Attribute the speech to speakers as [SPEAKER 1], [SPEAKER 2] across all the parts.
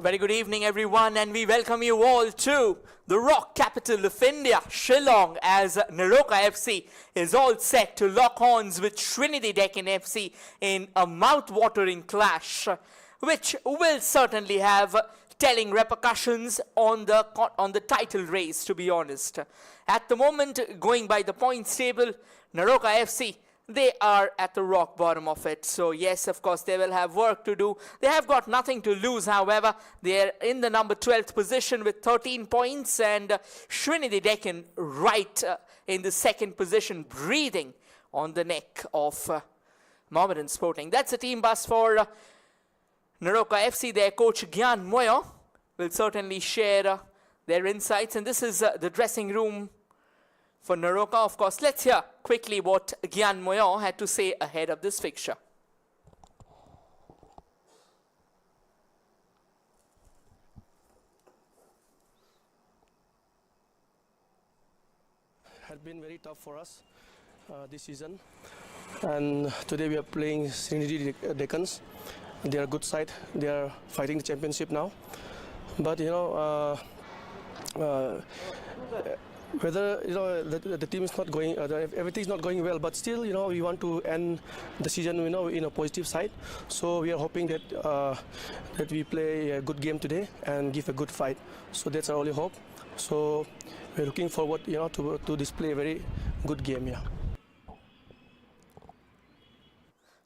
[SPEAKER 1] Very good evening, everyone, and we welcome you all to the rock capital of India, Shillong, as Neroca FC is all set to lock horns with Sreenidi Deccan FC in a mouth-watering clash, which will certainly have telling repercussions on the title race, to be honest. At the moment, going by the points table, Neroca FC, they are at the rock bottom of it. So yes, of course, they will have work to do. They have got nothing to lose, however. They are in the number 12th position with 13 points, and Sreenidi Deccan right in the second position, breathing on the neck of Mohammedan Sporting. That's a team bus for Neroca FC. Their coach Gyan Moyo will certainly share their insights, and this is the dressing room for Neroca. Of course, let's hear quickly what Gyan Moyo had to say ahead of this fixture.
[SPEAKER 2] Has been very tough for us this season, and today we are playing Sreenidi Deccans. They are a good side. They are fighting the championship now, but whether the team is not going, everything is not going well, but still we want to end the season in a positive side. So we are hoping that that we play a good game today and give a good fight. So that's our only hope. So we're looking forward to display a very good game. Yeah.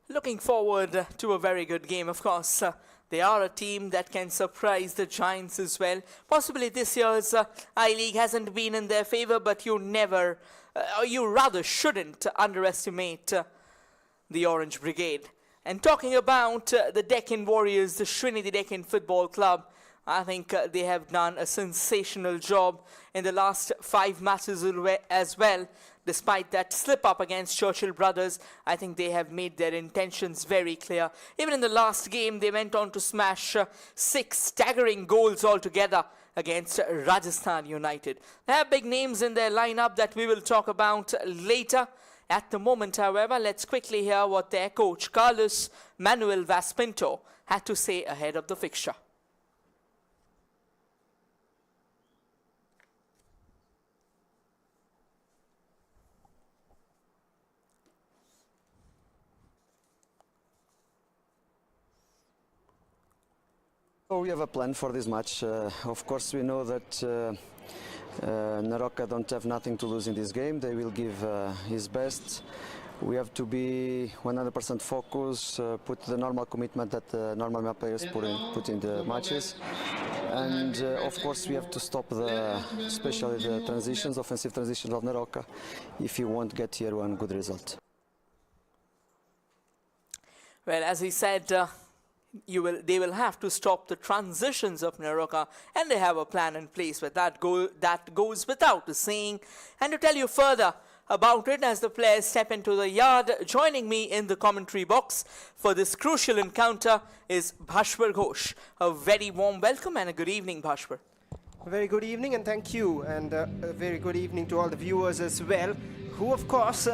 [SPEAKER 1] Looking forward to a very good game, of course. They are a team that can surprise the Giants as well. Possibly this year's I-League hasn't been in their favor, but you rather shouldn't underestimate the Orange Brigade. And talking about the Deccan Warriors, the Sreenidi Deccan Football Club, I think they have done a sensational job in the last 5 matches as well. Despite that slip-up against Churchill Brothers, I think they have made their intentions very clear. Even in the last game, they went on to smash 6 staggering goals altogether against Rajasthan United. They have big names in their lineup that we will talk about later. At the moment, however, let's quickly hear what their coach, Carlos Manuel Vaspinto, had to say ahead of the fixture.
[SPEAKER 3] So we have a plan for this match. Of course, we know that Neroca don't have nothing to lose in this game. They will give his best. We have to be 100% focused, put the normal commitment that normal players put in the matches. And of course, we have to stop especially the transitions, offensive transitions of Neroca, if you want to get here one good result.
[SPEAKER 1] Well, as he said, they will have to stop the transitions of Neroca, and they have a plan in place, but that goes without saying. And to tell you further about it as the players step into the yard, joining me in the commentary box for this crucial encounter is Bhashwar Ghosh. A very warm welcome and a good evening, Bhashwar.
[SPEAKER 4] A very good evening and thank you, and a very good evening to all the viewers as well, who of course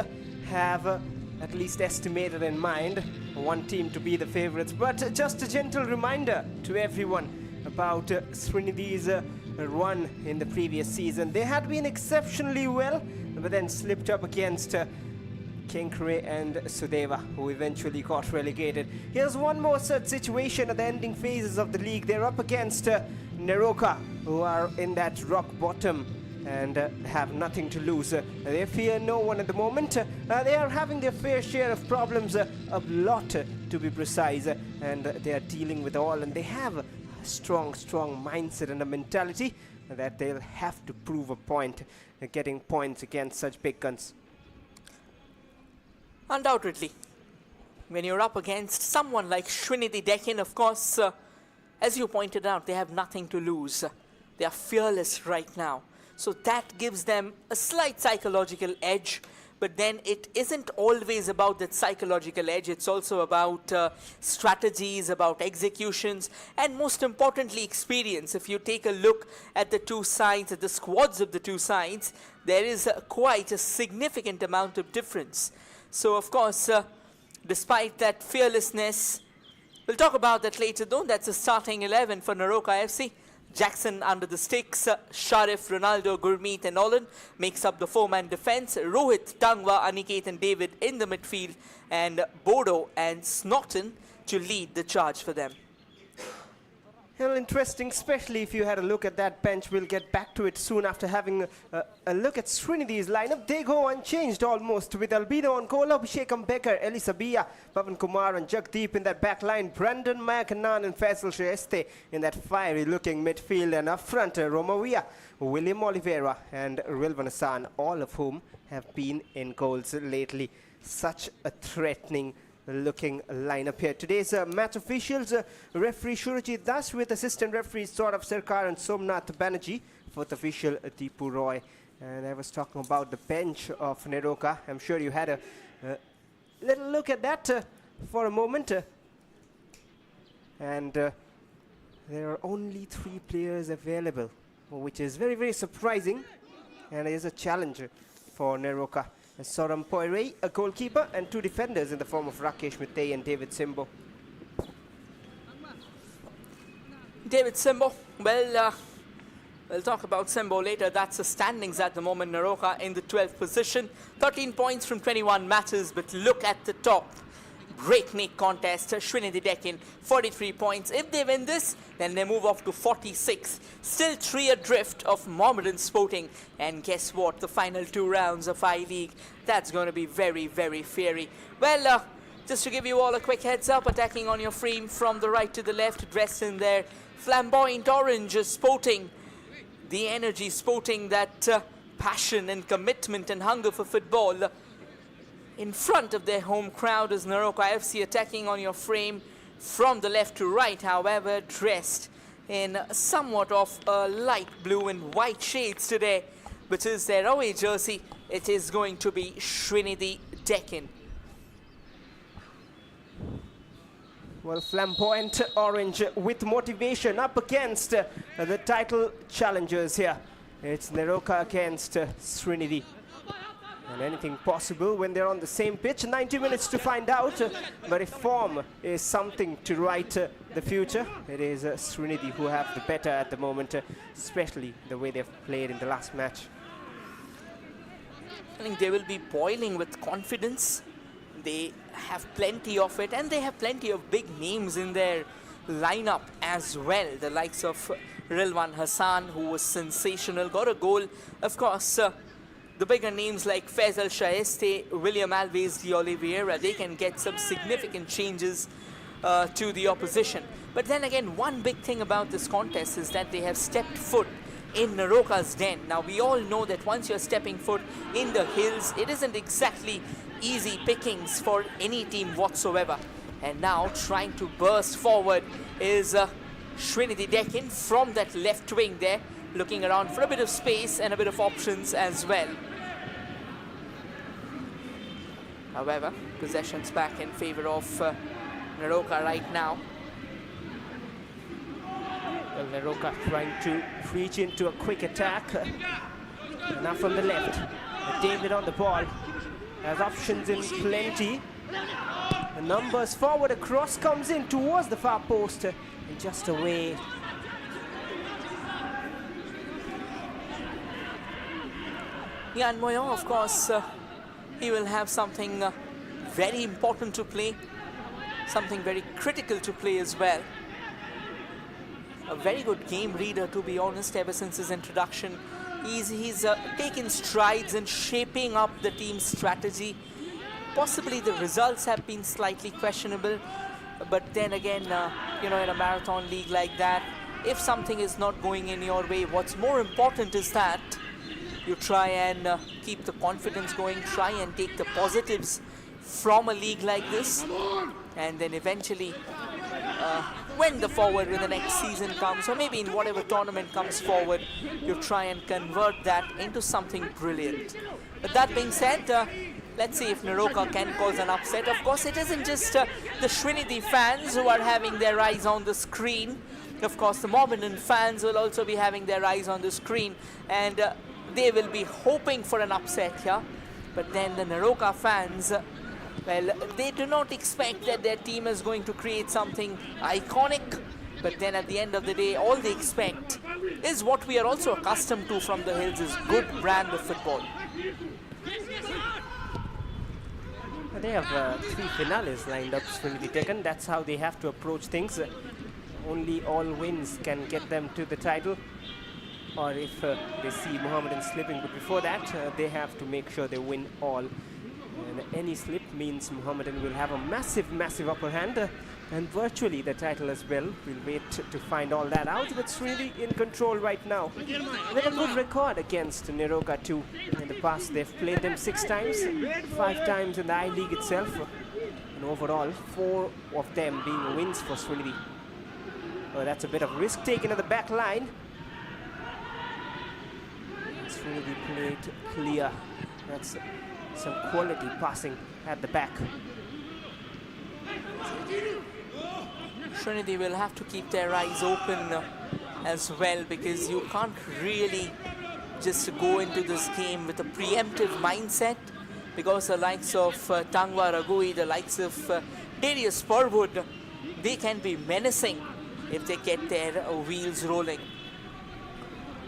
[SPEAKER 4] have at least estimated in mind one team to be the favorites. But just a gentle reminder to everyone about Sreenidi's run in the previous season. They had been exceptionally well, but then slipped up against Kinkre and Sudeva, who eventually got relegated. Here's one more such situation at the ending phases of the league. They're up against Neroca, who are in that rock bottom and have nothing to lose. They fear no one at the moment. They are having their fair share of problems, a lot to be precise, and they are dealing with all, and they have a strong mindset and a mentality that they'll have to prove a point, getting points against such big guns.
[SPEAKER 1] Undoubtedly, when you're up against someone like Sreenidi Deccan, of course, as you pointed out, they have nothing to lose. They are fearless right now. So that gives them a slight psychological edge, but then it isn't always about that psychological edge. It's also about strategies, about executions, and most importantly, experience. If you take a look at the two sides, at the squads of the two sides, there is quite a significant amount of difference. So of course, despite that fearlessness, We'll talk about that later though. That's the starting 11 for Neroca FC. Jackson under the sticks, Sharif, Ronaldo, Gurmeet and Nolan makes up the four-man defense. Rohit, Tangwa, Aniket and David in the midfield, and Bodo and Snotton to lead the charge for them.
[SPEAKER 4] Well, interesting, especially if you had a look at that bench. We'll get back to it soon after having a look at Sreenidi's lineup. They go unchanged almost, with Albino on goal, Abhishekam Becker, Elisa Bia, Pavan Kumar and Jagdeep in that back line, Brandon Makanan and Faisal Shaeste in that fiery-looking midfield, and up front, Romawia, William Oliveira and Rilvan Hassan, all of whom have been in goals lately. Such a threatening looking lineup here. Today's match officials, referee Shurajit Das with assistant referees Saurav Sarkar and Somnath Banerjee, fourth official Deepu Roy. And I was talking about the bench of Neroca. I'm sure you had a little look at that for a moment. And there are only 3 players available, which is very, very surprising, and is a challenge for Neroca. Soram Poiré, a goalkeeper, and 2 defenders in the form of Rakesh Mitay and David Simbo.
[SPEAKER 1] David Simbo, well, we'll talk about Simbo later. That's the standings at the moment. Neroca in the 12th position, 13 points from 21 matches, but look at the top. Breakneck contest, Sreenidi Deccan, 43 points. If they win this, then they move off to 46. Still 3 adrift of Mohammedan Sporting. And guess what? The final 2 rounds of I-League, that's going to be very, very fiery. Well, just to give you all a quick heads up, attacking on your frame from the right to the left, dressed in their flamboyant orange, Sporting. The energy, Sporting, that passion and commitment and hunger for football. In front of their home crowd is Neroca FC, attacking on your frame from the left to right, however, dressed in somewhat of a light blue and white shades today, which is their away jersey. It is going to be Sreenidi Deccan.
[SPEAKER 4] Well, flamboyant orange with motivation up against the title challengers here. It's Neroca against Sreenidi. And anything possible when they're on the same pitch. 90 minutes to find out. But if form is something to write the future, it is Sreenidi who have the better at the moment, especially the way they've played in the last match.
[SPEAKER 1] I think they will be boiling with confidence. They have plenty of it, and they have plenty of big names in their lineup as well. The likes of Rilvan Hassan, who was sensational, got a goal. Of course, the bigger names like Faisal Shaeste, William Alves de Oliveira, they can get some significant changes to the opposition. But then again, one big thing about this contest is that they have stepped foot in Neroca's den. Now, we all know that once you're stepping foot in the hills, it isn't exactly easy pickings for any team whatsoever. And now trying to burst forward is Sreenidi Deccan from that left wing there, looking around for a bit of space and a bit of options as well. However, possession's back in favor of Neroca right now.
[SPEAKER 4] Well, Neroca trying to reach into a quick attack. Now from the left, David on the ball. Has options in plenty. The numbers forward, a cross comes in towards the far post and just away.
[SPEAKER 1] Yeah, and Moyo, of course, he will have something very important to play, something very critical to play as well. A very good game reader, to be honest, ever since his introduction. He's taken strides in shaping up the team's strategy. Possibly the results have been slightly questionable, but then again, you know, in a marathon league like that, if something is not going in your way, what's more important is that you try and keep the confidence going, try and take the positives from a league like this, and then eventually when the forward in the next season comes, or maybe in whatever tournament comes forward, you try and convert that into something brilliant. But that being said, let's see if Neroca can cause an upset. Of course, it isn't just the Sreenidi fans who are having their eyes on the screen. Of course, the Mohammedan fans will also be having their eyes on the screen, and they will be hoping for an upset here. But then the Neroca fans Well, they do not expect that their team is going to create something iconic, but then at the end of the day, all they expect is what we are also accustomed to from the Hills, is good brand of football.
[SPEAKER 4] They have 3 finales lined up, Sreenidi Deccan. That's how they have to approach things. Only all wins can get them to the title, or if they see Mohammedan slipping. But before that, they have to make sure they win all. And any slip means Mohammedan will have a massive, massive upper hand, and virtually the title as well. We'll wait to find all that out, but Sreenidi in control right now. With a good record against Neroca too. In the past, they've played them 6 times, 5 times in the I-League itself. And overall, 4 of them being wins for Sreenidi. Oh, that's a bit of risk taken at the back line. Sreenidi played clear. That's some quality passing at the back.
[SPEAKER 1] Sreenidi will have to keep their eyes open as well, because you can't really just go into this game with a preemptive mindset, because the likes of Tangwa Ragui, the likes of Darius Spurwood, they can be menacing if they get their wheels rolling.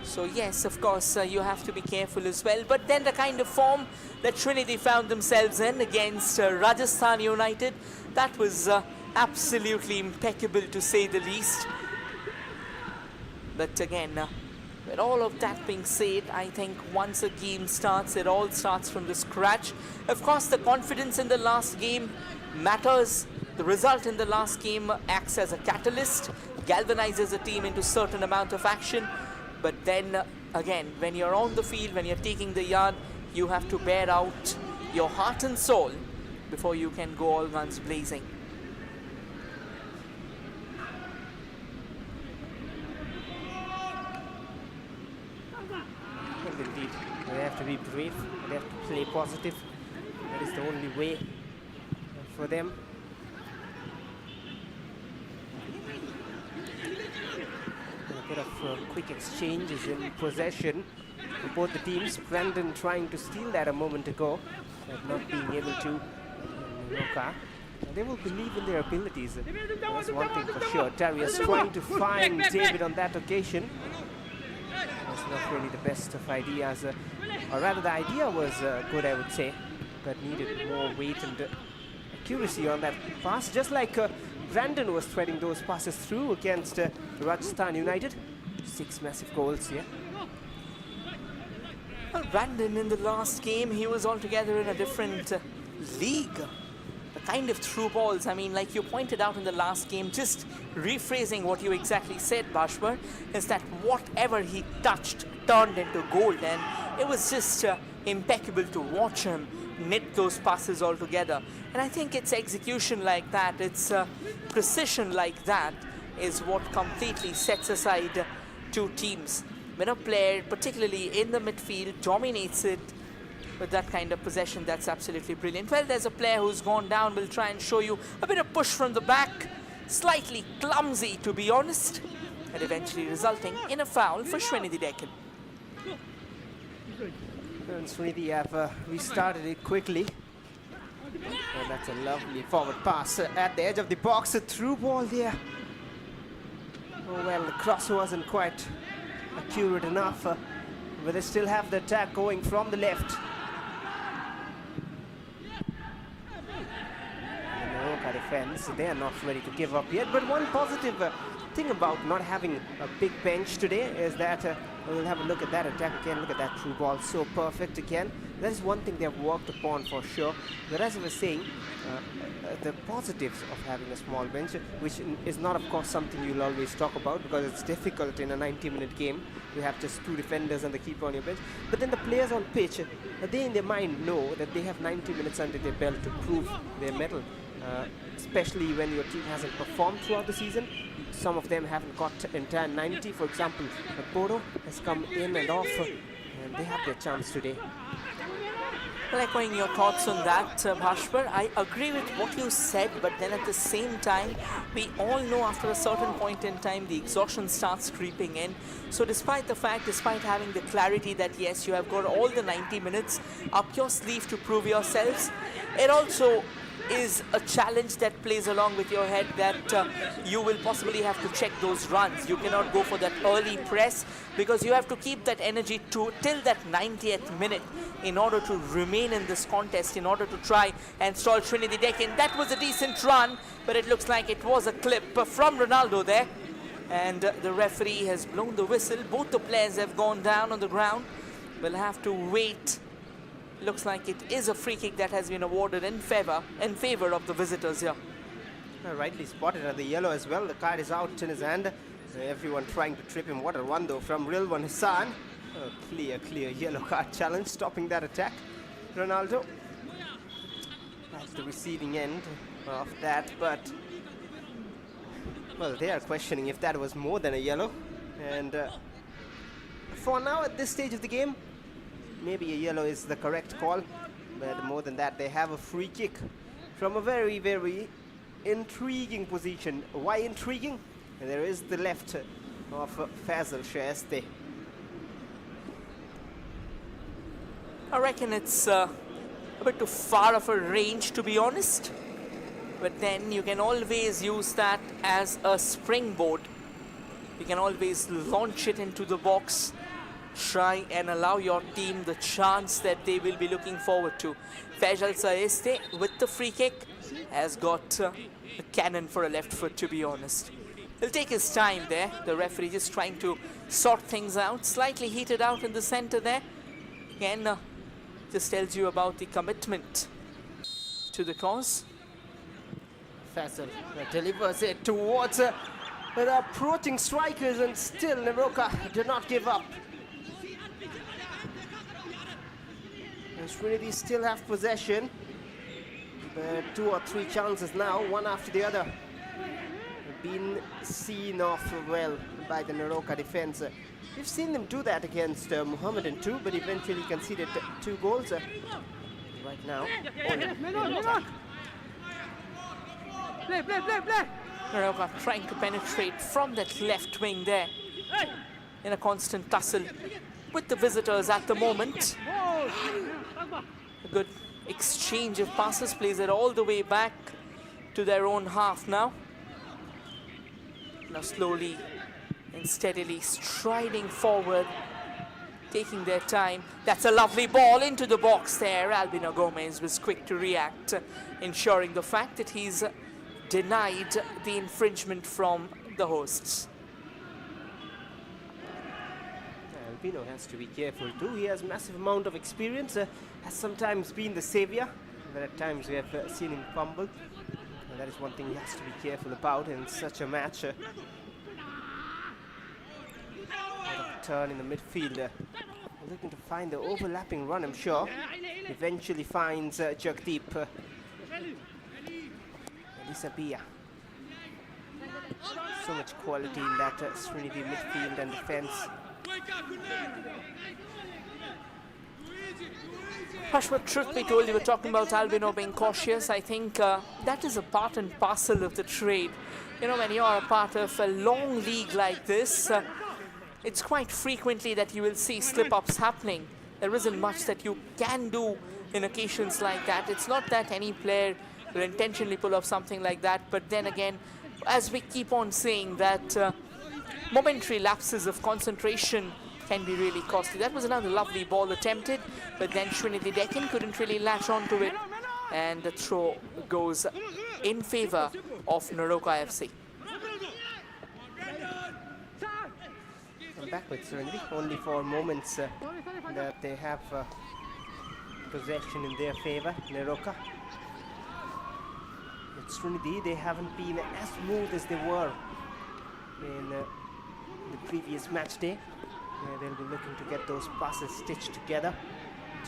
[SPEAKER 1] So yes, of course, you have to be careful as well. But then the kind of form that Sreenidi found themselves in against Rajasthan United, that was absolutely impeccable to say the least. But again, with all of that being said, I think once a game starts, it all starts from the scratch. Of course, the confidence in the last game matters. The result in the last game acts as a catalyst, galvanizes a team into a certain amount of action. But then again, when you're on the field, when you're taking the yard, you have to bear out your heart and soul before you can go all guns blazing.
[SPEAKER 4] Well, indeed, they have to be brave, they have to play positive. That is the only way for them. A bit of quick exchanges in possession for both the teams. Brandon trying to steal that a moment ago, but not being able to. Neroca, they will believe in their abilities. That's one thing for sure. Darius trying to find David on that occasion. That's not really the best of ideas, or rather the idea was good, I would say, but needed more weight and accuracy on that pass, just like Brandon was threading those passes through against Rajasthan United. 6 massive goals here.
[SPEAKER 1] Well, Brandon in the last game, he was altogether in a different league. The kind of through balls, I mean, like you pointed out in the last game, just rephrasing what you exactly said, Bashwar, is that whatever he touched turned into gold, and it was just impeccable to watch him knit those passes all together. And I think it's execution like that, it's precision like that is what completely sets aside 2 teams. When a player, particularly in the midfield, dominates it with that kind of possession, that's absolutely brilliant. Well, there's a player who's gone down. We'll try and show you a bit of push from the back. Slightly clumsy, to be honest, and eventually resulting in a foul for Sreenidi Deccan.
[SPEAKER 4] And Sreenidi have restarted it quickly. And that's a lovely forward pass at the edge of the box. A through ball there. Oh well, the cross wasn't quite accurate enough, but they still have the attack going from the left. The Neroca defense, they are not ready to give up yet, but one positive thing about not having a big bench today is that we'll have a look at that attack again. Look at that through ball, so perfect again. That is one thing they have worked upon for sure. But as I was saying, the positives of having a small bench, which is not, of course, something you'll always talk about because it's difficult in a 90-minute game. You have just 2 defenders and the keeper on your bench. But then the players on pitch, they in their mind know that they have 90 minutes under their belt to prove their mettle, especially when your team hasn't performed throughout the season. Some of them haven't got entire 90. For example, Bodo has come in and off, and they have their chance today.
[SPEAKER 1] Well, echoing your thoughts on that, Bhashwar, I agree with what you said, but then at the same time, we all know after a certain point in time, the exhaustion starts creeping in. So despite having the clarity that yes, you have got all the 90 minutes up your sleeve to prove yourselves, it also is a challenge that plays along with your head that you will possibly have to check those runs. You cannot go for that early press because you have to keep that energy till that 90th minute in order to remain in this contest, in order to try and stall Sreenidi Deccan. That was a decent run, but it looks like it was a clip from Ronaldo there. And the referee has blown the whistle. Both the players have gone down on the ground. We'll have to wait. Looks like it is a free kick that has been awarded in favor of the visitors here.
[SPEAKER 4] Rightly spotted, and the yellow as well. The card is out in his hand. Everyone trying to trip him. What a run though from Rilwan Hassan. Clear yellow card challenge, stopping that attack. Ronaldo at the receiving end of that, but well, they are questioning if that was more than a yellow. And for now, at this stage of the game, maybe a yellow is the correct call, but more than that, they have a free kick from a very, very intriguing position. Why intriguing? There is the left of Fazal Shaeste.
[SPEAKER 1] I reckon it's a bit too far of a range, to be honest. But then you can always use that as a springboard. You can always launch it into the box. Try and allow your team the chance that they will be looking forward to. Fazal Shaeste with the free kick has got a cannon for a left foot, to be honest. He'll take his time there. The referee just trying to sort things out. Slightly heated out in the center there. Again, just tells you about the commitment to the cause.
[SPEAKER 4] Fazal delivers it towards the approaching strikers, and still Neroca did not give up. And Sreenidi still have possession. But 2 or 3 chances now, one after the other, been seen off well by the Neroca defense. We've seen them do that against Mohammedan too, but eventually conceded 2 goals. Right now,
[SPEAKER 1] Neroca trying to penetrate from that left wing there in a constant tussle with the visitors at the moment. A good exchange of passes, plays it all the way back to their own half now. Now slowly and steadily striding forward, taking their time. That's a lovely ball into the box there. Albino Gomez was quick to react, ensuring the fact that he's denied the infringement from the hosts.
[SPEAKER 4] Albino has to be careful too. He has massive amount of experience, has sometimes been the savior, but at times we have seen him fumble. And that is one thing he has to be careful about in such a match. Turn in the midfield, looking to find the overlapping run, I'm sure. Eventually finds Jagdeep. Elisabia. So much quality in that Sreenidi midfield and defense.
[SPEAKER 1] Bhashwar, truth be told, you were talking about Albino being cautious. I think that is a part and parcel of the trade. You know, when you are a part of a long league like this, it's quite frequently that you will see slip-ups happening. There isn't much that you can do in occasions like that. It's not that any player will intentionally pull off something like that, but then again, as we keep on saying that momentary lapses of concentration can be really costly. That was another lovely ball attempted, but then Sreenidi Deccan couldn't really latch onto it, and the throw goes in favor of Neroca FC.
[SPEAKER 4] Come back with Sreenidi, only for moments that they have possession in their favor, Neroca. With Sreenidi, they haven't been as smooth as they were in the previous match day. They'll be looking to get those passes stitched together.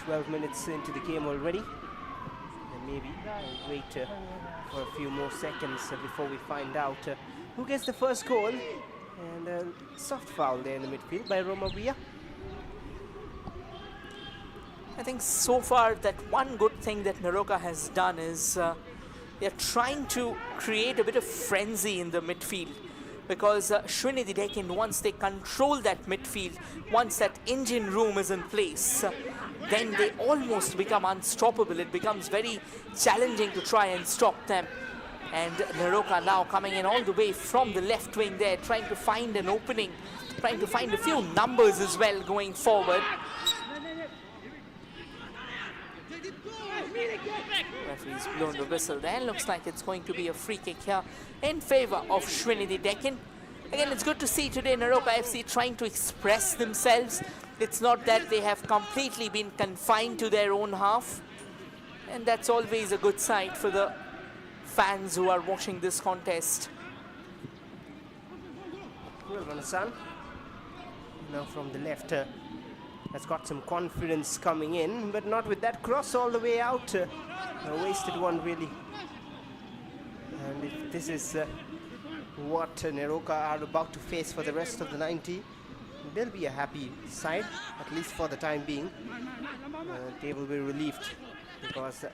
[SPEAKER 4] 12 minutes into the game already. And maybe we'll wait for a few more seconds before we find out who gets the first goal. And a soft foul there in the midfield by Roma Villa.
[SPEAKER 1] I think so far that one good thing that Neroca has done is they're trying to create a bit of frenzy in the midfield, because Sreenidi Deccan, once they control that midfield, once that engine room is in place, then they almost become unstoppable. It becomes very challenging to try and stop them. And Neroca now coming in all the way from the left wing there, trying to find an opening, trying to find a few numbers as well going forward. Referee's blown the whistle there. Looks like it's going to be a free kick here in favor of Sreenidi Deccan. Again, it's good to see today Neroca FC trying to express themselves. It's not that they have completely been confined to their own half, and that's always a good sight for the fans who are watching this contest.
[SPEAKER 4] Well, Hassan, now from the left, has got some confidence coming in, but not with that cross all the way out. A wasted one, really. And if this is what Neroca are about to face for the rest of the 90, they'll be a happy side, at least for the time being. They will be relieved, because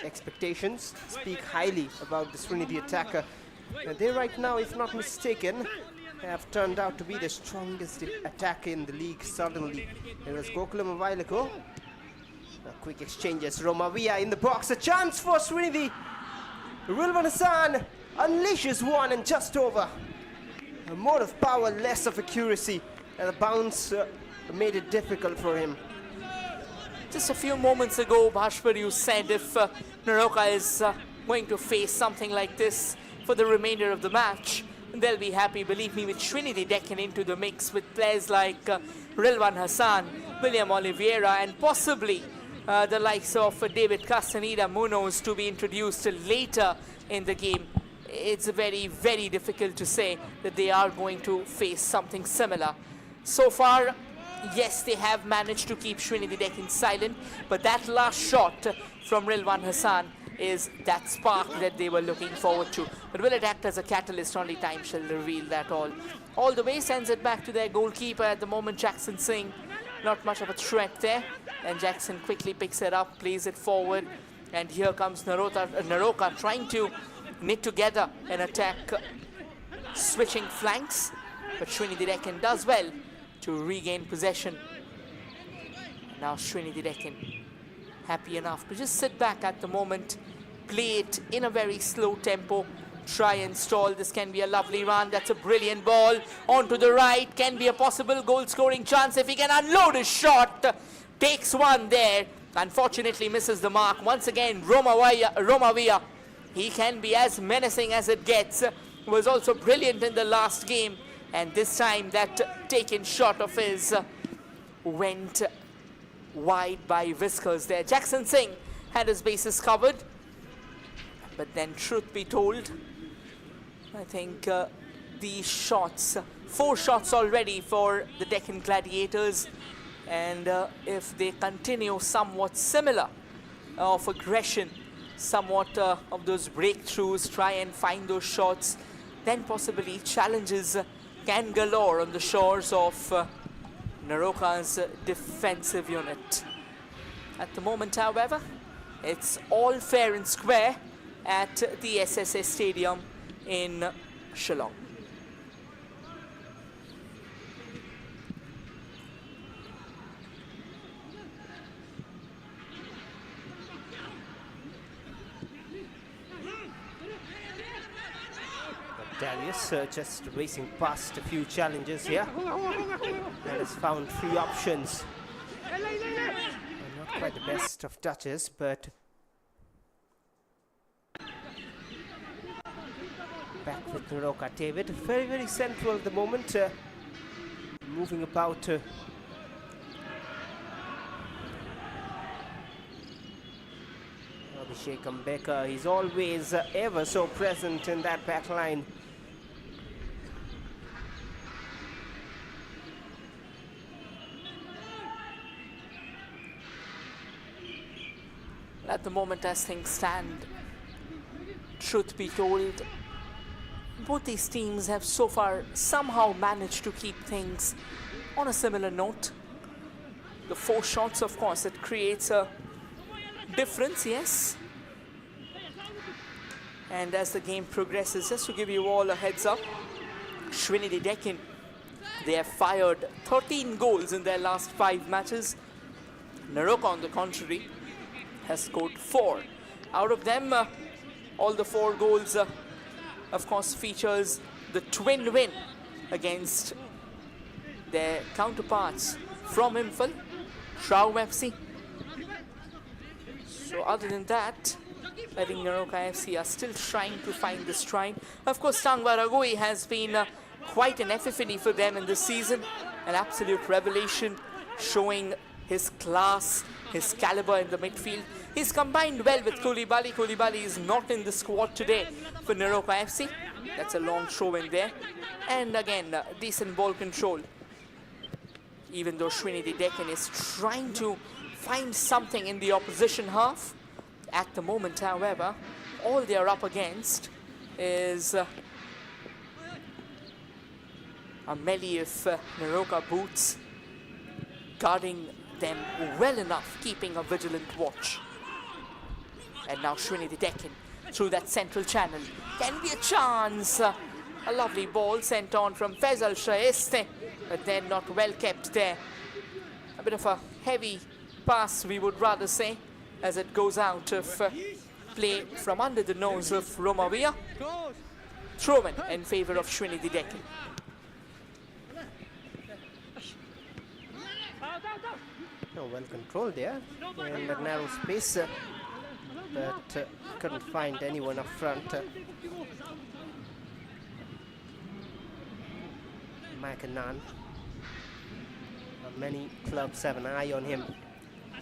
[SPEAKER 4] expectations speak highly about the Sreenidi attacker. They right now, if not mistaken, have turned out to be the strongest attack in the league suddenly. There was Gokulam a while ago. A quick exchanges. Romavia in the box. A chance for Sreenidi. Rilvan Hassan unleashes one and just over. More of power, less of accuracy. And the bounce made it difficult for him.
[SPEAKER 1] Just a few moments ago, Bhashpar, you said if Neroca is going to face something like this for the remainder of the match, they'll be happy. Believe me, with Sreenidi Deccan into the mix, with players like Rilvan Hassan, William Oliveira, and possibly the likes of David Castaneda Munoz to be introduced later in the game, it's very, very difficult to say that they are going to face something similar. So far, yes, they have managed to keep Sreenidi Deccan silent, but that last shot from Rilvan Hassan is that spark that they were looking forward to. But will it act as a catalyst? Only time shall reveal that all. All the way sends it back to their goalkeeper at the moment, Jackson Singh. Not much of a threat there. And Jackson quickly picks it up, plays it forward. And here comes Neroca trying to knit together an attack, switching flanks. But Sreenidi Deccan does well to regain possession. Now Sreenidi Deccan happy enough to just sit back at the moment, play it in a very slow tempo, try and stall. This can be a lovely run. That's a brilliant ball onto the right. Can be a possible goal scoring chance if he can unload his shot. Takes one there. Unfortunately misses the mark. Once again, Romavia. He can be as menacing as it gets. Was also brilliant in the last game. And this time that taken shot of his went wide by Whiskers there. Jackson Singh had his bases covered. But then, truth be told, I think these shots, 4 shots already for the Deccan Gladiators. And if they continue somewhat similar of aggression, somewhat of those breakthroughs, try and find those shots, then possibly challenges can galore on the shores of Neroca's defensive unit. At the moment, however, it's all fair and square at the SSA Stadium in Shillong.
[SPEAKER 4] Darius just racing past a few challenges here and has found 3 options. Not quite the best of touches, but back with Neroca. David, very, very central at the moment, moving about. Abhishek Ambekar, he's always ever so present in that back line.
[SPEAKER 1] At the moment, as things stand, truth be told, both these teams have so far somehow managed to keep things on a similar note. the 4 shots, of course, it creates a difference, yes. And as the game progresses, just to give you all a heads up, Sreenidi Deccan, they have fired 13 goals in their last 5 matches. Neroca, on the contrary, has scored 4. Out of them, all the 4 goals, of course, features the twin win against their counterparts from Imphal, Shrau FC. So other than that, I think Neroca FC are still trying to find the stride. Of course, Tangwaragui has been quite an epiphany for them in this season. An absolute revelation, showing his class, his caliber in the midfield. He's combined well with Koulibaly. Koulibaly is not in the squad today for Neroca FC. That's a long throw in there. And again, decent ball control. Even though Sreenidi Deccan is trying to find something in the opposition half. At the moment, however, all they are up against is a melee of Neroca boots guarding them well enough, keeping a vigilant watch. And now Sreenidi Deccan through that central channel. Can be a chance. A lovely ball sent on from Faisal Shaiste, but then not well kept there. A bit of a heavy pass, we would rather say, as it goes out of play from under the nose of Romavia. Throw in favor of Sreenidi Deccan.
[SPEAKER 4] Oh, well controlled there in that narrow space, but couldn't find anyone up front. Makanan. Many clubs have an eye on him.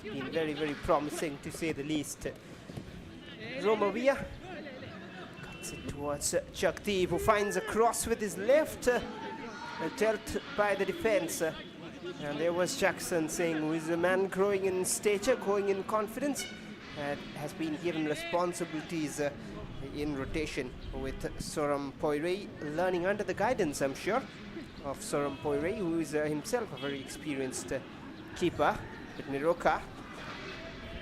[SPEAKER 4] He's been very, very promising, to say the least. Romavia cuts it towards Jagdeep, who finds a cross with his left, dealt by the defense. And there was Jackson saying, who is a man growing in stature, growing in confidence, has been given responsibilities in rotation with Soram Poiré, learning under the guidance, I'm sure, of Soram Poiré, who is himself a very experienced keeper. But Neroca,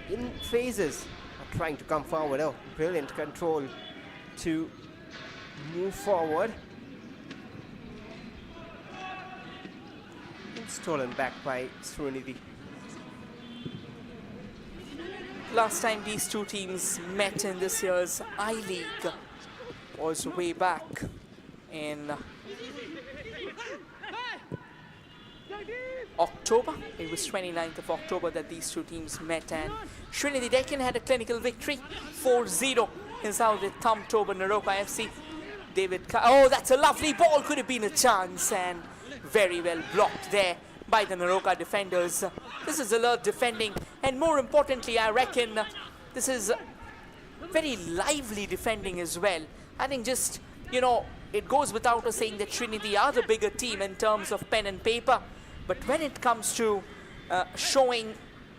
[SPEAKER 4] in phases, are trying to come forward. Oh, brilliant control to move forward. Stolen back by Sreenidi.
[SPEAKER 1] Last time these two teams met in this year's I-League was way back in October. It was 29th of October that these two teams met, and Sreenidi Deccan had a clinical victory. 4-0 is how they thumped over Neroca FC. Oh, that's a lovely ball. Could have been a chance, and very well blocked there by the Neroca defenders. This is alert defending, and more importantly, I reckon this is very lively defending as well. I think just, you know, it goes without us saying that Sreenidi are the bigger team in terms of pen and paper, but when it comes to showing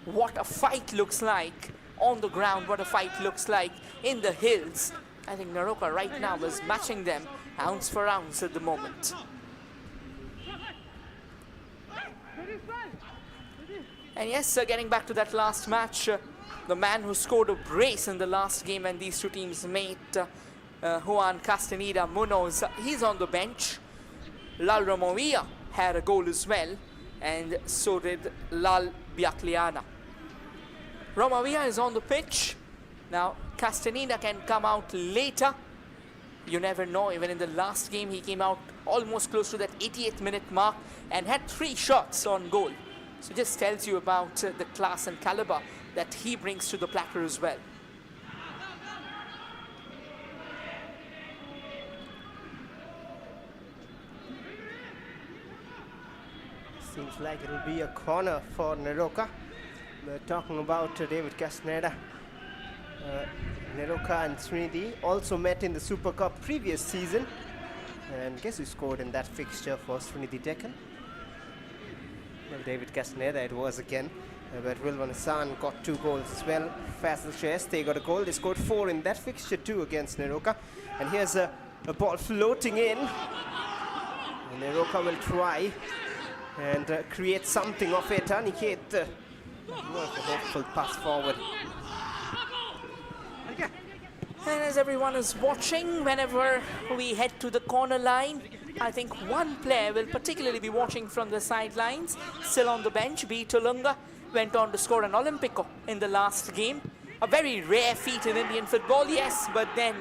[SPEAKER 1] what a fight looks like on the ground, what a fight looks like in the hills, I think Neroca right now is matching them ounce for ounce at the moment. And yes, getting back to that last match, the man who scored a brace in the last game when these two teams met, Juan Castaneda Munoz, he's on the bench. Lal Romovia had a goal as well, and so did Lal Biakliana. Romovia is on the pitch. Now, Castaneda can come out later. You never know. Even in the last game, he came out almost close to that 88th minute mark and had 3 shots on goal. So just tells you about the class and caliber that he brings to the platter as well.
[SPEAKER 4] Seems like it'll be a corner for Neroca. We're talking about David Castaneda. Neroca and Sreenidi also met in the Super Cup previous season. And guess who scored in that fixture for Sreenidi Deccan? Well, David Castaneda it was again. But Rilwan Hassan got 2 goals as well. Faisal Shaiste got a goal. They scored 4 in that fixture too against Neroca. And here's a ball floating in. And Neroca will try and create something of it. Aniket, more of a hopeful pass forward.
[SPEAKER 1] And as everyone is watching, whenever we head to the corner line, I think one player will particularly be watching from the sidelines, still on the bench. B. Tulunga went on to score an Olympico in the last game. A very rare feat in Indian football, yes, but then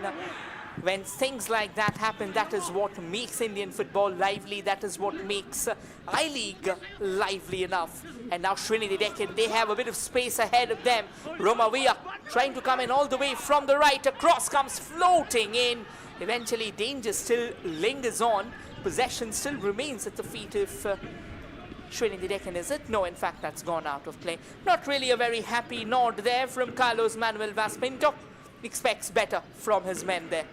[SPEAKER 1] when things like that happen, that is what makes Indian football lively. That is what makes I-League lively enough. And now Sreenidi Deccan, they have a bit of space ahead of them. Romavia trying to come in all the way from the right. Across comes floating in. Eventually danger still lingers on. Possession still remains at the feet of Sreenidi Deccan, is it? No, in fact, that's gone out of play. Not really a very happy nod there from Carlos Manuel Vaz Pinto. Expects better from his men there.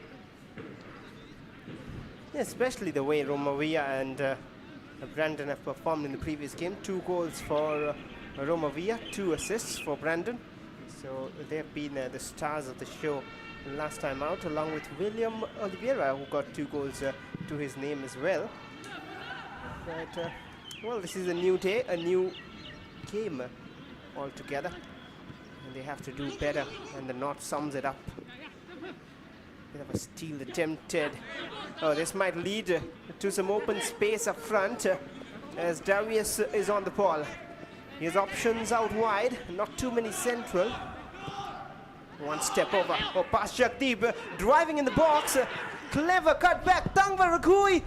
[SPEAKER 4] Yeah, especially the way Romavia and Brandon have performed in the previous game. 2 goals for Romavia, 2 assists for Brandon. So they've been the stars of the show last time out, along with William Oliveira, who got 2 goals to his name as well. But, well, this is a new day, a new game altogether. And they have to do better, and the North sums it up. Bit of a steal attempted. Oh, this might lead to some open space up front as Darius is on the ball. His options out wide, not too many central. One step over. Oh, past Jagdeep, driving in the box. Clever cut back. Tangva Rakui.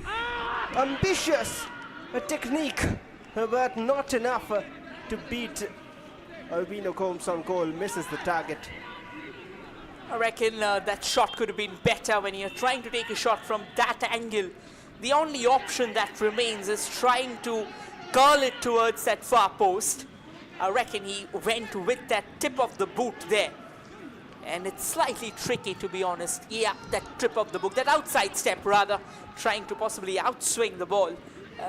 [SPEAKER 4] Ambitious technique, but not enough to beat Albino Combs on goal. Misses the target.
[SPEAKER 1] I reckon that shot could have been better when you're trying to take a shot from that angle. The only option that remains is trying to curl it towards that far post. I reckon he went with that tip of the boot there. And it's slightly tricky, to be honest. Yeah, that trip of the boot, that outside step rather, trying to possibly outswing the ball.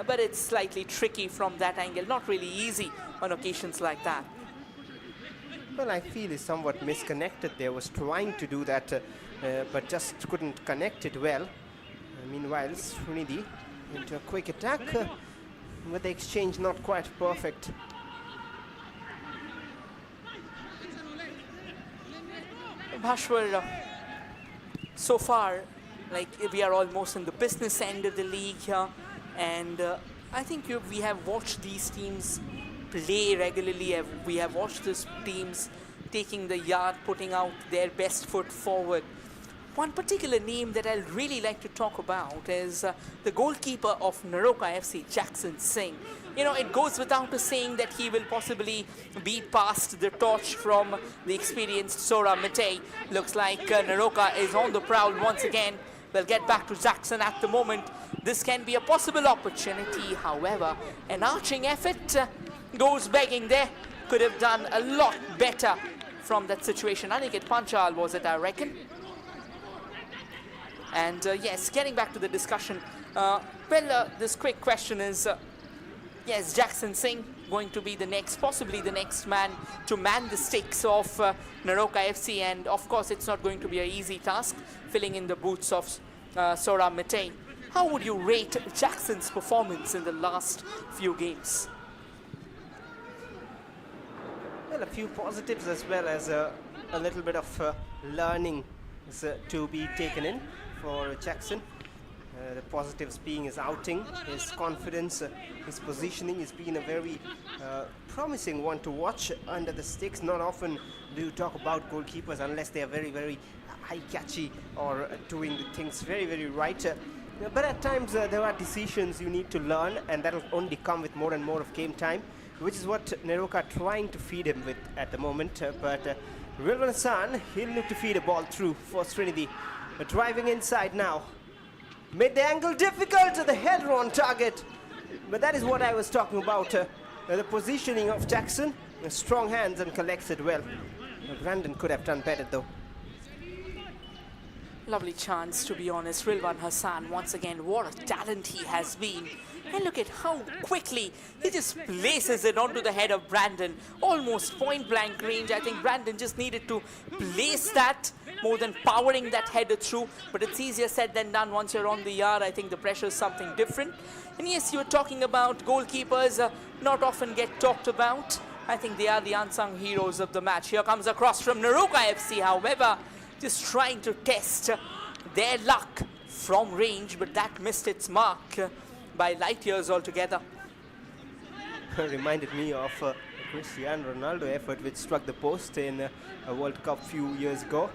[SPEAKER 1] But it's slightly tricky from that angle. Not really easy on occasions like that.
[SPEAKER 4] Well, I feel he's somewhat misconnected there. Was trying to do that, but just couldn't connect it well. Meanwhile, Sreenidi into a quick attack, with the exchange not quite perfect.
[SPEAKER 1] Bhashwar, so far, like we are almost in the business end of the league here, and I think we have watched these teams play regularly. We have watched these teams taking the yard, putting out their best foot forward. One particular name that I'd really like to talk about is the goalkeeper of Neroca FC, Jackson Singh. You know, it goes without a saying that he will possibly be passed the torch from the experienced Sora Matei. Looks like Neroca is on the prowl once again. We'll get back to Jackson at the moment. This can be a possible opportunity. However, an arching effort goes begging there. Could have done a lot better from that situation. Aniket Panchal was it, I reckon. And yes, getting back to the discussion, this quick question is, yes, Jackson Singh going to be the next, possibly the next man to man the sticks of Neroca FC, and of course it's not going to be an easy task, filling in the boots of Sora Matei. How would you rate Jackson's performance in the last few games?
[SPEAKER 4] Well, a few positives as well as a little bit of learning to be taken in for Jackson. The positives being his outing, his confidence, his positioning has been a very promising one to watch under the sticks. Not often do you talk about goalkeepers unless they are very, very eye-catchy or doing the things very, very right. But at times there are decisions you need to learn, and that will only come with more and more of game time, which is what Neroca are trying to feed him with at the moment. But Rilvan Hassan, he'll need to feed a ball through for Sreenidi. Driving inside now. Made the angle difficult, the header on target. But that is what I was talking about. The positioning of Jackson, strong hands and collects it well. Brandon could have done better though.
[SPEAKER 1] Lovely chance, to be honest. Rilvan Hassan, once again, what a talent he has been. And look at how quickly he just places it onto the head of Brandon. Almost point blank range. I think Brandon just needed to place that more than powering that header through. But it's easier said than done once you're on the yard. I think the pressure is something different. And yes, you were talking about goalkeepers not often get talked about. I think they are the unsung heroes of the match. Here comes a cross from Neroca FC, however, just trying to test their luck from range, but that missed its mark by light years altogether.
[SPEAKER 4] Reminded me of a Cristiano Ronaldo effort which struck the post in a World Cup few years ago.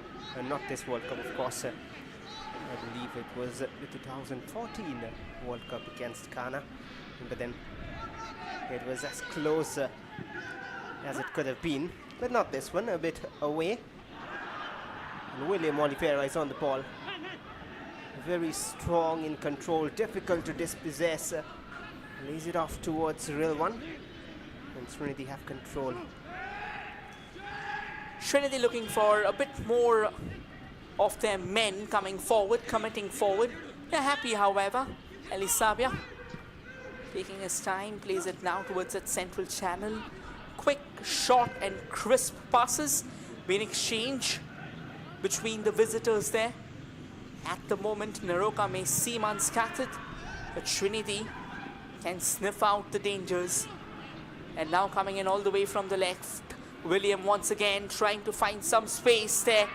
[SPEAKER 4] Not this World Cup, of course. I believe it was the 2014 World Cup against Ghana. But then it was as close as it could have been. But not this one, a bit away. And William Oliveira is on the ball. Very strong in control, difficult to dispossess. Lays it off towards Real One. And Sreenidi have control.
[SPEAKER 1] Sreenidi looking for a bit more of their men coming forward, committing forward. They're happy, however. Elisabia taking his time, plays it now towards that central channel. Quick, short and crisp passes being exchanged between the visitors there. At the moment, Neroca may seem unscattered, but Sreenidi can sniff out the dangers. And now coming in all the way from the left, William once again trying to find some space there.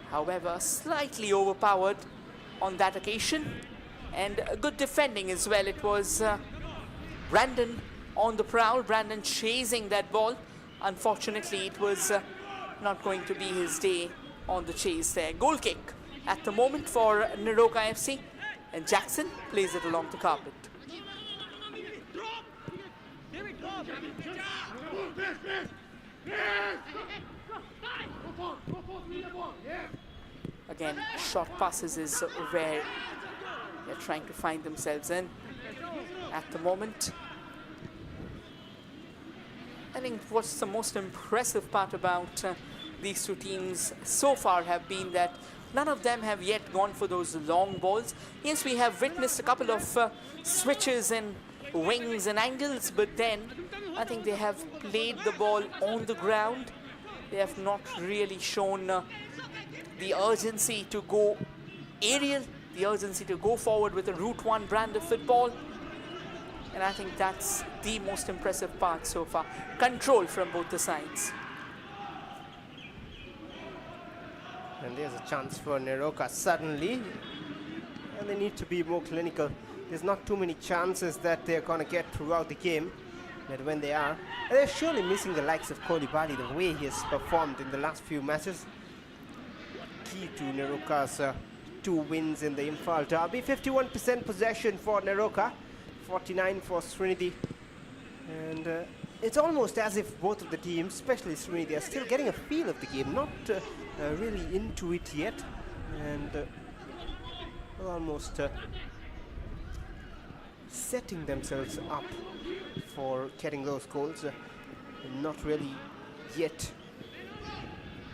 [SPEAKER 1] However, slightly overpowered on that occasion. And good defending as well. It was Brandon on the prowl, Brandon chasing that ball. Unfortunately, it was not going to be his day on the chase there. Goal kick at the moment for Neroca FC, and Jackson plays it along the carpet. Again, short passes is where they're trying to find themselves in at the moment. I think what's the most impressive part about these two teams so far have been that none of them have yet gone for those long balls. Yes, we have witnessed a couple of switches and wings and angles, but then I think they have played the ball on the ground. They have not really shown the urgency to go aerial, the urgency to go forward with a Route 1 brand of football. And I think that's the most impressive part so far. Control from both the sides.
[SPEAKER 4] And there's a chance for Neroca suddenly. And they need to be more clinical. There's not too many chances that they're going to get throughout the game. But when they are, they're surely missing the likes of Koulibaly, the way he has performed in the last few matches. Key to Neroca's 2 wins in the Imphal derby. 51% possession for Neroca, 49 for Sreenidi. And it's almost as if both of the teams, especially Sreenidi, are still getting a feel of the game, not really into it yet. And almost setting themselves up for getting those goals. Not really yet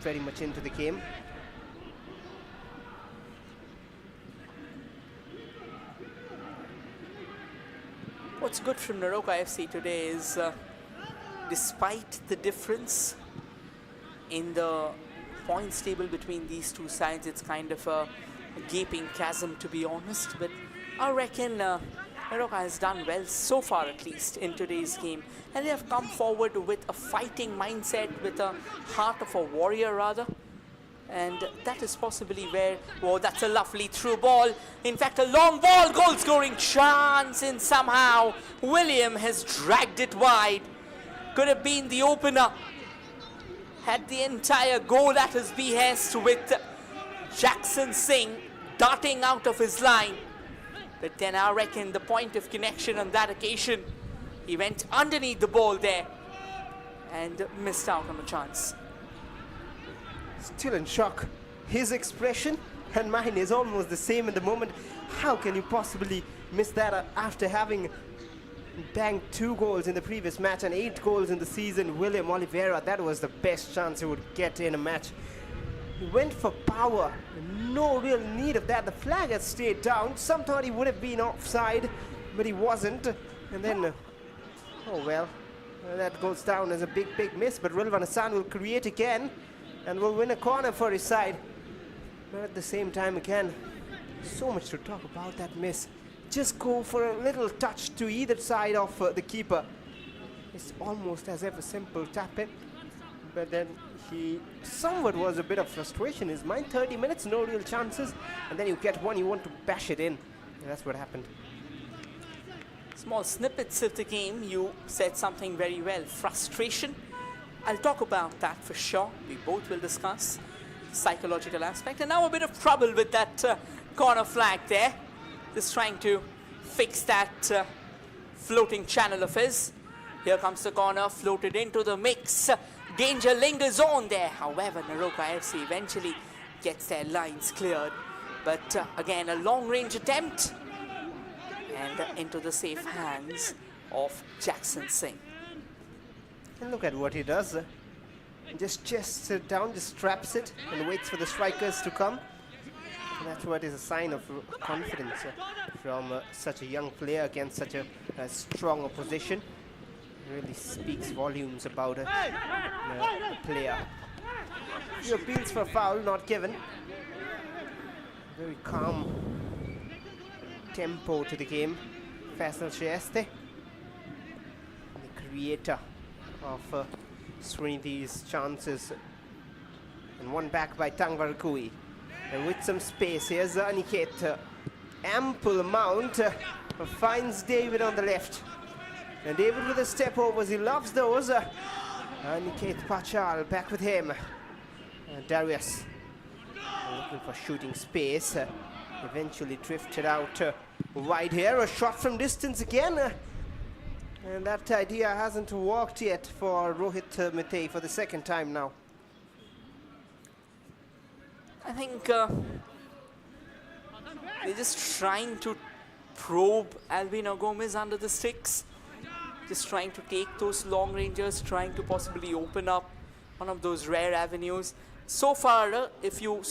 [SPEAKER 4] very much into the game.
[SPEAKER 1] What's good from Neroca FC today is despite the difference in the points table between these two sides, it's kind of a gaping chasm, to be honest. But I reckon Neroca has done well so far, at least in today's game, and they have come forward with a fighting mindset, with a heart of a warrior rather. And that is possibly where, oh, that's a lovely through ball. In fact, a long ball, goal scoring chance, and somehow William has dragged it wide. Could have been the opener. Had the entire goal at his behest, with Jackson Singh darting out of his line. But then I reckon the point of connection on that occasion, he went underneath the ball there and missed out on a chance.
[SPEAKER 4] Still in shock. His expression and mine is almost the same at the moment. How can you possibly miss that after having banged 2 goals in the previous match and 8 goals in the season? William Oliveira, that was the best chance he would get in a match. He went for power. No real need of that. The flag has stayed down. Some thought he would have been offside. but he wasn't. And then, oh well, that goes down as a big miss, but Rilvan Hassan will create again and will win a corner for his side. But at the same time, again, so much to talk about that miss. Just go for a little touch to either side of the keeper. It's almost as if a simple tap in, but then he somewhat was a bit of frustration in his mind. 30 minutes, no real chances, and then you get one, you want to bash it in. And that's what happened.
[SPEAKER 1] Small snippets of the game, you said something very well. Frustration. I'll talk about that for sure. We both will discuss psychological aspect. And now a bit of trouble with that corner flag there. Just trying to fix that floating channel of his. Here comes the corner, floated into the mix. Danger lingers on there. However, Neroca FC eventually gets their lines cleared. But again, a long-range attempt. And into the safe hands of Jackson Singh.
[SPEAKER 4] And look at what he does. Just chests it down, just traps it, and waits for the strikers to come. And that's what is a sign of confidence from such a young player against such a strong opposition. Really speaks volumes about a player. Few appeals for foul, not given. Very calm tempo to the game. Faisal Sheste, the creator of Sreenidi's chances. And one back by Tangvarakui. And with some space, here's Aniket. Ample amount. Finds David on the left. And David with a step overs, he loves those. Aniket Pachal back with him. Darius looking for shooting space. Eventually drifted out wide here. A shot from distance again. And that idea hasn't worked yet for Rohit Mitay for the second time now.
[SPEAKER 1] I think they're just trying to probe Albino Gomez under the sticks. Just trying to take those long rangers, trying to possibly open up one of those rare avenues. So far, if you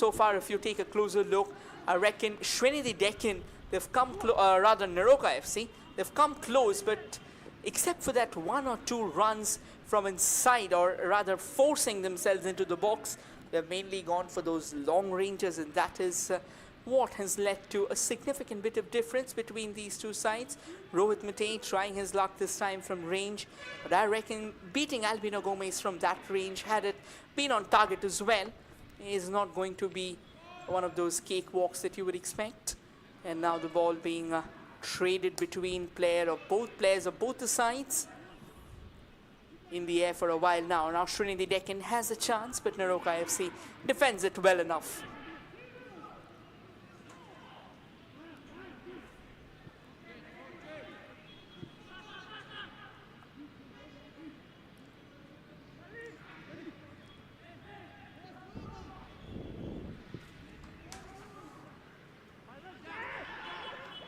[SPEAKER 1] take a closer look, I reckon Sreenidi Deccan, they've come rather Neroca FC, they've come close, but except for that one or two runs from inside, or rather forcing themselves into the box, they've mainly gone for those long ranges, and that is what has led to a significant bit of difference between these two sides. Rohit Mitay trying his luck this time from range, but I reckon beating Albino Gomez from that range, had it been on target as well, is not going to be one of those cakewalks that you would expect. And now the ball being traded between players of both the sides in the air for a while now. Now Sreenidi Deccan has a chance, but Neroca FC defends it well enough.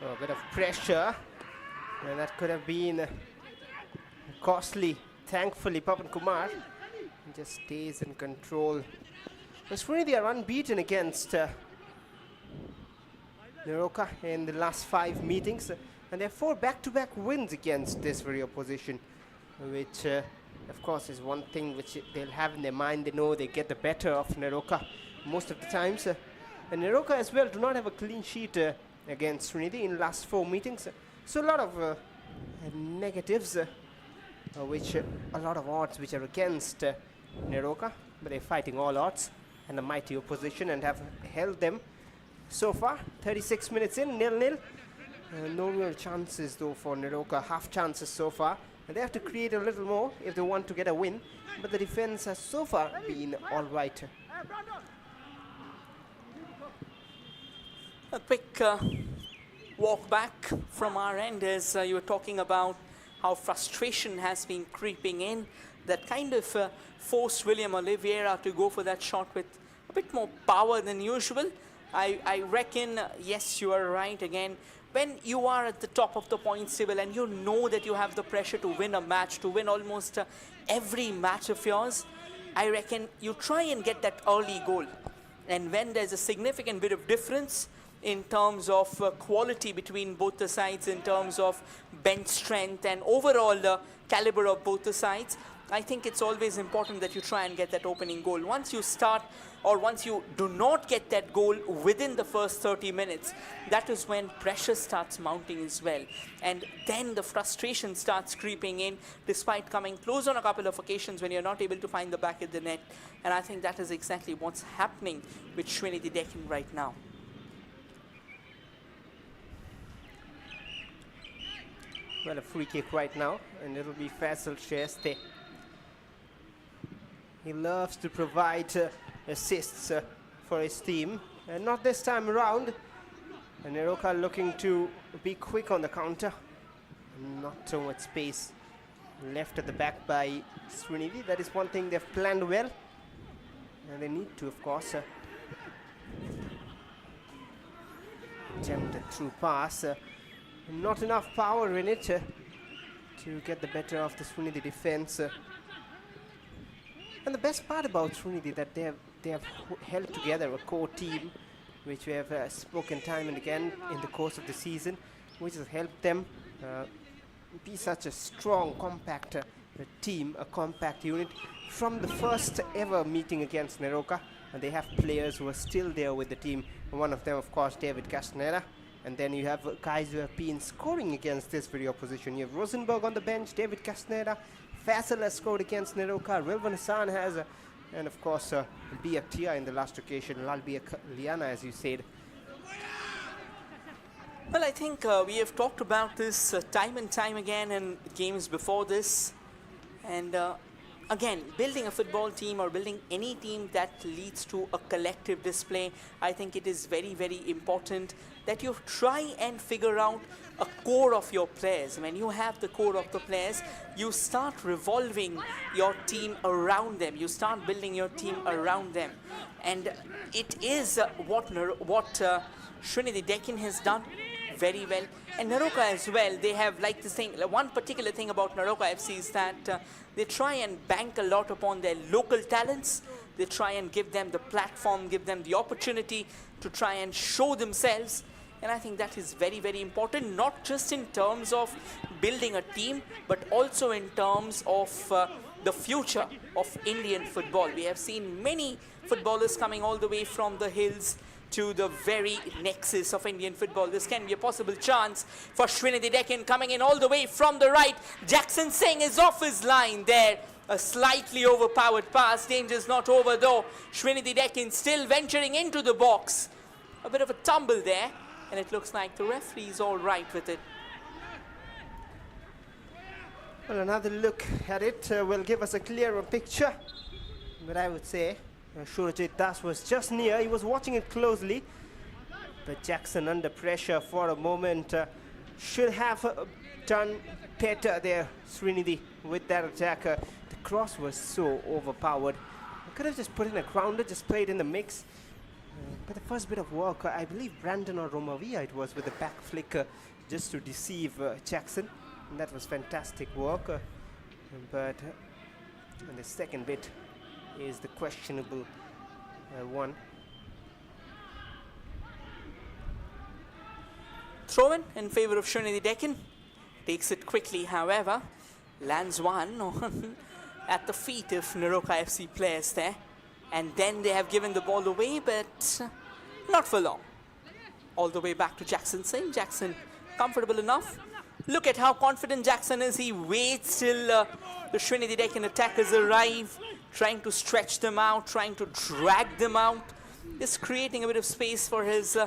[SPEAKER 4] A bit of pressure, and that could have been costly. Thankfully, Pavan Kumar just stays in control. Sreenidi are unbeaten against Neroca in the last 5 meetings, and they have 4 back-to-back wins against this very opposition, which of course is one thing which they'll have in their mind. They know they get the better of Neroca most of the times. And Neroca as well do not have a clean sheet against Sreenidi in the last 4 meetings. So a lot of negatives, which a lot of odds which are against Neroca, but they're fighting all odds and a mighty opposition and have held them so far. 36 minutes in, 0-0. No real chances though for Neroca, half chances so far. And they have to create a little more if they want to get a win, but the defense has so far been all right.
[SPEAKER 1] A quick walk back from our end as you were talking about how frustration has been creeping in. That kind of forced William Oliveira to go for that shot with a bit more power than usual. I reckon, yes, you are right again. When you are at the top of the points table and you know that you have the pressure to win a match, to win almost every match of yours, I reckon you try and get that early goal. And when there's a significant bit of difference, in terms of quality between both the sides, in terms of bench strength and overall caliber of both the sides, I think it's always important that you try and get that opening goal. Once you start, or once you do not get that goal within the first 30 minutes, that is when pressure starts mounting as well. And then the frustration starts creeping in, despite coming close on a couple of occasions when you're not able to find the back of the net. And I think that is exactly what's happening with Sreenidi Deccan right now.
[SPEAKER 4] Well, a free kick right now, and it'll be Faisal Sheste. He loves to provide assists for his team, and not this time around. And Neroca looking to be quick on the counter. Not so much space left at the back by Sreenidi. That is one thing they've planned well, and they need to, of course. Attempt a through pass. Not enough power in it to get the better of the Sreenidi defense. And the best part about Sreenidi that they have held together a core team, which we have spoken time and again in the course of the season, which has helped them be such a strong, compact team, a compact unit from the first ever meeting against Neroca. And they have players who are still there with the team. One of them, of course, David Castaneda. And then you have guys who have been scoring against this very opposition. You have Rosenberg on the bench, David Castaneda, Faisal has scored against Neroca, Rilvan Hassan has, and of course, Biaktia in the last occasion, Lalbia Liana, as you said.
[SPEAKER 1] Well, I think we have talked about this time and time again in games before this. And again, building a football team or building any team that leads to a collective display, I think it is very, very important that you try and figure out a core of your players. When you have the core of the players, you start revolving your team around them. You start building your team around them. And it is what Sreenidi Deccan has done very well. And Neroca as well, they have like this thing. One particular thing about Neroca FC is that they try and bank a lot upon their local talents. They try and give them the platform, give them the opportunity to try and show themselves. And I think that is very, very important, not just in terms of building a team, but also in terms of the future of Indian football. We have seen many footballers coming all the way from the hills to the very nexus of Indian football. This can be a possible chance for Sreenidi Deccan coming in all the way from the right. Jackson Singh is off his line there. A slightly overpowered pass. Danger's not over though. Sreenidi Deccan still venturing into the box. A bit of a tumble there. And it looks like the referee is all right with it.
[SPEAKER 4] Well, another look at it will give us a clearer picture. But I would say Surajit Das was just near. He was watching it closely. But Jackson under pressure for a moment should have done better there, Sreenidi, with that attack. The cross was so overpowered. I could have just put in a grounder, just played in the mix. But the first bit of work, I believe Brandon or Romavia it was, with the back flicker just to deceive Jackson. And that was fantastic work. And the second bit is the questionable one.
[SPEAKER 1] Throw in favor of Sreenidi Deccan. Takes it quickly, however. Lands one on at the feet of Neroca FC players there. And then they have given the ball away, but not for long. All the way back to Jackson Singh. Jackson comfortable enough. Look at how confident Jackson is. He waits till the Sreenidi Deccan attackers arrive, trying to stretch them out, trying to drag them out. Just creating a bit of space for his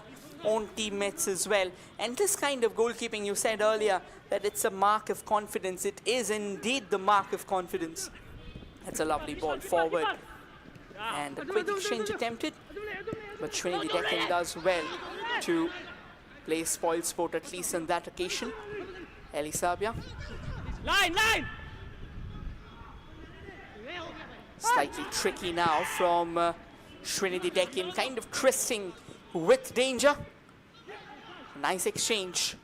[SPEAKER 1] own teammates as well. And this kind of goalkeeping, you said earlier that it's a mark of confidence. It is indeed the mark of confidence. That's a lovely ball forward. And a quick exchange attempted, but Sreenidi Deccan does well to play spoil sport, at least on that occasion. Elisabia.
[SPEAKER 5] Line!
[SPEAKER 1] Slightly tricky now from Sreenidi Deccan, kind of twisting with danger. Nice exchange.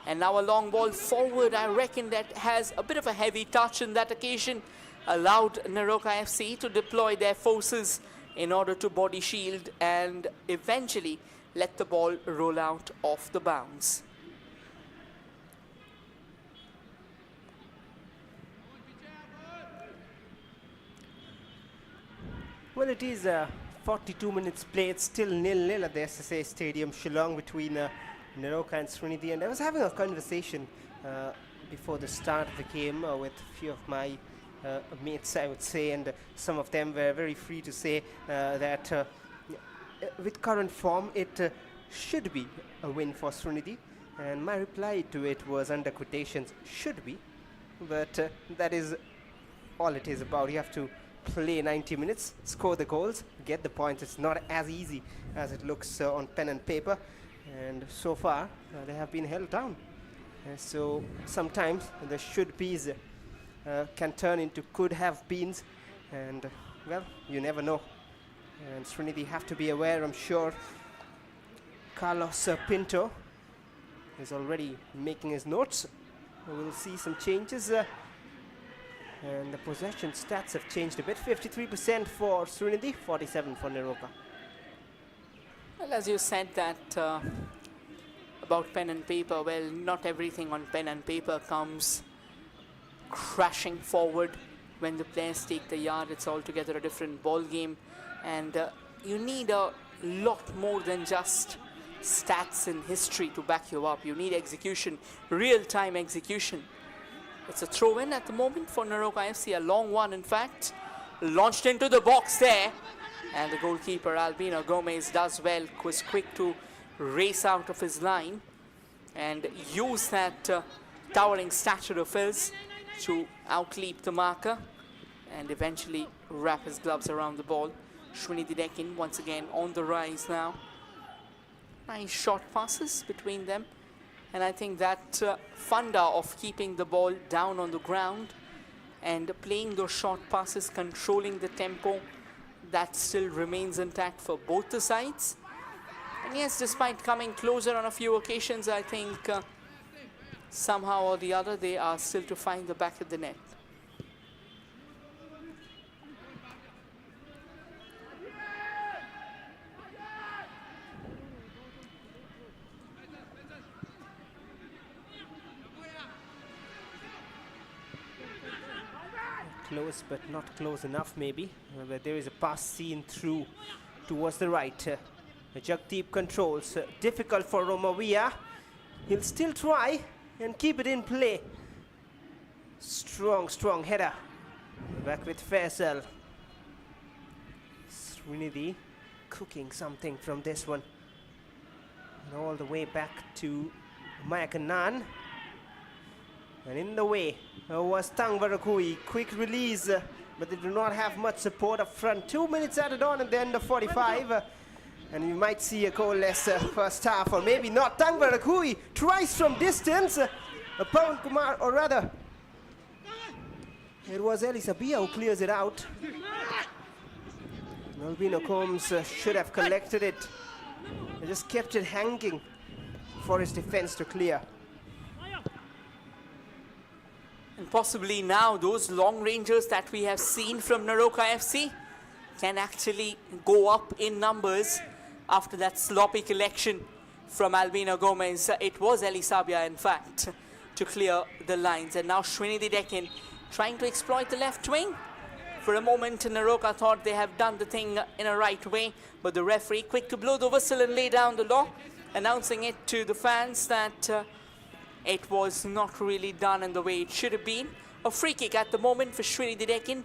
[SPEAKER 1] And now a long ball forward, I reckon that has a bit of a heavy touch on that occasion. Allowed Neroca FC to deploy their forces in order to body shield and eventually let the ball roll out off the bounce.
[SPEAKER 4] Well, it is 42 minutes played, still 0-0 at the SSA Stadium, Shillong, between Neroca and Sreenidi. And I was having a conversation before the start of the game with a few of my mates, I would say, and some of them were very free to say that with current form, it should be a win for Sreenidi. And my reply to it was, under quotations, should be. But that is all it is about. You have to play 90 minutes, score the goals, get the points. It's not as easy as it looks on pen and paper. And so far, they have been held down. So sometimes the should-be's can turn into could-have-beens. And, well, you never know. And Sreenidi have to be aware, I'm sure. Carlos Pinto is already making his notes. We'll see some changes. And the possession stats have changed a bit. 53% for Sreenidi, 47% for Neroca.
[SPEAKER 1] Well, as you said that about pen and paper, well, not everything on pen and paper comes crashing forward. When the players take the yard, it's altogether a different ball game. And you need a lot more than just stats and history to back you up. You need execution, real-time execution. It's a throw-in at the moment for Neroca FC, a long one in fact. Launched into the box there. And the goalkeeper, Albino Gomez, does well, was quick to race out of his line and use that towering stature of his to outleap the marker and eventually wrap his gloves around the ball. Sreenidi Deccan once again on the rise now. Nice short passes between them. And I think that funda of keeping the ball down on the ground and playing those short passes, controlling the tempo, that still remains intact for both the sides. And yes, despite coming closer on a few occasions, I think somehow or the other they are still to find the back of the net.
[SPEAKER 4] Close, but not close enough maybe. But there is a pass seen through towards the right. Jagdeep controls. Difficult for Romavia. He'll still try and keep it in play. Strong, strong header. Back with Faisal. Sreenidi cooking something from this one. And all the way back to Mayakanan. And in the way was Tang Varakui. Quick release, but they do not have much support up front. 2 minutes added on at the end of 45. And you might see a goal-less first half, or maybe not. Tang Varakui tries from distance. Pawan Kumar, or rather, it was Eli Sabia who clears it out. Albino Combs should have collected it. He just kept it hanging for his defense to clear.
[SPEAKER 1] And possibly now those long rangers that we have seen from Neroca FC can actually go up in numbers after that sloppy collection from Albino Gomez. It was Elisabia, in fact, to clear the lines. And now Sreenidi Deccan trying to exploit the left wing. For a moment, Neroca thought they have done the thing in a right way, but the referee quick to blow the whistle and lay down the law, announcing it to the fans that it was not really done in the way it should have been. A free kick at the moment for Sreenidi Deccan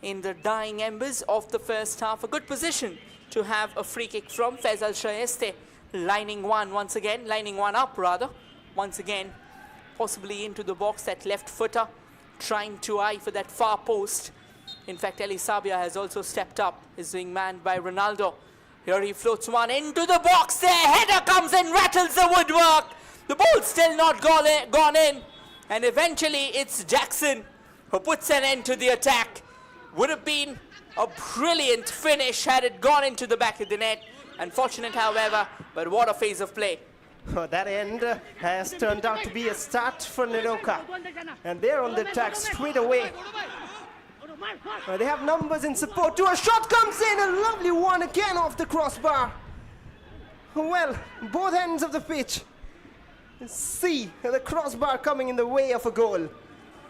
[SPEAKER 1] in the dying embers of the first half. A good position to have a free kick from Faisal Shayeste, lining one up rather, once again, possibly into the box, that left footer, trying to eye for that far post. In fact, Elisabia has also stepped up, is being manned by Ronaldo. Here he floats one into the box there, header comes and rattles the woodwork. The ball's still not gone in, and eventually it's Jackson who puts an end to the attack. Would have been a brilliant finish had it gone into the back of the net. Unfortunate, however, but what a phase of play.
[SPEAKER 4] Oh, that end has turned out to be a start for Neroca, and they're on the attack straight away. They have numbers in support too. A shot comes in, a lovely one again off the crossbar. Well, both ends of the pitch see the crossbar coming in the way of a goal.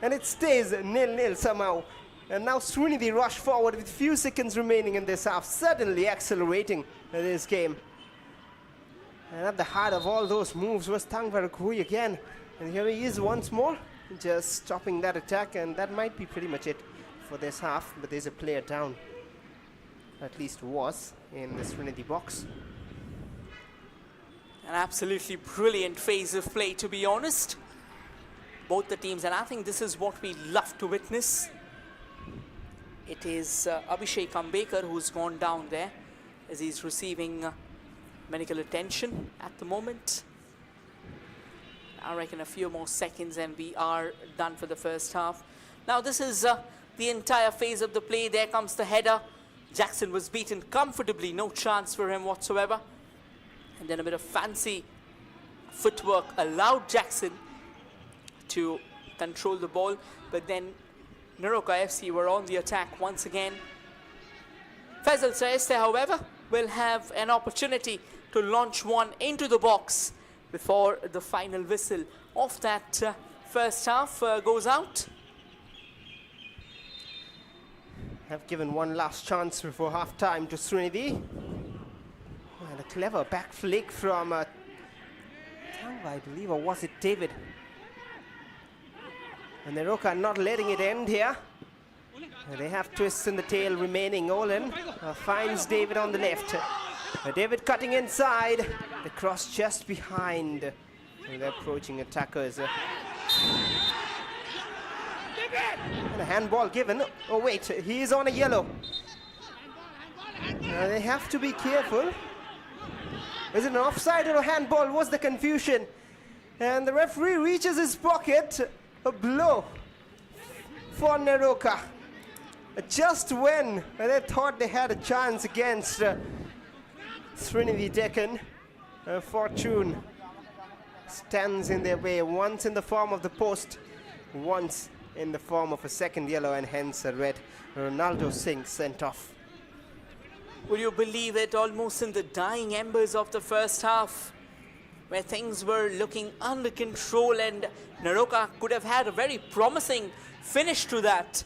[SPEAKER 4] And it stays 0-0 somehow. And now Sreenidi rush forward with few seconds remaining in this half, suddenly accelerating this game. And at the heart of all those moves was Tangvarakui again. And here he is once more, just stopping that attack, and that might be pretty much it for this half. But there's a player down, at least was, in the Sreenidi box.
[SPEAKER 1] An absolutely brilliant phase of play, to be honest. Both the teams, and I think this is what we love to witness. It is Abhishek Ambekar who's gone down there as he's receiving medical attention at the moment. I reckon a few more seconds and we are done for the first half. Now this is the entire phase of the play. There comes the header. Jackson was beaten comfortably, no chance for him whatsoever. And then a bit of fancy footwork allowed Jackson to control the ball. But then Neroca FC were on the attack once again. Faisal Saeste, however, will have an opportunity to launch one into the box before the final whistle of that first half goes out.
[SPEAKER 4] Have given one last chance before half-time to Sreenidi. And a clever back flick from Tangva, I believe, or was it David? And Neroca not letting it end here. And they have twists in the tail remaining. Olin finds David on the left. David cutting inside. The cross just behind. And they're approaching attackers. And a handball given. Oh wait, he is on a yellow. They have to be careful. Is it an offside or a handball? Was the confusion. And the referee reaches his pocket. A blow for Neroca. Just when they thought they had a chance against Sreenidi Deccan, fortune stands in their way, once in the form of the post, once in the form of a second yellow, and hence a red. Ronaldo Singh sent off.
[SPEAKER 1] Would you believe it? Almost in the dying embers of the first half, where things were looking under control and Neroca could have had a very promising finish to that.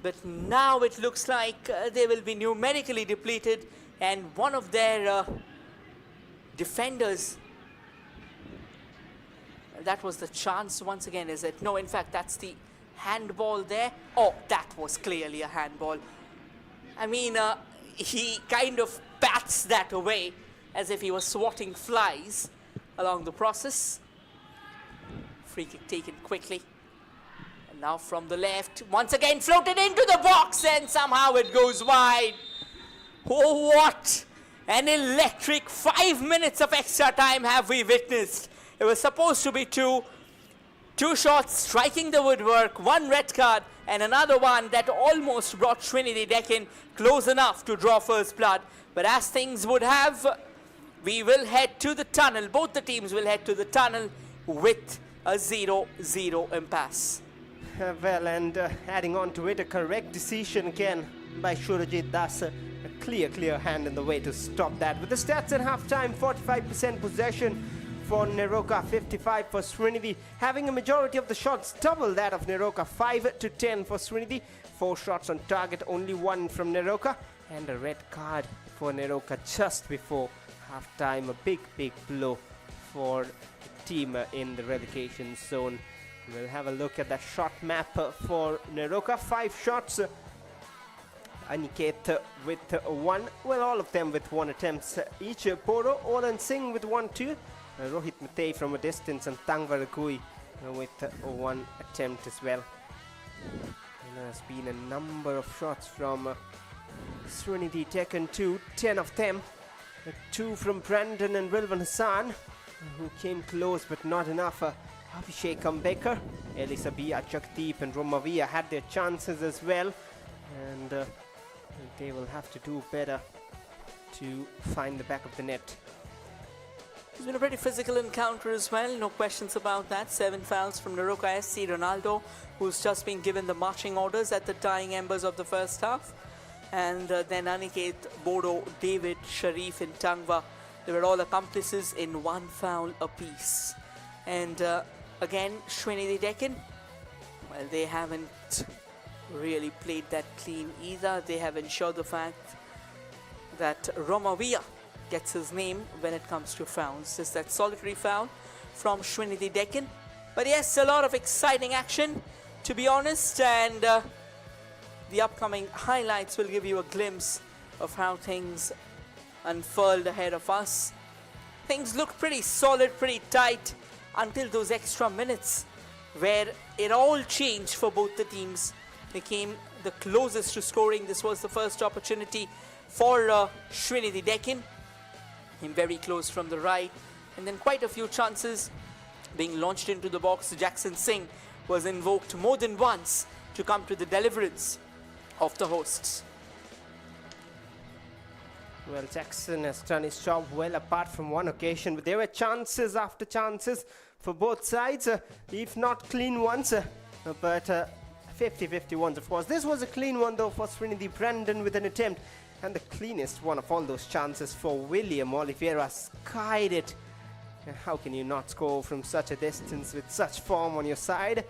[SPEAKER 1] But now it looks like they will be numerically depleted, and one of their defenders, that was the chance once again, is it? No, in fact, that's the handball there. Oh, that was clearly a handball. I mean, he kind of bats that away as if he was swatting flies along the process. Free kick taken quickly. And now from the left, once again floated into the box, and somehow it goes wide. Oh, what an electric 5 minutes of extra time have we witnessed. It was supposed to be two shots striking the woodwork, one red card and another one that almost brought Sreenidi Deccan close enough to draw first blood. But as things would have, we will head to the tunnel. Both the teams will head to the tunnel with a 0-0 impasse.
[SPEAKER 4] Well, and adding on to it, a correct decision again by Surajit Das. A clear hand in the way to stop that. With the stats at halftime, 45% possession for Neroca, 55 for Sreenidi, having a majority of the shots, double that of Neroca, 5-10 for Sreenidi, 4 shots on target, only 1 from Neroca, and a red card for Neroca just before halftime. A big blow for the team in the relegation zone. We'll have a look at the shot map for Neroca. 5 shots. Aniket with 1, well, all of them with 1 attempt each. Poro, Olan Singh with 1-2. Rohit Matei from a distance, and Tangvarakui with 1 attempt as well. And there has been a number of shots from Sreenidi Deccan too, 10 of them. 2 from Brandon and Rilvan Hassan, who came close but not enough. Abhishek Ambekar, Elisabia, Jagdeep and Romavia had their chances as well, and they will have to do better to find the back of the net.
[SPEAKER 1] It's been a pretty physical encounter as well, no questions about that. 7 fouls from Neroca SC. Ronaldo, who's just been given the marching orders at the dying embers of the first half. And then Aniket, Bodo, David, Sharif and Tangva They were all accomplices in one foul apiece. And again, Sreenidi Deccan, well, they haven't really played that clean either. They have ensured the fact that Romavia gets his name when it comes to fouls. Just that solitary foul from Sreenidi Deccan. But yes, a lot of exciting action, to be honest, and the upcoming highlights will give you a glimpse of how things unfurled ahead of us. Things looked pretty solid, pretty tight, until those extra minutes where it all changed for both the teams. They came the closest to scoring. This was the first opportunity for Sreenidi Deccan. Came very close from the right, and then quite a few chances being launched into the box. Jackson Singh was invoked more than once to come to the deliverance of the hosts.
[SPEAKER 4] Well, Jackson has done his job well, apart from one occasion, but there were chances after chances for both sides, if not clean ones, but 50-50 ones, of course. This was a clean one, though, for Sreenidi. Brandon with an attempt, and the cleanest one of all those chances for William Oliveira. Skied it. How can you not score from such a distance with such form on your side?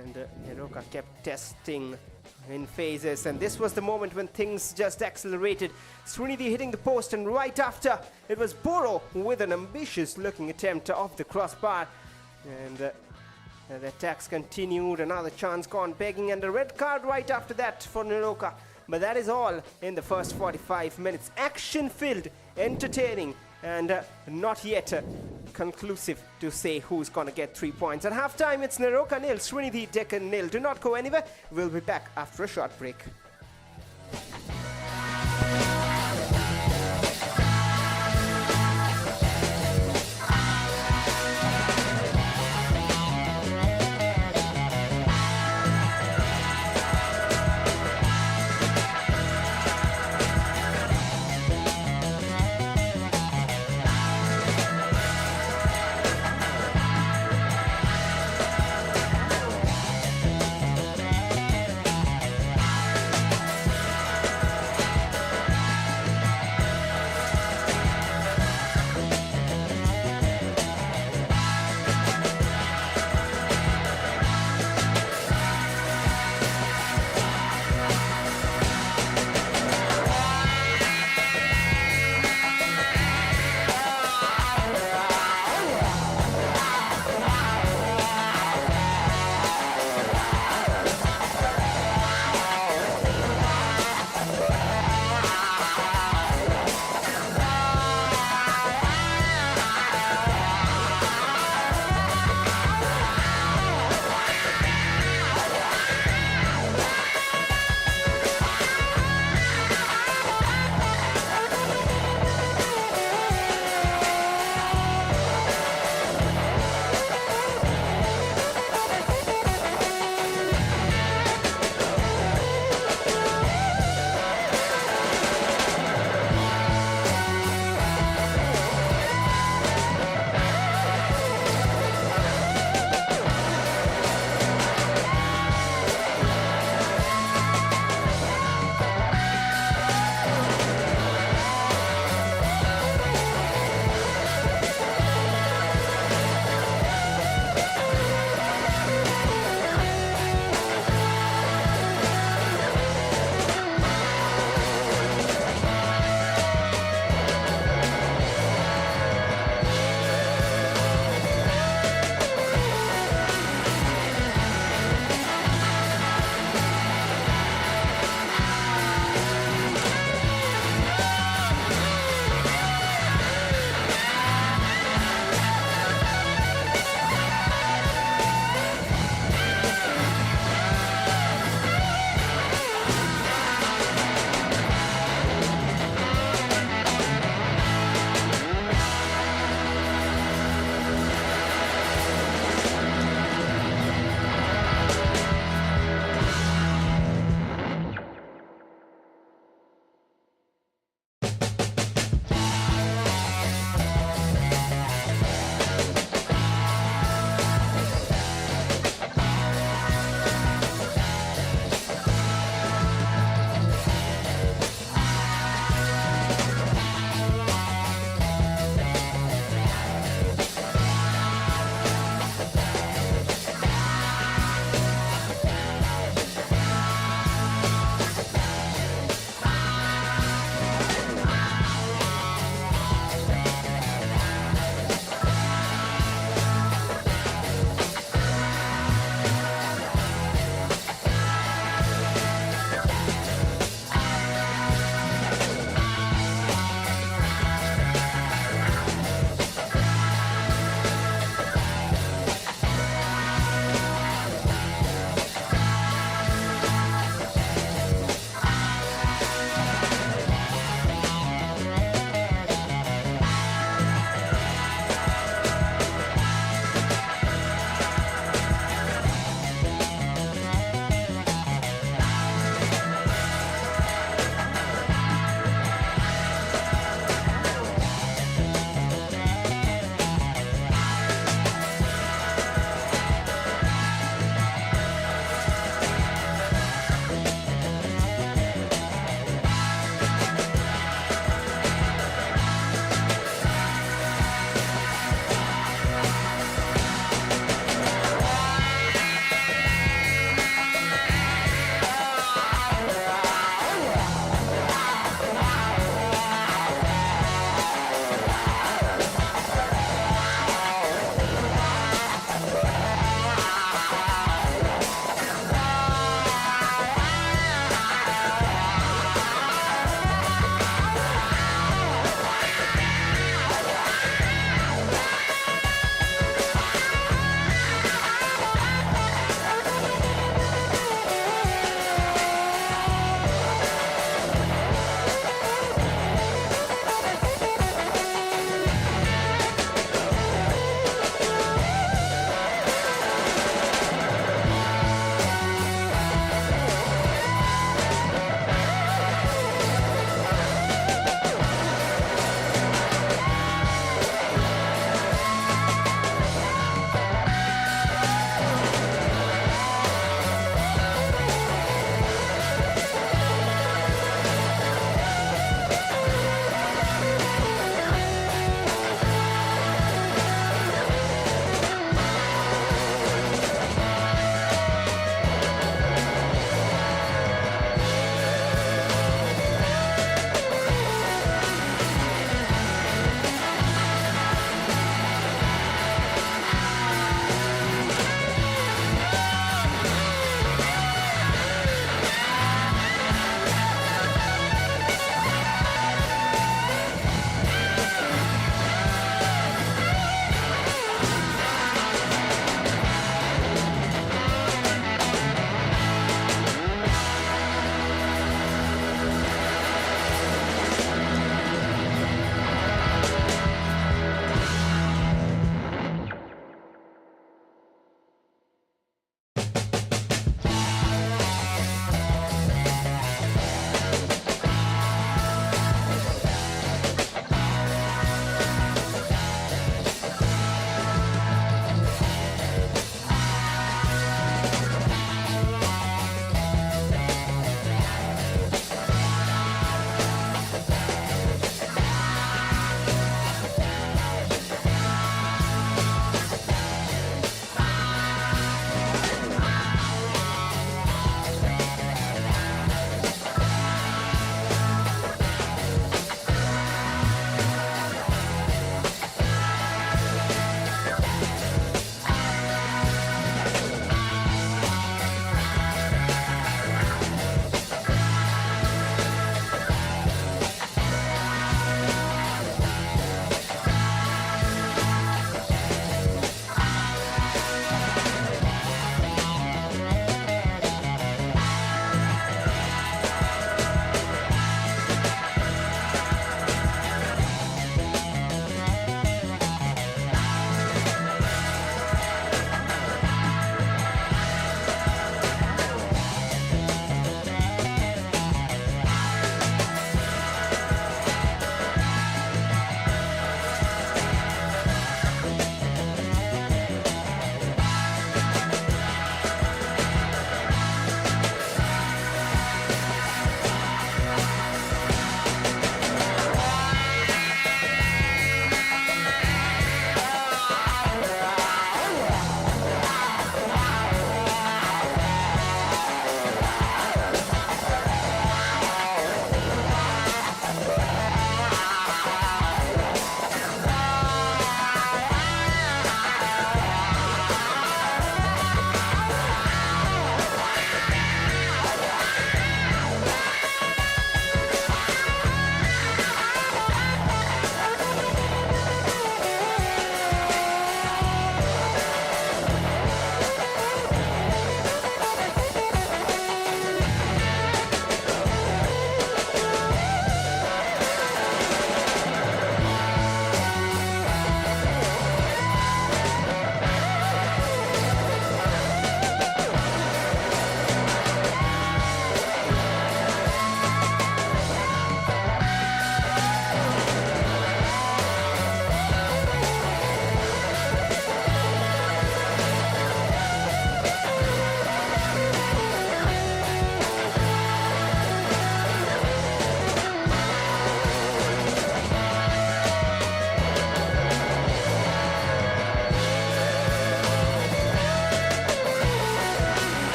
[SPEAKER 4] And Neroca kept testing in phases, and this was the moment when things just accelerated. Sreenidi hitting the post, and right after, it was Boro with an ambitious looking attempt off the crossbar. And the attacks continued. Another chance gone begging, and a red card right after that for Neroca. But that is all in the first 45 minutes. Action-filled, entertaining, and not yet conclusive to say who's going to get 3 points. At halftime, it's Neroca 0, Sreenidi Deccan 0. Do not go anywhere. We'll be back after a short break.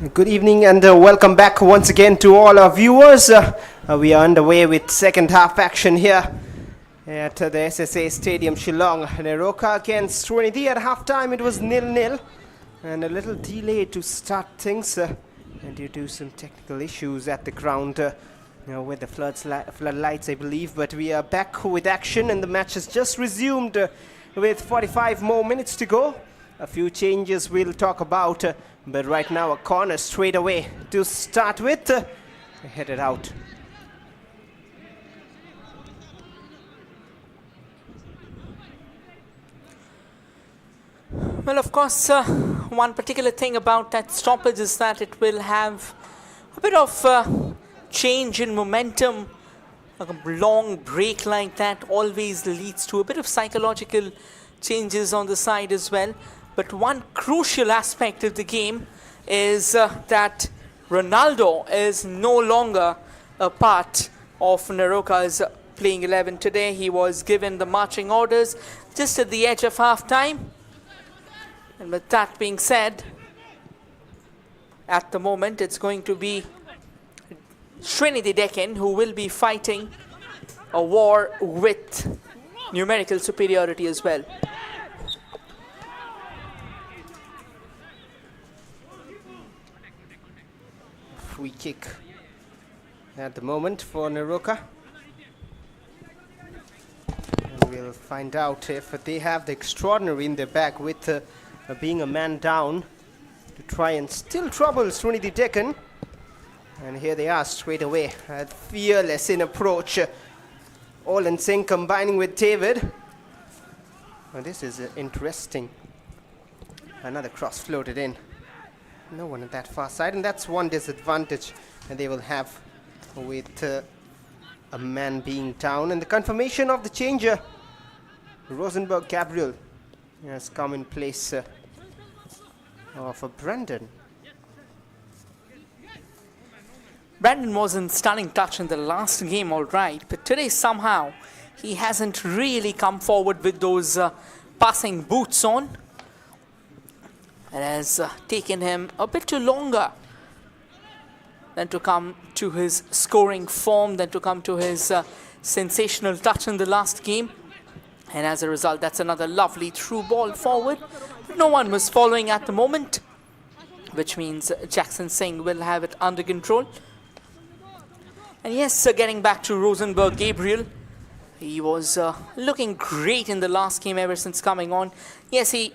[SPEAKER 4] Good evening and welcome back once again to all our viewers. We are underway with second half action here at the SSA Stadium, Shillong. Neroca against Sreenidi. At halftime it was 0-0 and a little delay to start things due to some technical issues at the ground with the floodlights, I believe. But we are back with action and the match has just resumed with 45 more minutes to go. A few changes we'll talk about, but right now a corner straight away to start with. Headed out.
[SPEAKER 1] Well, of course, one particular thing about that stoppage is that it will have a bit of change in momentum. A long break like that always leads to a bit of psychological changes on the side as well. But one crucial aspect of the game is that Ronaldo is no longer a part of Neroca's playing 11 today. He was given the marching orders just at the edge of half-time. And with that being said, at the moment it's going to be Sreenidi Deccan who will be fighting a war with numerical superiority as well.
[SPEAKER 4] Free kick at the moment for Neroca. And we'll find out if they have the extraordinary in their back with being a man down to try and still trouble Sreenidi Deccan. And here they are straight away, fearless in approach. All in sync, combining with David. Well, this is interesting. Another cross floated in. No one at that far side, and that's one disadvantage that they will have with a man being down. And the confirmation of the changer, Rosenberg Gabriel, has come in place of Brandon.
[SPEAKER 1] Brandon was in stunning touch in the last game, all right, but today somehow he hasn't really come forward with those passing boots on. It has taken him a bit too longer than to come to his scoring form, than to come to his sensational touch in the last game. And as a result, that's another lovely through ball forward. But no one was following at the moment, which means Jackson Singh will have it under control. And yes, getting back to Rosenberg Gabriel, he was looking great in the last game ever since coming on. Yes, he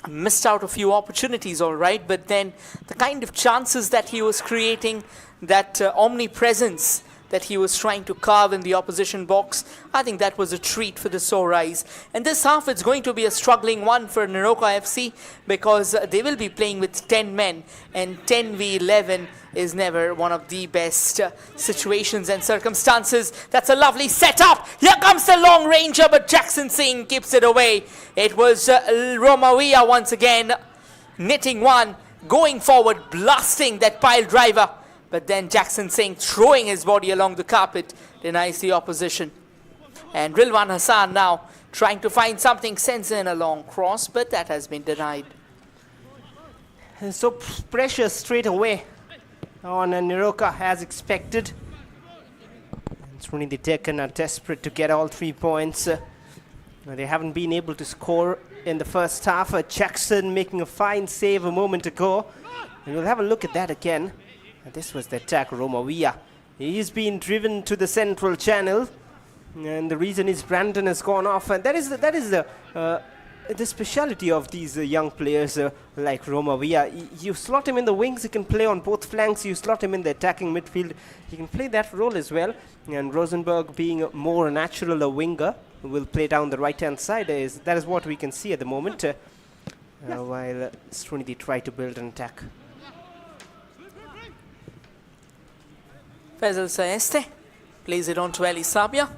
[SPEAKER 1] missed out a few opportunities, all right, but then the kind of chances that he was creating, that omnipresence that he was trying to carve in the opposition box, I think that was a treat for the sore eyes. And this half, it's going to be a struggling one for Neroca FC because they will be playing with 10 men, and 10v11 is never one of the best situations and circumstances. That's a lovely setup. Here comes the long ranger, but Jackson Singh keeps it away. It was Romawia once again, knitting one, going forward, blasting that pile driver. But then Jackson Singh, throwing his body along the carpet, denies the opposition. And Rilwan Hassan now trying to find something, sends in a long cross, but that has been denied.
[SPEAKER 4] And so pressure straight away on Neroca as expected. Sreenidi Deccan are desperate to get all 3 points. They haven't been able to score in the first half. Jackson making a fine save a moment ago. And we'll have a look at that again. This was the attack, Romawia. He's been driven to the central channel. And the reason is Brandon has gone off. And that is the speciality of these young players like Romawia. You slot him in the wings, he can play on both flanks. You slot him in the attacking midfield, he can play that role as well. And Rosenberg, being more natural a winger, will play down the right-hand side. That is what we can see at the moment, while Sreenidi try to build an attack.
[SPEAKER 1] Faisal Saeste plays it on to Elisabia.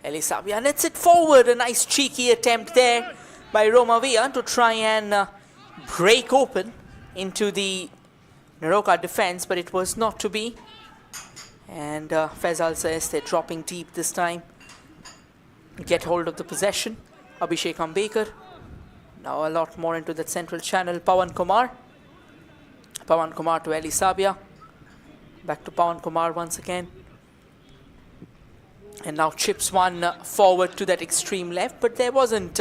[SPEAKER 1] Elisabia lets it forward. A nice cheeky attempt there by Romawia to try and break open into the Neroca defense, but it was not to be. And Faisal Saeste dropping deep this time. Get hold of the possession. Abhishek Ambekar. Now a lot more into that central channel. Pawan Kumar. Pawan Kumar to Ali Sabia. Back to Pawan Kumar once again. And now chips one forward to that extreme left, but there wasn't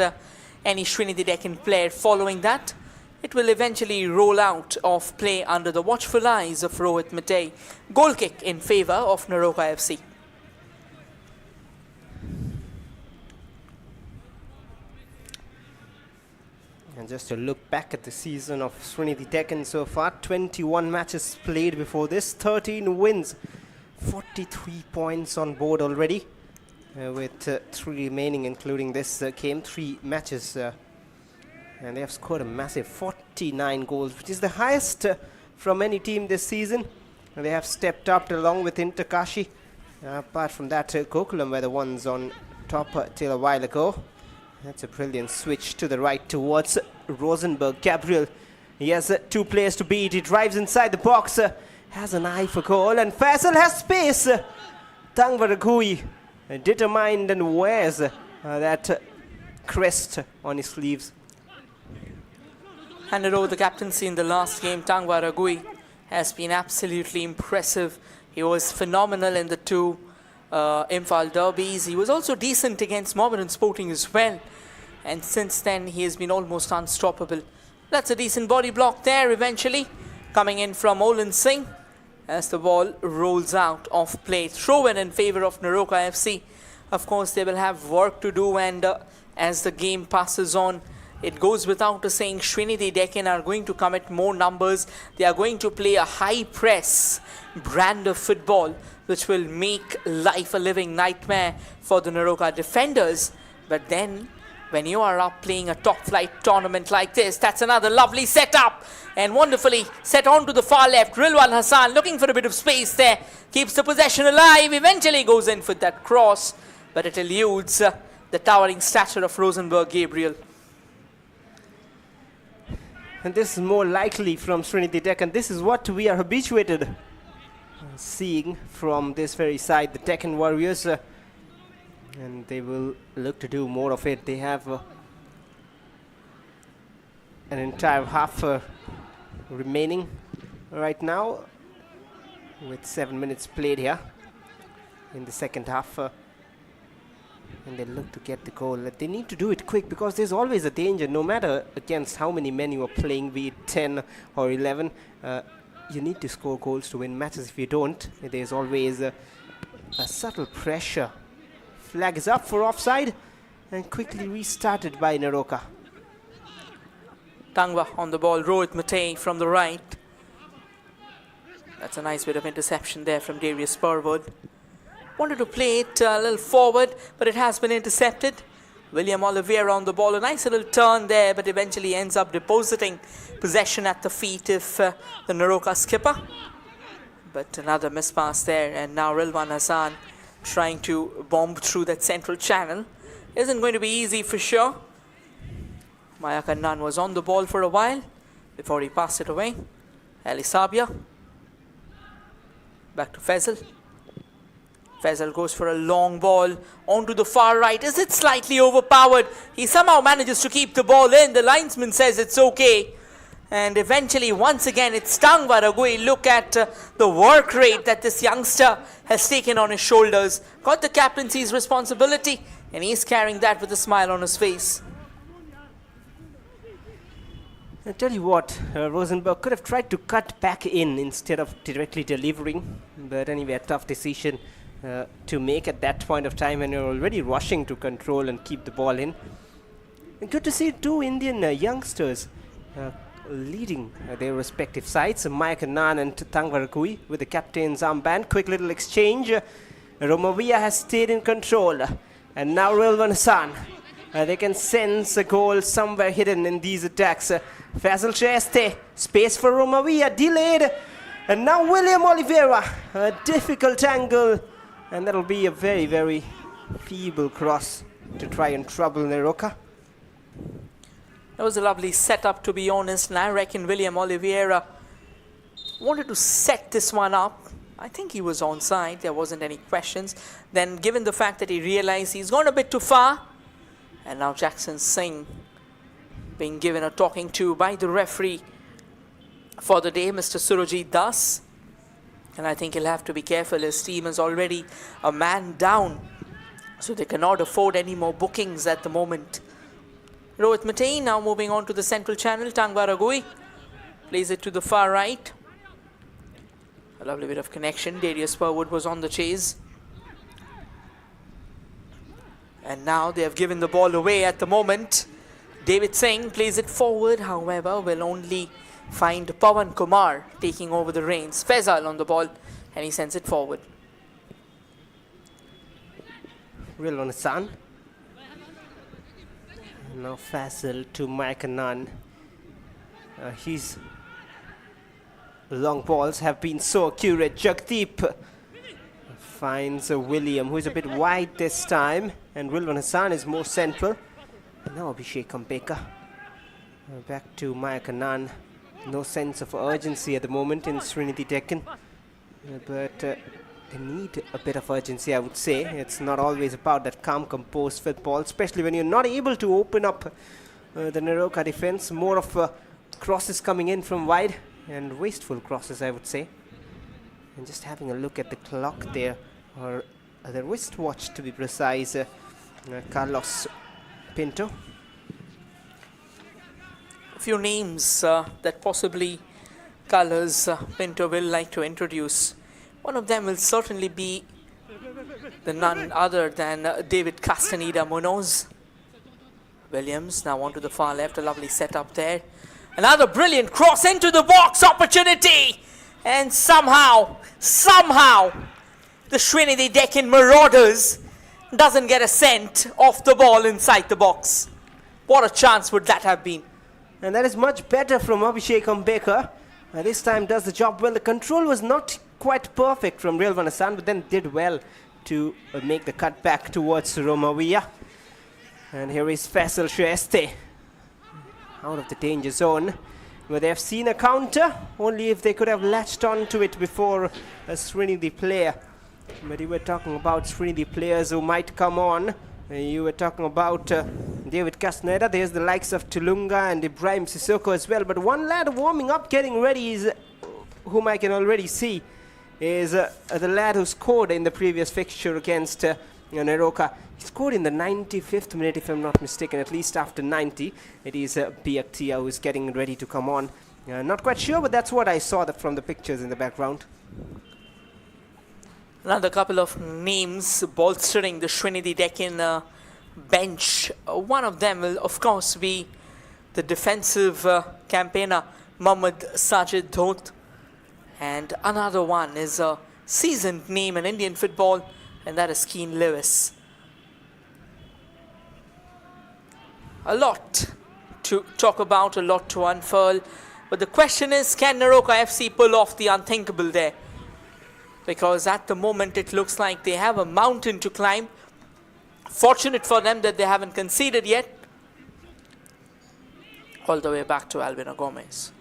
[SPEAKER 1] any Sreenidi Deccan player following that. It will eventually roll out of play under the watchful eyes of Rohit Matey. Goal kick in favour of Neroca FC.
[SPEAKER 4] And just to look back at the season of Sreenidi Deccan so far, 21 matches played before this, 13 wins, 43 points on board already, with 3 remaining, including this game, 3 matches. And they have scored a massive 49 goals, which is the highest from any team this season. And they have stepped up along with Interkashi. Apart from that, Gokulam were the ones on top till a while ago. That's a brilliant switch to the right towards Rosenberg. Gabriel, he has 2 players to beat. He drives inside the box, has an eye for goal, and Faisal has space. Tangvaragui, determined, and wears that crest on his sleeves.
[SPEAKER 1] Handed over the captaincy in the last game. Tangvaragui has been absolutely impressive. He was phenomenal in the 2 Imphal derbies. He was also decent against Mohammedan Sporting as well. And since then, he has been almost unstoppable. That's a decent body block there eventually. Coming in from Olin Singh as the ball rolls out of play. Throw in favour of Neroca FC. Of course, they will have work to do, and as the game passes on, it goes without saying Sreenidi Deccan are going to commit more numbers. They are going to play a high press brand of football, which will make life a living nightmare for the Neroca defenders. But then, when you are up playing a top flight tournament like this, that's another lovely setup. And wonderfully set on to the far left. Rilwan Hassan looking for a bit of space there. Keeps the possession alive. Eventually goes in for that cross. But it eludes the towering stature of Rosenberg Gabriel.
[SPEAKER 4] And this is more likely from Sreenidi Deccan. This is what we are habituated seeing from this very side, the Deccan Warriors. And they will look to do more of it. They have an entire half remaining right now, with 7 minutes played here in the second half. And they look to get the goal. They need to do it quick, because there's always a danger, no matter against how many men you are playing, be it 10 or 11. You need to score goals to win matches. If you don't, there's always a subtle pressure. Flag is up for offside and quickly restarted by Neroca.
[SPEAKER 1] Tangva on the ball, Rohit Matey from the right. That's a nice bit of interception there from Darius Spurwood. Wanted to play it a little forward, but it has been intercepted. William Oliveira on the ball, a nice little turn there, but eventually ends up depositing possession at the feet of the Neroca skipper. But another mispass there, and now Rilwan Hassan trying to bomb through that central channel. Isn't going to be easy for sure. Maya Kannan was on the ball for a while before he passed it away. Ali Sabia. Back to Faisal. Faisal goes for a long ball onto the far right. Is it slightly overpowered? He somehow manages to keep the ball in. The linesman says it's okay. And eventually, once again, it's Tangvaragui. Look at the work rate that this youngster has taken on his shoulders. Got the captaincy's responsibility, and he's carrying that with a smile on his face.
[SPEAKER 4] I tell you what, Rosenberg could have tried to cut back in instead of directly delivering. But anyway, a tough decision to make at that point of time when you're already rushing to control and keep the ball in. And good to see 2 Indian youngsters leading their respective sides, Maya Kannan and Tangvaragui, with the captain's armband. Quick little exchange. Romavia has stayed in control. And now Rilwan Hassan. They can sense a goal somewhere hidden in these attacks. Faisal Sheste, space for Romavia, delayed. And now William Oliveira, a difficult angle. And that'll be a very, very feeble cross to try and trouble Neroca.
[SPEAKER 1] That was a lovely setup, to be honest, and I reckon William Oliveira wanted to set this one up. I think he was onside, there wasn't any questions. Then given the fact that he realized he's gone a bit too far, and now Jackson Singh being given a talking to by the referee for the day, Mr. Surajit Das. And I think he'll have to be careful. His team is already a man down, so they cannot afford any more bookings at the moment. Rohit Matain now moving on to the central channel. Tangwa Ragui plays it to the far right. A lovely bit of connection. Darius Spurwood was on the chase. And now they have given the ball away at the moment. David Singh plays it forward, however, will only find Pawan Kumar taking over the reins. Faisal on the ball, and he sends it forward.
[SPEAKER 4] Rilwan Hassan. Now Faisal to Mike Anand. His long balls have been so accurate. Jagdeep finds William, who is a bit wide this time, and Rilwan Hassan is more central. Now Abhishek Ambeka. Back to Mike Anand. No sense of urgency at the moment in Sreenidi Deccan. But they need a bit of urgency, I would say. It's not always about that calm, composed football, especially when you're not able to open up the Neroca defense. More of crosses coming in from wide and wasteful crosses, I would say. And just having a look at the clock there, or the wristwatch to be precise, Carlos Pinto.
[SPEAKER 1] A few names that possibly Carlos Pinto will like to introduce. One of them will certainly be the none other than David Castaneda Munoz. Williams now onto the far left, a lovely setup there. Another brilliant cross into the box, opportunity! And somehow, the Sreenidi Deccan Marauders doesn't get a cent off the ball inside the box. What a chance would that have been?
[SPEAKER 4] And that is much better from Abhishek Ambeka. This time does the job well. The control was not quite perfect from Rilwan Hassan, but then did well to make the cut back towards Romavia. And here is Faisal Shueste out of the danger zone, where they have seen a counter, only if they could have latched onto it before a Sreenidi player. But you were talking about Sreenidi players who might come on. You were talking about David Castaneda. There's the likes of Tulunga and Ibrahim Sissoko as well. But one lad warming up, getting ready, is whom I can already see, is the lad who scored in the previous fixture against Neroca. He scored in the 95th minute, if I'm not mistaken, at least after 90. It is Biaktia who is getting ready to come on. Not quite sure, but that's what I saw from the pictures in the background.
[SPEAKER 1] Another couple of names bolstering the Sreenidi Deccan bench. One of them will, of course, be the defensive campaigner, Mohammad Sajid Dhot. And another one is a seasoned name in Indian football, and that is Keen Lewis. A lot to talk about, a lot to unfurl. But the question is, can Neroca FC pull off the unthinkable there? Because at the moment it looks like they have a mountain to climb. Fortunate for them that they haven't conceded yet. All the way back to Albino Gomez.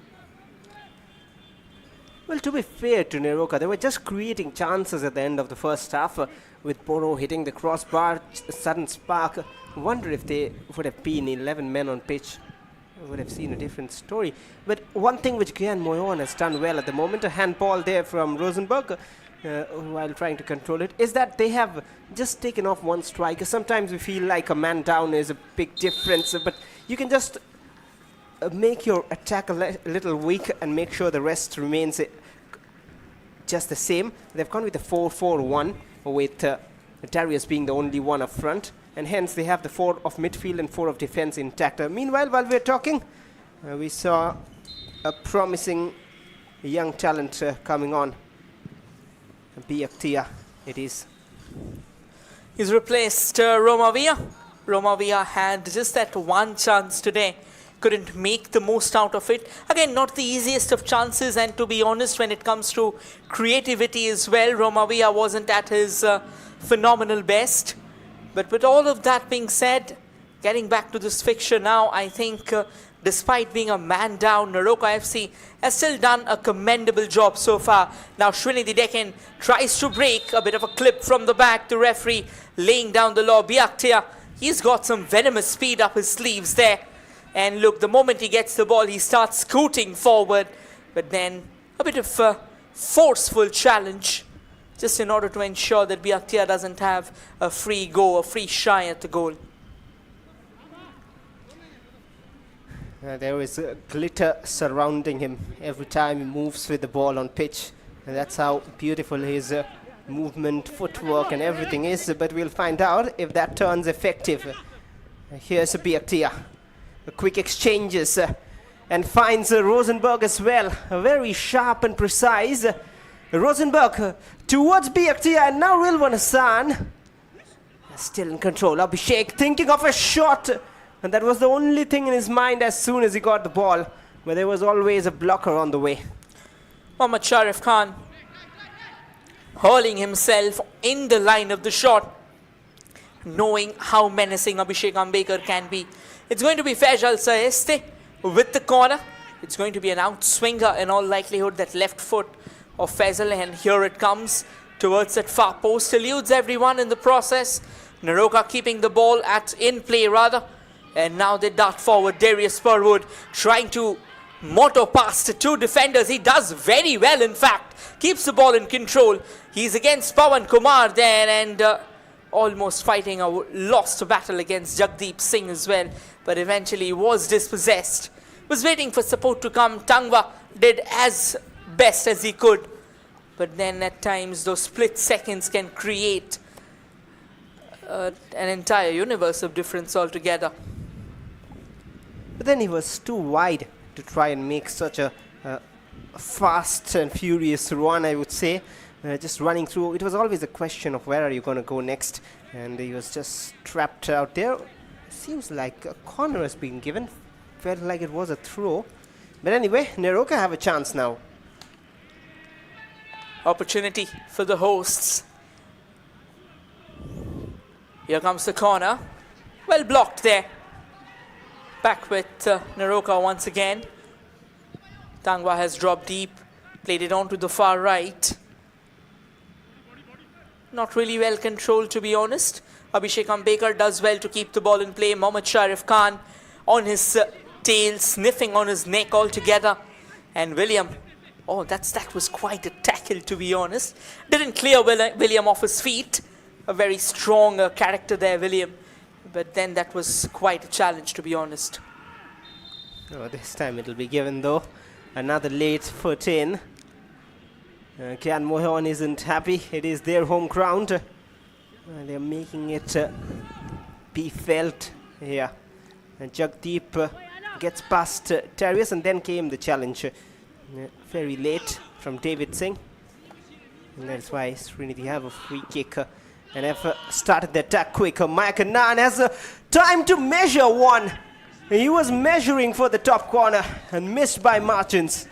[SPEAKER 4] Well, to be fair to Neroca, they were just creating chances at the end of the first half with Boro hitting the crossbar, a sudden spark. I wonder if they would have been 11 men on pitch. Would have seen a different story. But one thing which Gyan Moyon has done well at the moment, a handball there from Rosenberg while trying to control it, is that they have just taken off one striker. Sometimes we feel like a man down is a big difference, but you can just make your attack a little weak and make sure the rest remains just the same. They've gone with the 4-4-1 with Darius being the only one up front. And hence they have the 4 of midfield and 4 of defense intact. Meanwhile, while we're talking, we saw a promising young talent coming on. Biaktia, it is.
[SPEAKER 1] He's replaced Romavia. Romavia had just that one chance today. Couldn't make the most out of it. Again, not the easiest of chances, and to be honest, when it comes to creativity as well, Romavia wasn't at his phenomenal best. But with all of that being said, getting back to this fixture now, I think despite being a man down, Neroca FC has still done a commendable job so far. Now Sreenidi Deccan tries to break, a bit of a clip from the back. The referee laying down the law. Biaktia, he's got some venomous speed up his sleeves there. And look, the moment he gets the ball, he starts scooting forward. But then a bit of a forceful challenge, just in order to ensure that Byakhtia doesn't have a free go, a free shy at the goal.
[SPEAKER 4] There is glitter surrounding him every time he moves with the ball on pitch. And that's how beautiful his movement, footwork and everything is. But we'll find out if that turns effective. Here's Byakhtia. Quick exchanges and finds Rosenberg as well. Very sharp and precise. Rosenberg towards Byakhtia, and now Rilwan Hassan still in control. Abhishek thinking of a shot, and that was the only thing in his mind as soon as he got the ball, but there was always a blocker on the way.
[SPEAKER 1] Mohammad Sharif Khan hurling himself in the line of the shot, knowing how menacing Abhishek Ambekar can be. It's going to be Faisal Saeste with the corner. It's going to be an outswinger in all likelihood, that left foot of Faisal, and here it comes towards that far post, eludes everyone in the process. Neroca keeping the ball in play rather, and now they dart forward. Darius Spurwood trying to motor past the two defenders. He does very well, in fact, keeps the ball in control. He's against Pawan Kumar there, and almost fighting a lost battle against Jagdeep Singh as well, but eventually was dispossessed. Was waiting for support to come. Tangwa did as best as he could, but then at times those split seconds can create an entire universe of difference altogether.
[SPEAKER 4] But then he was too wide to try and make such a fast and furious run, I would say. Just running through. It was always a question of where are you going to go next, and he was just trapped out there. Seems like a corner has been given. Felt like it was a throw. But anyway, Neroca have a chance now.
[SPEAKER 1] Opportunity for the hosts. Here comes the corner. Well blocked there. Back with Neroca once again. Tangwa has dropped deep. Played it on to the far right. Not really well controlled, to be honest. Abhishek Ambekar does well to keep the ball in play. Mohammad Sharif Khan on his tail, sniffing on his neck altogether. And William, oh, that was quite a tackle, to be honest. Didn't clear William off his feet. A very strong character there, William. But then that was quite a challenge, to be honest.
[SPEAKER 4] Oh, this time it'll be given, though. Another late foot in. Kian Mohan isn't happy. It is their home ground. They're making it be felt here. And Jagdeep gets past Darius, and then came the challenge. Very late from David Singh. And that's why Sreenidi have a free kick. And have started the attack quick. Mike Anand has time to measure one. He was measuring for the top corner and missed by margins.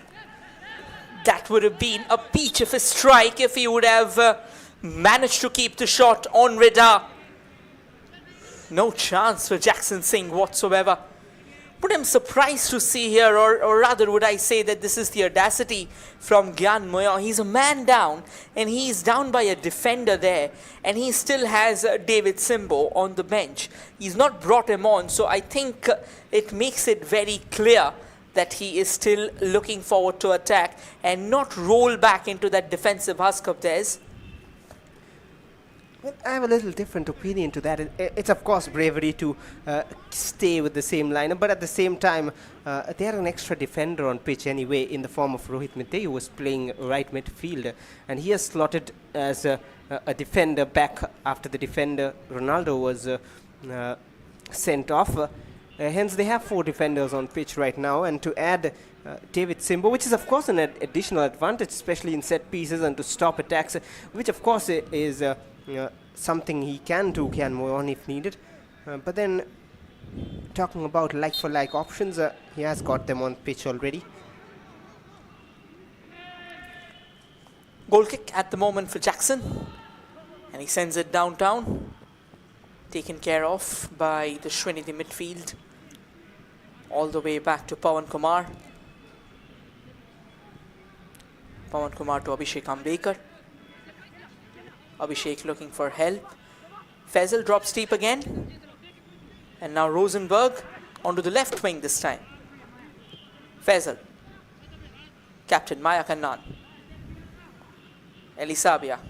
[SPEAKER 1] That would have been a peach of a strike if he would have managed to keep the shot on radar. No chance for Jackson Singh whatsoever. But I'm surprised to see here, or rather would I say that this is the audacity from Gyan Moya. He's a man down, and he's down by a defender there, and he still has David Simbo on the bench. He's not brought him on, so I think it makes it very clear that he is still looking forward to attack and not roll back into that defensive husk of theirs.
[SPEAKER 4] Well, I have a little different opinion to that. It's of course bravery to stay with the same lineup, but at the same time, they had an extra defender on pitch anyway in the form of Rohit Mite, who was playing right midfield, and he has slotted as a defender back after the defender Ronaldo was sent off. Hence, they have 4 defenders on pitch right now, and to add David Simbo, which is of course an additional advantage, especially in set pieces and to stop attacks, which of course is something he can do, Kian Mohan, if needed. But then, talking about like-for-like options, he has got them on pitch already.
[SPEAKER 1] Goal kick at the moment for Jackson, and he sends it downtown. Taken care of by the Sreenidi midfield. All the way back to Pawan Kumar. Pawan Kumar to Abhishek Ambekar. Abhishek looking for help. Faisal drops deep again. And now Rosenberg onto the left wing this time. Faisal. Captain Maya Kannan. Elisabia.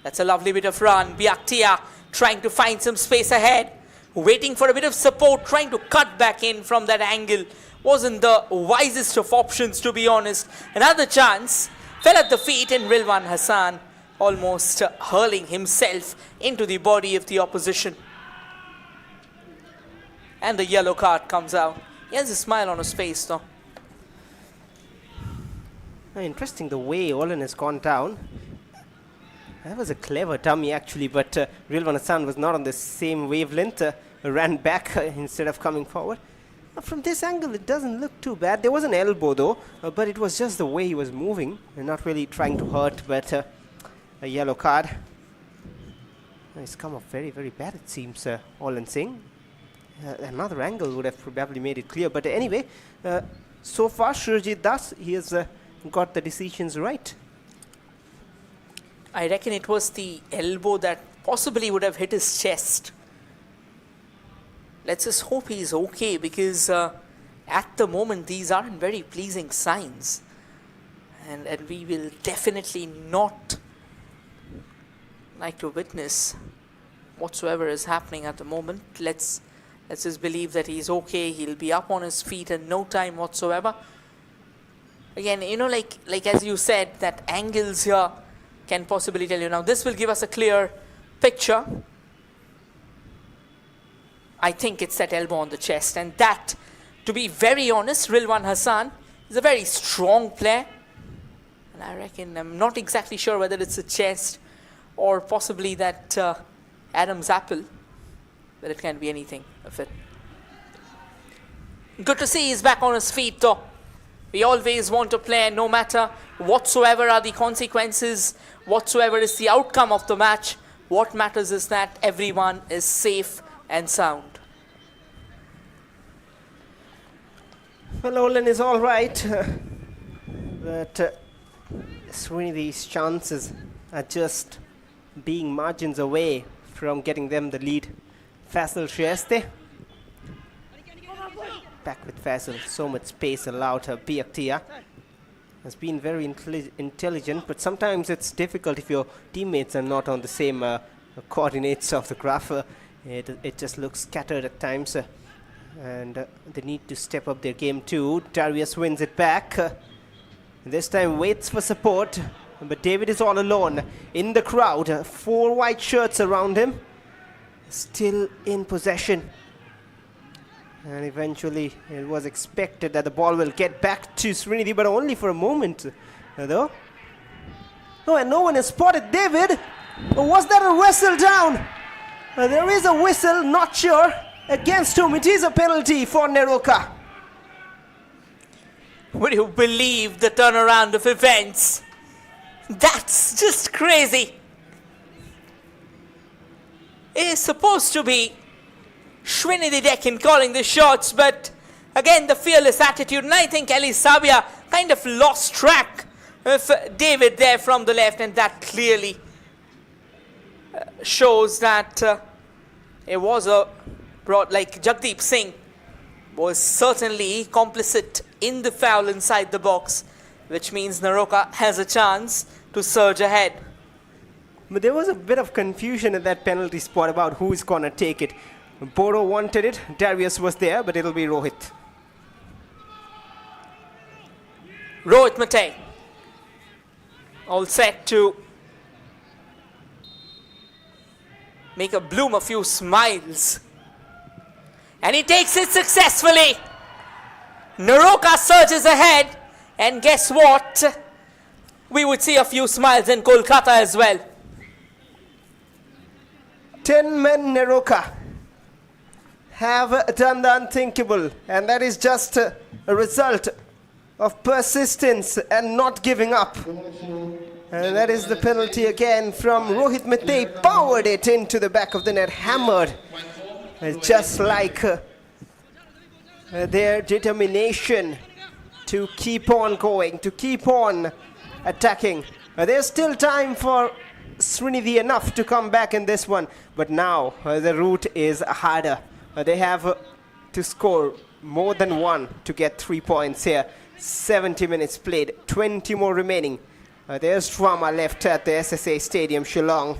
[SPEAKER 1] That's a lovely bit of run. Biaktia trying to find some space ahead. Waiting for a bit of support. Trying to cut back in from that angle. Wasn't the wisest of options, to be honest. Another chance. Fell at the feet, and Rilwan Hassan almost hurling himself into the body of the opposition. And the yellow card comes out. He has a smile on his face though.
[SPEAKER 4] Interesting the way Olin has gone down. That was a clever dummy actually, but Rilwan Hassan was not on the same wavelength. Ran back instead of coming forward. From this angle it doesn't look too bad. There was an elbow though, but it was just the way he was moving and not really trying to hurt, but a yellow card. It's come off very, very bad it seems, Olin Singh. Another angle would have probably made it clear, but anyway, so far Surjit Das, he has got the decisions right.
[SPEAKER 1] I reckon it was the elbow that possibly would have hit his chest. Let's just hope he's okay, because at the moment these aren't very pleasing signs. And we will definitely not like to witness whatsoever is happening at the moment. Let's just believe that he's okay. He'll be up on his feet in no time whatsoever. Again, you know, like as you said, that angles here can possibly tell you. Now this will give us a clear picture. I think it's that elbow on the chest, and that, to be very honest, Rilwan Hassan is a very strong player, and I reckon, I'm not exactly sure whether it's the chest or possibly that Adam's apple, but it can be anything of it. Good to see he's back on his feet though. We always want to play, no matter whatsoever are the consequences, whatsoever is the outcome of the match. What matters is that everyone is safe and sound.
[SPEAKER 4] Well, Olin is all right, but Sreenidi's chances are just being margins away from getting them the lead. Faisal Shresthe. Back with Faisal, so much space allowed. Biaktia has been very intelligent, but sometimes it's difficult if your teammates are not on the same coordinates of the graph. It just looks scattered at times, and they need to step up their game too. Darius wins it back. This time waits for support, but David is all alone in the crowd. 4 white shirts around him, still in possession. And eventually it was expected that the ball will get back to Sreenidi, but only for a moment though. Oh, and no one has spotted David. Was that a whistle down? There is a whistle, not sure against whom. It is a penalty for Neroca.
[SPEAKER 1] Would you believe the turnaround of events? That's just crazy. It is supposed to be Sreenidi Deccan calling the shots, but again the fearless attitude, and I think Elisabia kind of lost track of David there from the left, and that clearly shows that it was a like Jagdeep Singh was certainly complicit in the foul inside the box, which means Neroca has a chance to surge ahead.
[SPEAKER 4] But there was a bit of confusion at that penalty spot about who's gonna take it. Boro wanted it, Darius was there, but it'll be Rohit.
[SPEAKER 1] Rohit Mate, all set to make a bloom a few smiles. And he takes it successfully. Neroca surges ahead, and guess what? We would see a few smiles in Kolkata as well.
[SPEAKER 4] 10 men Neroca have done the unthinkable, and that is just a result of persistence and not giving up. And that is the penalty again from Rohit Mate. Powered it into the back of the net, hammered, just like their determination to keep on going, to keep on attacking. There's still time for Sreenidi enough to come back in this one, but now the route is harder. They have to score more than one to get 3 points here. 70 minutes played, 20 more remaining. There's drama left at the SSA Stadium, Shillong.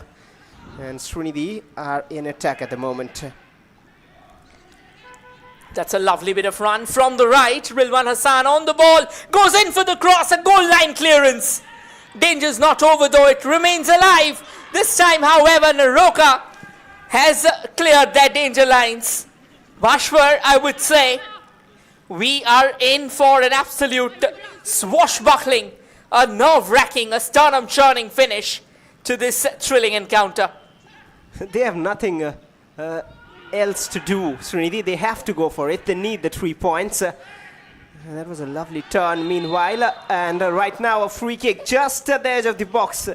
[SPEAKER 4] And Sreenidi are in attack at the moment.
[SPEAKER 1] That's a lovely bit of run from the right. Rilwan Hassan on the ball, goes in for the cross, a goal line clearance. Danger's not over though, it remains alive. This time, however, Neroca has cleared their danger lines. Bashwar, I would say, we are in for an absolute swashbuckling, a nerve-wracking, a sternum-churning finish to this thrilling encounter.
[SPEAKER 4] They have nothing else to do, Sreenidi. They have to go for it. They need the 3 points. That was a lovely turn meanwhile. And right now a free kick just at the edge of the box.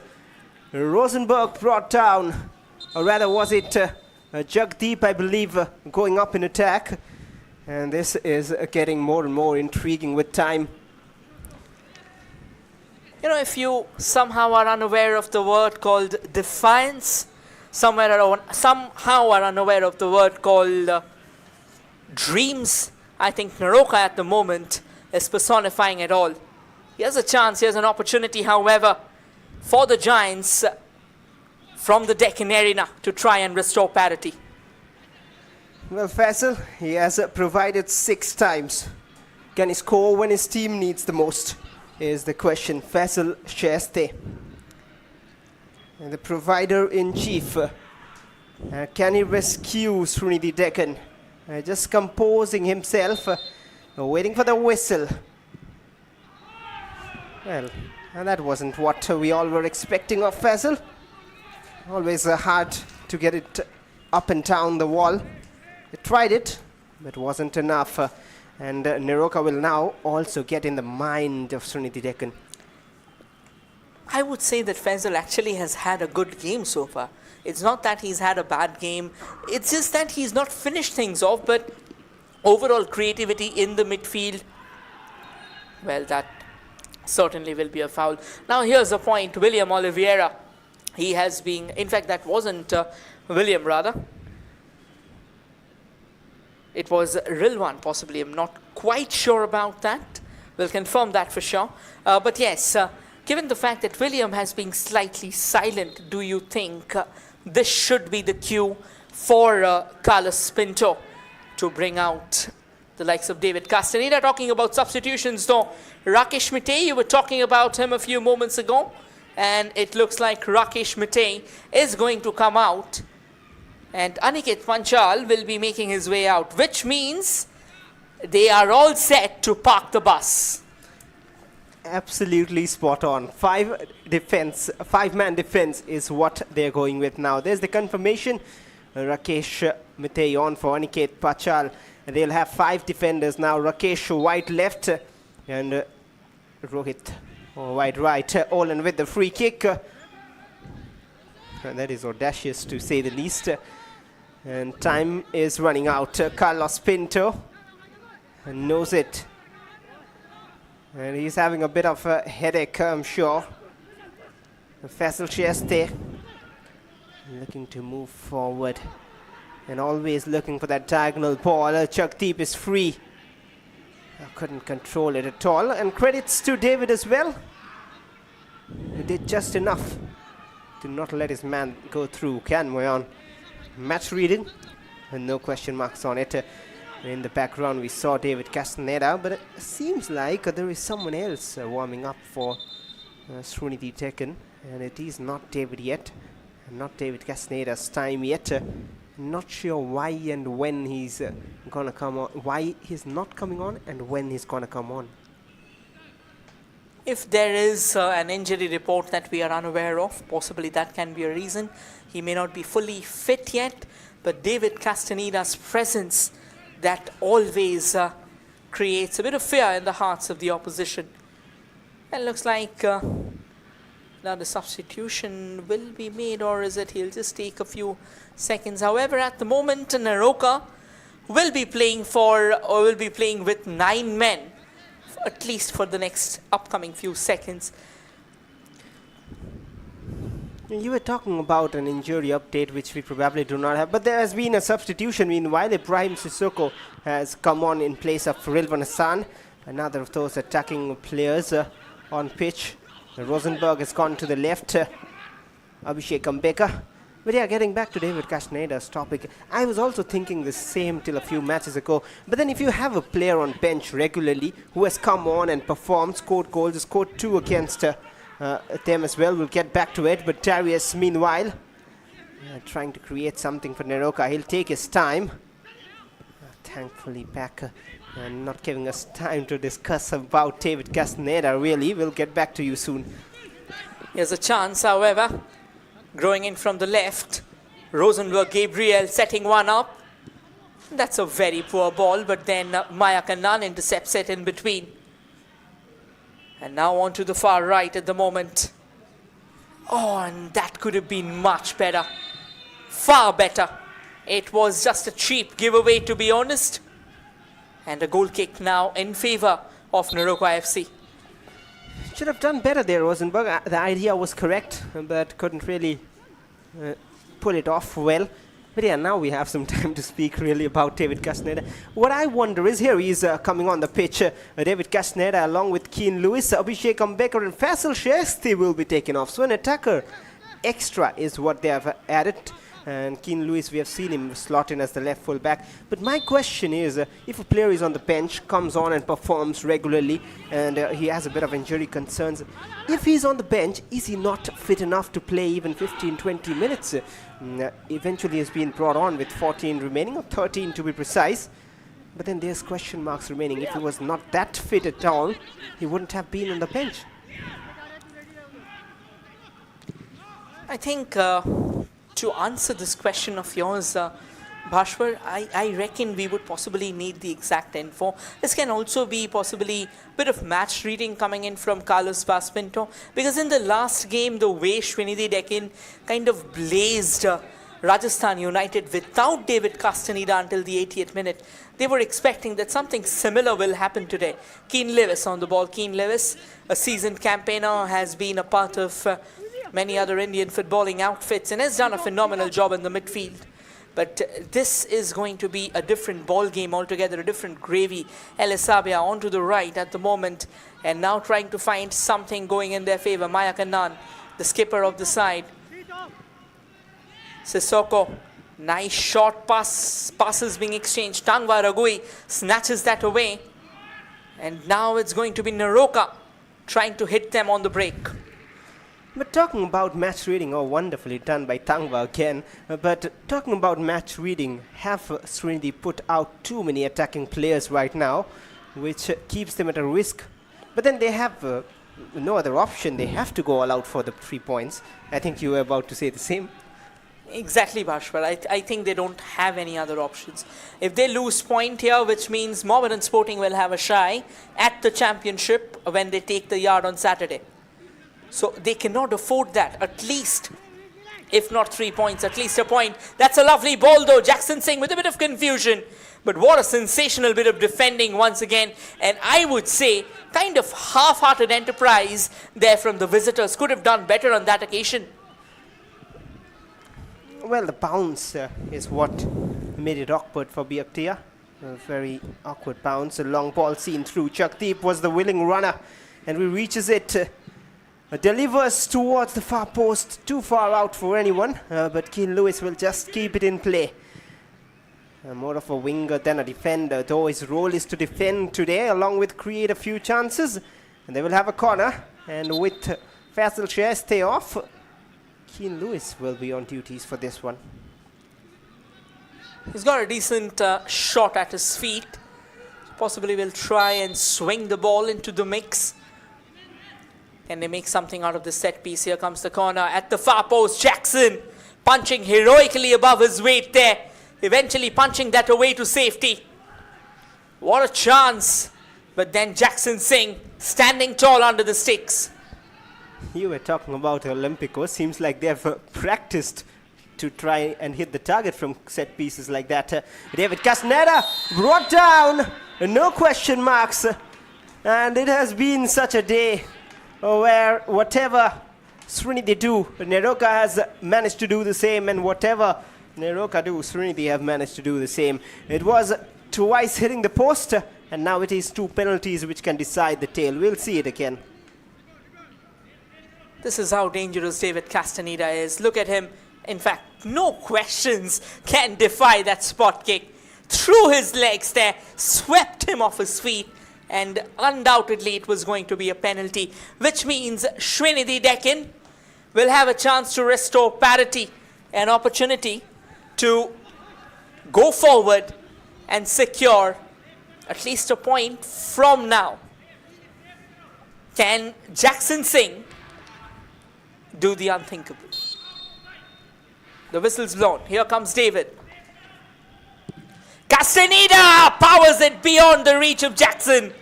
[SPEAKER 4] Rosenberg brought down, or rather was it Jagdeep, I believe, going up in attack. And this is getting more and more intriguing with time.
[SPEAKER 1] You know, if you somehow are unaware of the word called defiance, somehow are unaware of the word called dreams, I think Neroca at the moment is personifying it all. Here's a chance, here's an opportunity, however, for the Giants from the Deccan arena to try and restore parity.
[SPEAKER 4] Well, Faisal, he has provided 6 times. Can he score when his team needs the most? Is the question. Faisal Sheste, the provider-in-chief. Can he rescue Sreenidi Deccan? Just composing himself, waiting for the whistle. Well, and that wasn't what we all were expecting of Faisal. Always hard to get it up and down the wall. They tried it, but wasn't enough. And Neroca will now also get in the mind of Sreenidi Deccan.
[SPEAKER 1] I would say that Faisal actually has had a good game so far. It's not that he's had a bad game. It's just that he's not finished things off, but overall creativity in the midfield, well, that certainly will be a foul. Now here's the point. William Oliveira, he has been, in fact that wasn't William rather. It was Rilwan possibly, I'm not quite sure about that. We'll confirm that for sure. But yes, given the fact that William has been slightly silent, do you think this should be the cue for Carlos Pinto to bring out the likes of David Castaneda? Talking about substitutions though, Rakesh Mitay, you were talking about him a few moments ago, and it looks like Rakesh Mitay is going to come out. And Aniket Panchal will be making his way out, which means they are all set to park the bus.
[SPEAKER 4] Absolutely spot on. 5-man defense is what they're going with now. There's the confirmation. Rakesh Mitay on for Aniket Panchal. They'll have 5 defenders now. Rakesh wide left and Rohit wide right. Olan with the free kick. And that is audacious to say the least. And time is running out. Carlos Pinto knows it. And he's having a bit of a headache, I'm sure. Faisal Sheste looking to move forward. And always looking for that diagonal ball. Jagdeep is free. I couldn't control it at all. And credits to David as well. He did just enough to not let his man go through. Can we on? Match reading, and no question marks on it. In the background we saw David Castaneda, but it seems like there is someone else warming up for Sreenidi Deccan, and it is not David yet, and not David Castaneda's time yet. Not sure why and when he's gonna come on, why he's not coming on and when he's gonna come on.
[SPEAKER 1] If there is an injury report that we are unaware of, possibly that can be a reason. He may not be fully fit yet, but David Castaneda's presence, that always creates a bit of fear in the hearts of the opposition. It looks like now the substitution will be made, or is it he'll just take a few seconds. However, at the moment, Neroca will be playing with 9 men, at least for the next upcoming few seconds.
[SPEAKER 4] You were talking about an injury update, which we probably do not have, but there has been a substitution. Meanwhile, Ibrahim Sissoko has come on in place of Rilwan Hassan. Another of those attacking players on pitch. Rosenberg has gone to the left. Abhishek Ambekar. But yeah, getting back to David Castaneda's topic, I was also thinking the same till a few matches ago. But then if you have a player on bench regularly who has come on and performed, scored goals, scored 2 against them as well, we'll get back to it. But Darius, meanwhile, trying to create something for Neroca. He'll take his time. Thankfully back and not giving us time to discuss about David Castaneda, really. We'll get back to you soon.
[SPEAKER 1] Here's a chance, however. Growing in from the left. Rosenberg Gabriel setting one up. That's a very poor ball, but then Maya Kannan intercepts it in between. And now on to the far right at the moment. Oh, and that could have been much better. Far better. It was just a cheap giveaway, to be honest. And a goal kick now in favor of Neroca FC.
[SPEAKER 4] Should have done better there, Rosenberg. The idea was correct, but couldn't really pull it off well. But yeah, now we have some time to speak really about David Castaneda. What I wonder is, here he's coming on the pitch. David Castaneda along with Keane Lewis, Abhishek Ambekar and Faisal Shesti will be taken off. So an attacker extra is what they have added. And Keane Lewis, we have seen him slot in as the left full back. But my question is, if a player is on the bench, comes on and performs regularly, and he has a bit of injury concerns, if he's on the bench, is he not fit enough to play even 15-20 minutes? Eventually he's been brought on with 14 remaining, or 13 to be precise. But then there's question marks remaining. If he was not that fit at all, he wouldn't have been on the bench.
[SPEAKER 1] I think to answer this question of yours, Bhashwar, I reckon we would possibly need the exact info. This can also be possibly a bit of match reading coming in from Carlos Paspinto, because in the last game, the way Sreenidi Deccan kind of blazed Rajasthan United without David Castaneda until the 80th minute, they were expecting that something similar will happen today. Keane Lewis on the ball. Keane Lewis, a seasoned campaigner, has been a part of many other Indian footballing outfits and has done a phenomenal job in the midfield. But this is going to be a different ball game altogether, a different gravy. El Esabia onto the right at the moment, and now trying to find something going in their favor. Maya Kannan, the skipper of the side. Sissoko, nice short passes being exchanged. Tangwa Ragui snatches that away. And now it's going to be Neroca trying to hit them on the break.
[SPEAKER 4] But talking about match reading, oh, wonderfully done by Tangwa again. But talking about match reading, have Sreenidi put out too many attacking players right now, which keeps them at a risk. But then they have no other option. They have to go all out for the 3 points. I think you were about to say the same.
[SPEAKER 1] Exactly, Bhashwar. I think they don't have any other options. If they lose point here, which means Mohammedan Sporting will have a shy at the championship when they take the yard on Saturday. So they cannot afford that. At least, if not 3 points, at least a point. That's a lovely ball though. Jackson Singh with a bit of confusion. But what a sensational bit of defending once again. And I would say kind of half-hearted enterprise there from the visitors. Could have done better on that occasion.
[SPEAKER 4] Well, the bounce is what made it awkward for Biaktia. A very awkward bounce. A long ball seen through. Chakdeep was the willing runner. And he reaches it. Delivers towards the far post, too far out for anyone, but Keane Lewis will just keep it in play. More of a winger than a defender, though his role is to defend today, along with create a few chances. And they will have a corner, and with Faisal Sheste off, Keane Lewis will be on duties for this one.
[SPEAKER 1] He's got a decent shot at his feet. Possibly will try and swing the ball into the mix. Can they make something out of the set piece? Here comes the corner at the far post. Jackson punching heroically above his weight there. Eventually punching that away to safety. What a chance. But then Jackson Singh standing tall under the sticks.
[SPEAKER 4] You were talking about Olympico. Seems like they've practiced to try and hit the target from set pieces like that. David Castaneda brought down. No question marks. And it has been such a day where whatever Sreenidi do, Neroca has managed to do the same, and whatever Neroca do, Sreenidi have managed to do the same. It was twice hitting the post, and now it is 2 penalties which can decide the tail. We'll see it again.
[SPEAKER 1] This is how dangerous David Castaneda is. Look at him. In fact, no questions can defy that spot kick. Threw his legs there, swept him off his feet, and undoubtedly it was going to be a penalty, which means Sreenidi Deccan will have a chance to restore parity, an opportunity to go forward and secure at least a point from now. Can Jackson Singh do the unthinkable? The whistle's blown. Here comes David. Castaneda powers it beyond the reach of Jackson.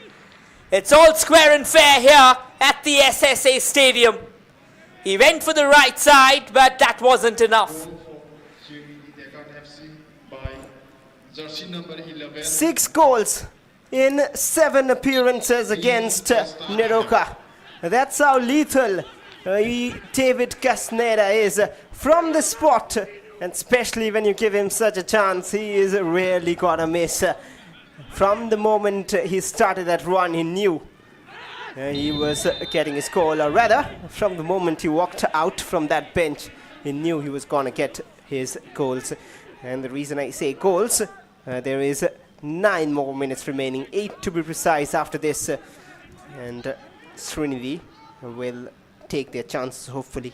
[SPEAKER 1] It's all square and fair here at the SSA Stadium. He went for the right side, but that wasn't enough.
[SPEAKER 4] 6 goals in 7 appearances against Neroca. That's how lethal David Castaneda is from the spot, and especially when you give him such a chance, he is rarely gonna miss. From the moment he started that run, he knew he was getting his goal, or rather, from the moment he walked out from that bench, he knew he was gonna get his goals. And the reason I say goals, there is 9 more minutes remaining, 8 to be precise after this, and Sreenidi will take their chances, hopefully.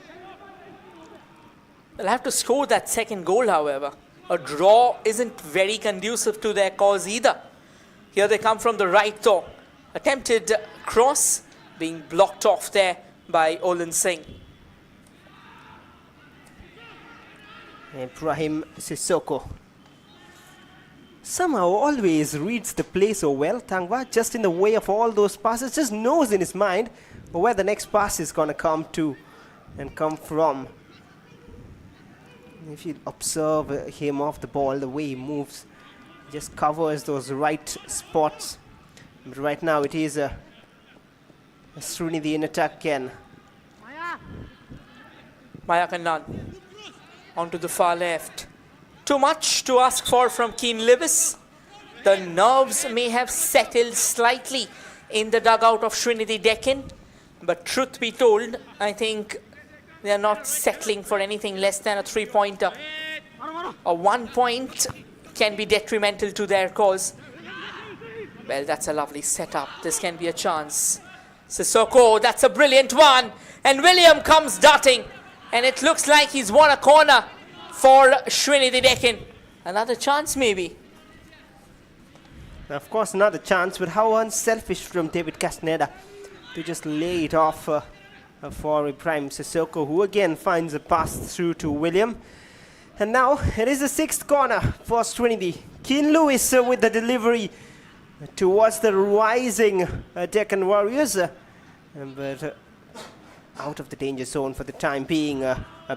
[SPEAKER 1] They'll have to score that second goal, however. A draw isn't very conducive to their cause either. Here they come from the right though. Attempted cross being blocked off there by Olan Singh.
[SPEAKER 4] Ibrahim Sissoko somehow always reads the play so well. Tangwa, just in the way of all those passes, just knows in his mind where the next pass is going to come to and come from. If you observe him off the ball, the way he moves, he just covers those right spots. But right now it is Sreenidi in attack again.
[SPEAKER 1] Maya Kannan onto the far left. Too much to ask for from Keen Lewis. The nerves may have settled slightly in the dugout of Sreenidi Deccan, but truth be told, I think they are not settling for anything less than a 3-pointer. A 1 point can be detrimental to their cause. Well, that's a lovely setup. This can be a chance. Sissoko, that's a brilliant one. And William comes darting. And it looks like he's won a corner for Sreenidi Deccan. Another chance maybe.
[SPEAKER 4] Of course, another chance, but how unselfish from David Castaneda to just lay it off for Ibrahim Sissoko, who again finds a pass through to William. And now it is the 6th corner for Sreenidi. Keen Lewis with the delivery towards the rising Deccan Warriors. But out of the danger zone for the time being.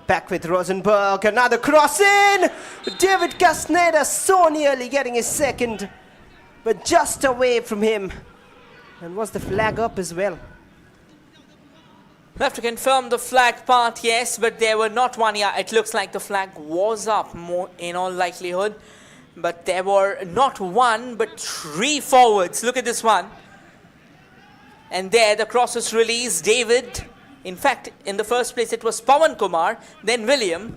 [SPEAKER 4] Back with Rosenberg, another cross in! David Castaneda so nearly getting his second, but just away from him. And was the flag up as well?
[SPEAKER 1] We'll have to confirm the flag part, yes, but there were not one. Yeah, it looks like the flag was up more in all likelihood. But there were not 1, but 3 forwards. Look at this one. And there the cross was released. David, in fact, in the first place it was Pawan Kumar, then William,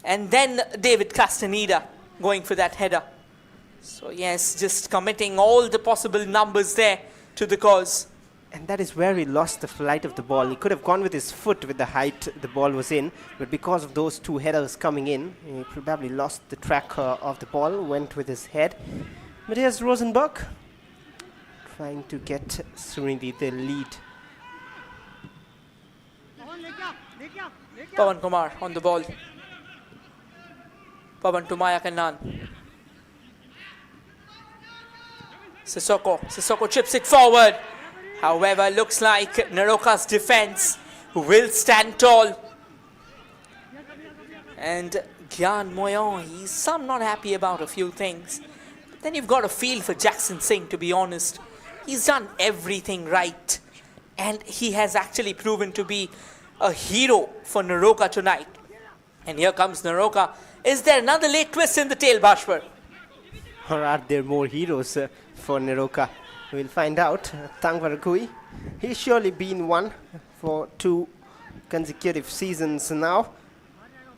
[SPEAKER 1] and then David Castaneda going for that header. So yes, just committing all the possible numbers there to the cause.
[SPEAKER 4] And that is where he lost the flight of the ball. He could have gone with his foot with the height the ball was in, but because of those 2 headers coming in, he probably lost the track of the ball, went with his head. But here's Rosenberg trying to get Sreenidi the lead.
[SPEAKER 1] Pawan Kumar on the ball. Pawan to Maya Kannan. Sissoko chips it forward. However, looks like Neroca's defense will stand tall. And Gyan Moyon, he's not happy about a few things. But then you've got a feel for Jackson Singh, to be honest. He's done everything right. And he has actually proven to be a hero for Neroca tonight. And here comes Neroca. Is there another late twist in the tail, Bashwar?
[SPEAKER 4] Or are there more heroes for Neroca? We'll find out. Tangvarakui, he's surely been one for 2 consecutive seasons now.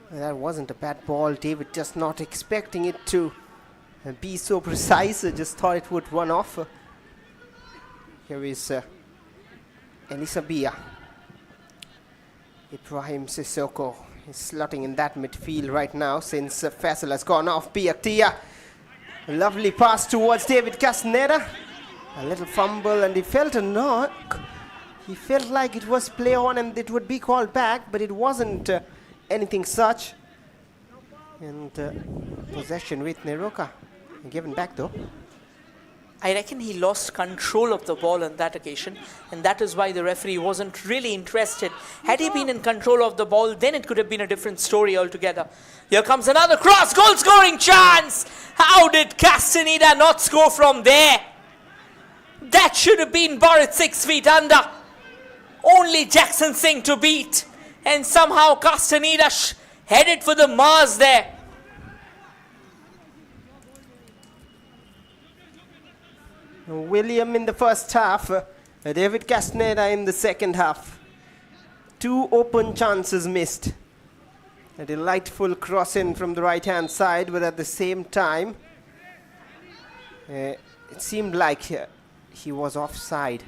[SPEAKER 4] That wasn't a bad ball. David just not expecting it to be so precise. Just thought it would run off. Here is Elisa Bia. Ibrahim Sissoko is slotting in that midfield right now since Faisal has gone off. Biaktia. Lovely pass towards David Castaneda. A little fumble and he felt a knock. He felt like it was play on and it would be called back, but it wasn't anything such. And possession with Neroca. Given back though.
[SPEAKER 1] I reckon he lost control of the ball on that occasion, and that is why the referee wasn't really interested. Had he been in control of the ball, then it could have been a different story altogether. Here comes another cross, goal scoring chance! How did Castaneda not score from there? That should have been Bharat 6 feet under. Only Jackson Singh to beat, and somehow Castaneda headed for the Mars there.
[SPEAKER 4] William in the first half, David Castaneda in the second half. 2 open chances missed. A delightful cross in from the right hand side, but at the same time, it seemed like he was offside,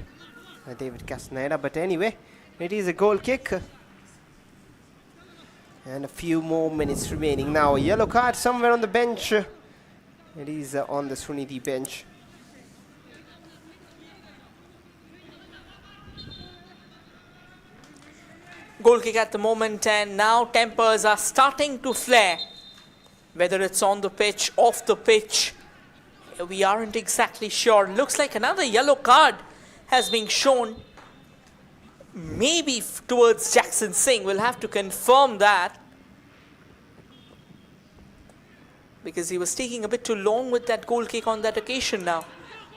[SPEAKER 4] David Castaneda. But anyway, it is a goal kick. And a few more minutes remaining now. A yellow card somewhere on the bench. It is on the Sreenidi bench.
[SPEAKER 1] Goal kick at the moment, and now tempers are starting to flare. Whether it's on the pitch, off the pitch, we aren't exactly sure. Looks like another yellow card has been shown. Maybe towards Jackson Singh. We'll have to confirm that, because he was taking a bit too long with that goal kick on that occasion now.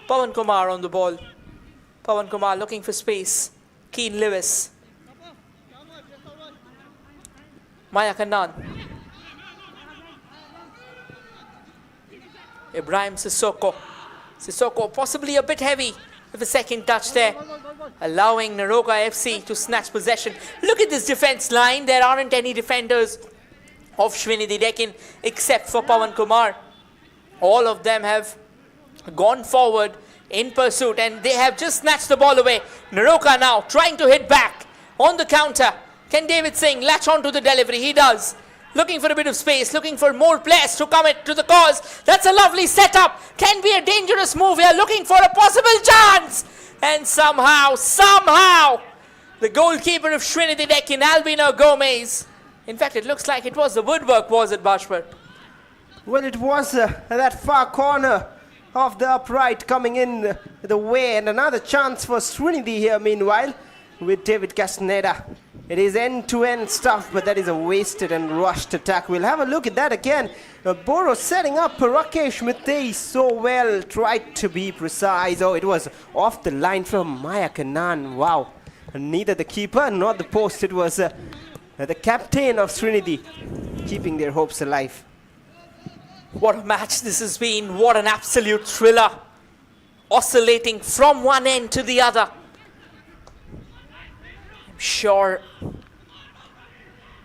[SPEAKER 1] Pawan Kumar on the ball. Pawan Kumar looking for space. Keen Lewis. Maya Kannan. Ibrahim Sissoko. Sissoko possibly a bit heavy with a second touch there, allowing Neroca FC to snatch possession. Look at this defense line. There aren't any defenders of Sreenidi Deccan except for Pawan Kumar. All of them have gone forward in pursuit, and they have just snatched the ball away. Neroca now trying to hit back on the counter. Can David Singh latch on to the delivery? He does. Looking for a bit of space, looking for more players to come to the cause. That's a lovely setup. Can be a dangerous move here, looking for a possible chance. And somehow, the goalkeeper of Sreenidi Deccan, Albino Gomez. In fact, it looks like it was the woodwork, was it, Bashpur?
[SPEAKER 4] Well, it was that far corner of the upright coming in the way, and another chance for Sreenidi here meanwhile with David Castaneda. It is end-to-end stuff, but that is a wasted and rushed attack. We'll have a look at that again. Boro setting up Rakesh Mitei so well, tried to be precise. Oh, it was off the line from Maya Kannan. Wow. Neither the keeper nor the post. It was the captain of Sreenidi keeping their hopes alive.
[SPEAKER 1] What a match this has been. What an absolute thriller. Oscillating from one end to the other. Sure,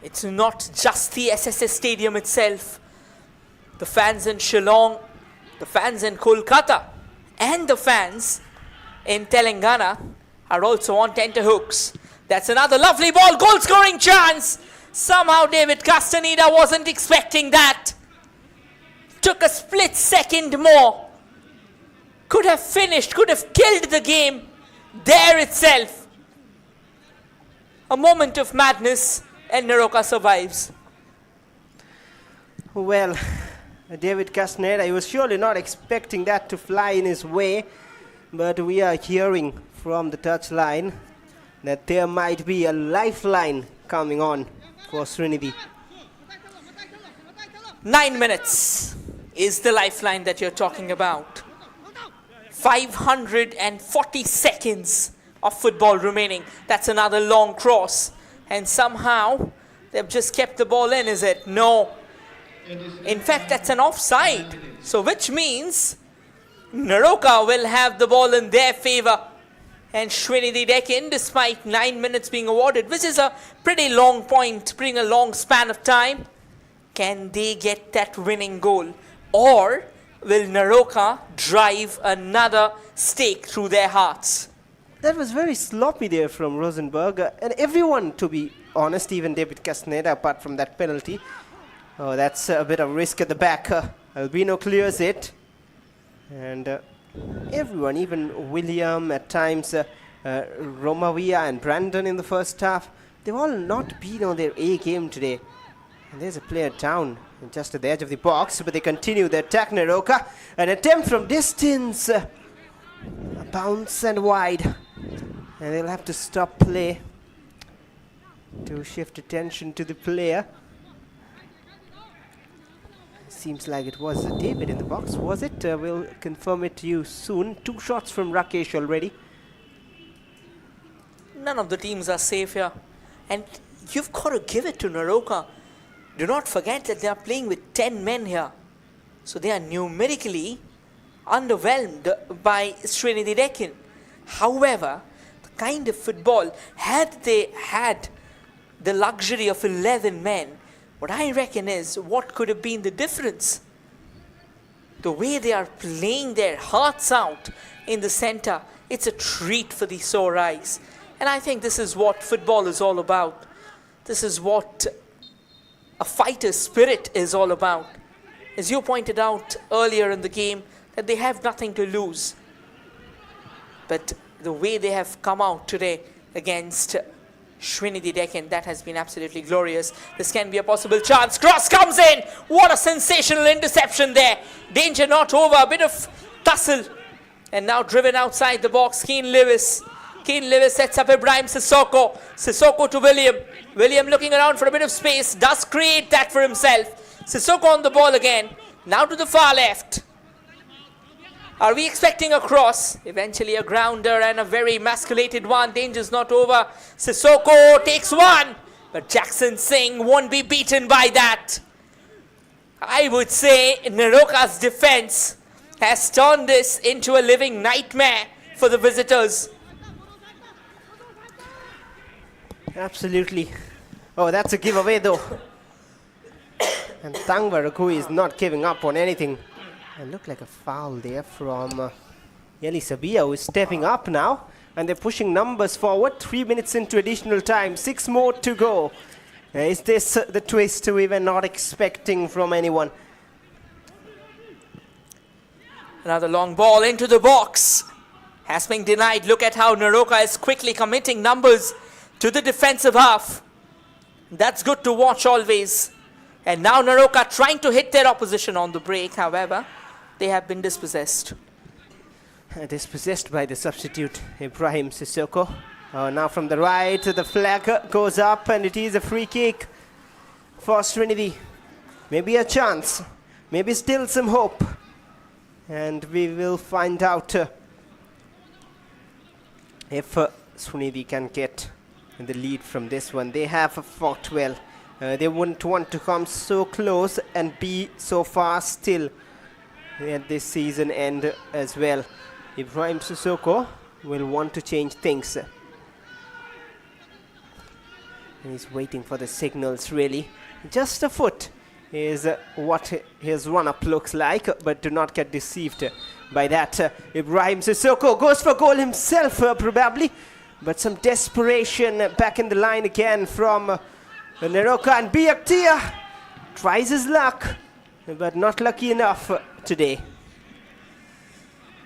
[SPEAKER 1] it's not just the SSS Stadium itself. The fans in Shillong, the fans in Kolkata, and the fans in Telangana are also on tenterhooks. That's another lovely ball, goal scoring chance. Somehow David Castaneda wasn't expecting that. Took a split second more. Could have finished, could have killed the game there itself. A moment of madness, and Neroca survives.
[SPEAKER 4] Well, David Castaneda, he was surely not expecting that to fly in his way, but we are hearing from the touchline that there might be a lifeline coming on for Sreenidi.
[SPEAKER 1] 9 minutes is the lifeline that you're talking about. 540 seconds of football remaining. That's another long cross, and somehow they've just kept the ball in, is it? No, In fact, that's an offside. So which means Neroca will have the ball in their favor. And Sreenidi Deccan, despite 9 minutes being awarded, which is a pretty long point, pretty a long span of time, can they get that winning goal? Or will Neroca drive another stake through their hearts?
[SPEAKER 4] That was very sloppy there from Rosenberg. And everyone, to be honest, even David Castaneda, apart from that penalty. Oh, that's a bit of risk at the back. Albino clears it. And everyone, even William, at times Romavia and Brandon in the first half, they've all not been on their A game today. And there's a player down just at the edge of the box, but they continue the attack. Neroca, an attempt from distance, a bounce and wide. And they'll have to stop play to shift attention to the player. Seems like it was David in the box, was it? We'll confirm it to you soon. 2 shots from Rakesh already.
[SPEAKER 1] None of the teams are safe here. And you've got to give it to Neroca. Do not forget that they are playing with 10 men here. So they are numerically underwhelmed by Sreenidi Deccan. However, the kind of football, had they had the luxury of 11 men, what I reckon is what could have been the difference. The way they are playing their hearts out in the center, it's a treat for the sore eyes. And I think this is what football is all about. This is what a fighter's spirit is all about. As you pointed out earlier in the game, that they have nothing to lose. But the way they have come out today against Sreenidi Deccan, that has been absolutely glorious. This can be a possible chance. Cross comes in. What a sensational interception there. Danger not over. A bit of tussle. And now driven outside the box. Keen Lewis sets up Ibrahim Sissoko. Sissoko to William. William looking around for a bit of space. Does create that for himself. Sissoko on the ball again. Now to the far left. Are we expecting a cross? Eventually a grounder and a very emasculated one. Danger's not over. Sissoko takes one. But Jackson Singh won't be beaten by that. I would say Neroca's defense has turned this into a living nightmare for the visitors.
[SPEAKER 4] Absolutely. Oh, that's a giveaway though. And Tangva Rakui is not giving up on anything. It looked like a foul there from Yeli Sabia, who is stepping up now. And they're pushing numbers forward. 3 minutes into additional time. 6 more to go. Is this the twist we were not expecting from anyone?
[SPEAKER 1] Another long ball into the box. Has been denied. Look at how Neroca is quickly committing numbers to the defensive half. That's good to watch always. And now Neroca trying to hit their opposition on the break. However, they have been dispossessed.
[SPEAKER 4] Dispossessed by the substitute, Ibrahim Sissoko. Now from the right, the flag goes up and it is a free kick for Sreenidi. Maybe a chance, maybe still some hope. And we will find out if Sreenidi can get the lead from this one. They have fought well. They wouldn't want to come so close and be so far still at this season end as well. Ibrahim Sissoko will want to change things. He's waiting for the signals really. Just a foot is what his run-up looks like, but do not get deceived by that. Ibrahim Sissoko goes for goal himself probably, but some desperation back in the line again from Neroca, and Biaktia tries his luck, but not lucky enough today.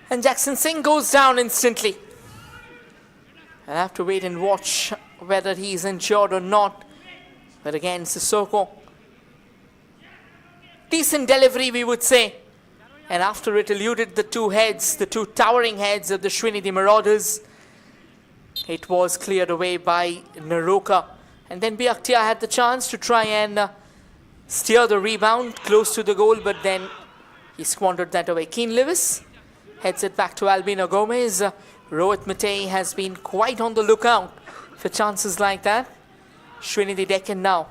[SPEAKER 1] And Jackson Singh goes down instantly. I'll have to wait and watch whether he's injured or not. But again, Sissoko, decent delivery we would say. And after it eluded the two heads, the two towering heads of the Sreenidi Marauders, it was cleared away by Neroca. And then Biaktia had the chance to try and steer the rebound close to the goal, but then he squandered that away. Keen Lewis heads it back to Albino Gomez. Rohit Matei has been quite on the lookout for chances like that. Sreenidi Deccan now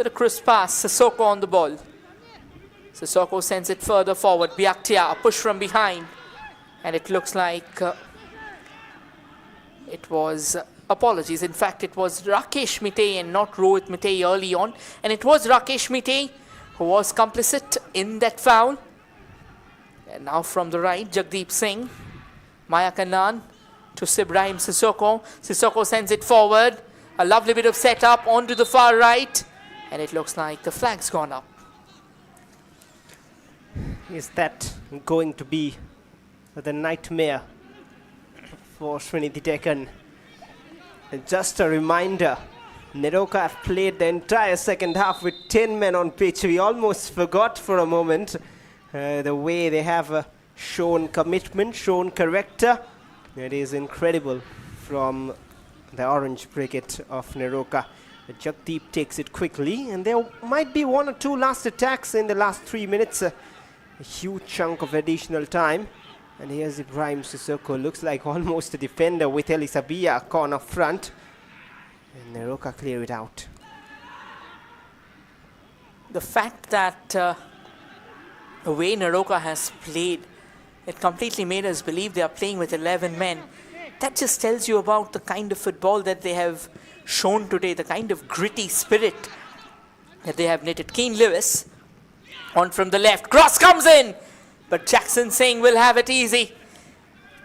[SPEAKER 1] With a crisp pass, Sissoko on the ball. Sissoko sends it further forward. Byaktya, a push from behind. And it looks like it was, apologies, in fact it was Rakesh Mitay and not Rohit Mitay early on. And it was Rakesh Mitay who was complicit in that foul. And now from the right, Jagdeep Singh. Maya Kannan to Ibrahim Sissoko. Sissoko sends it forward. A lovely bit of setup onto the far right. And it looks like the flag's gone up.
[SPEAKER 4] Is that going to be the nightmare for Sreenidi Deccan? And just a reminder, Neroca have played the entire second half with 10 men on pitch. We almost forgot for a moment the way they have shown commitment, shown character. It is incredible from the Orange Brigade of Neroca. Jagdeep takes it quickly, and there might be one or two last attacks in the last 3 minutes. A huge chunk of additional time. And here's Ibrahim Sissoko. Looks like almost a defender with Elisabia corner front. And Neroca clear it out.
[SPEAKER 1] The fact that the way Neroca has played, it completely made us believe they are playing with 11 men. That just tells you about the kind of football that they have shown today, the kind of gritty spirit that they have knitted. Keane Lewis on from the left. Cross comes in, but Jackson Singh will have it easy.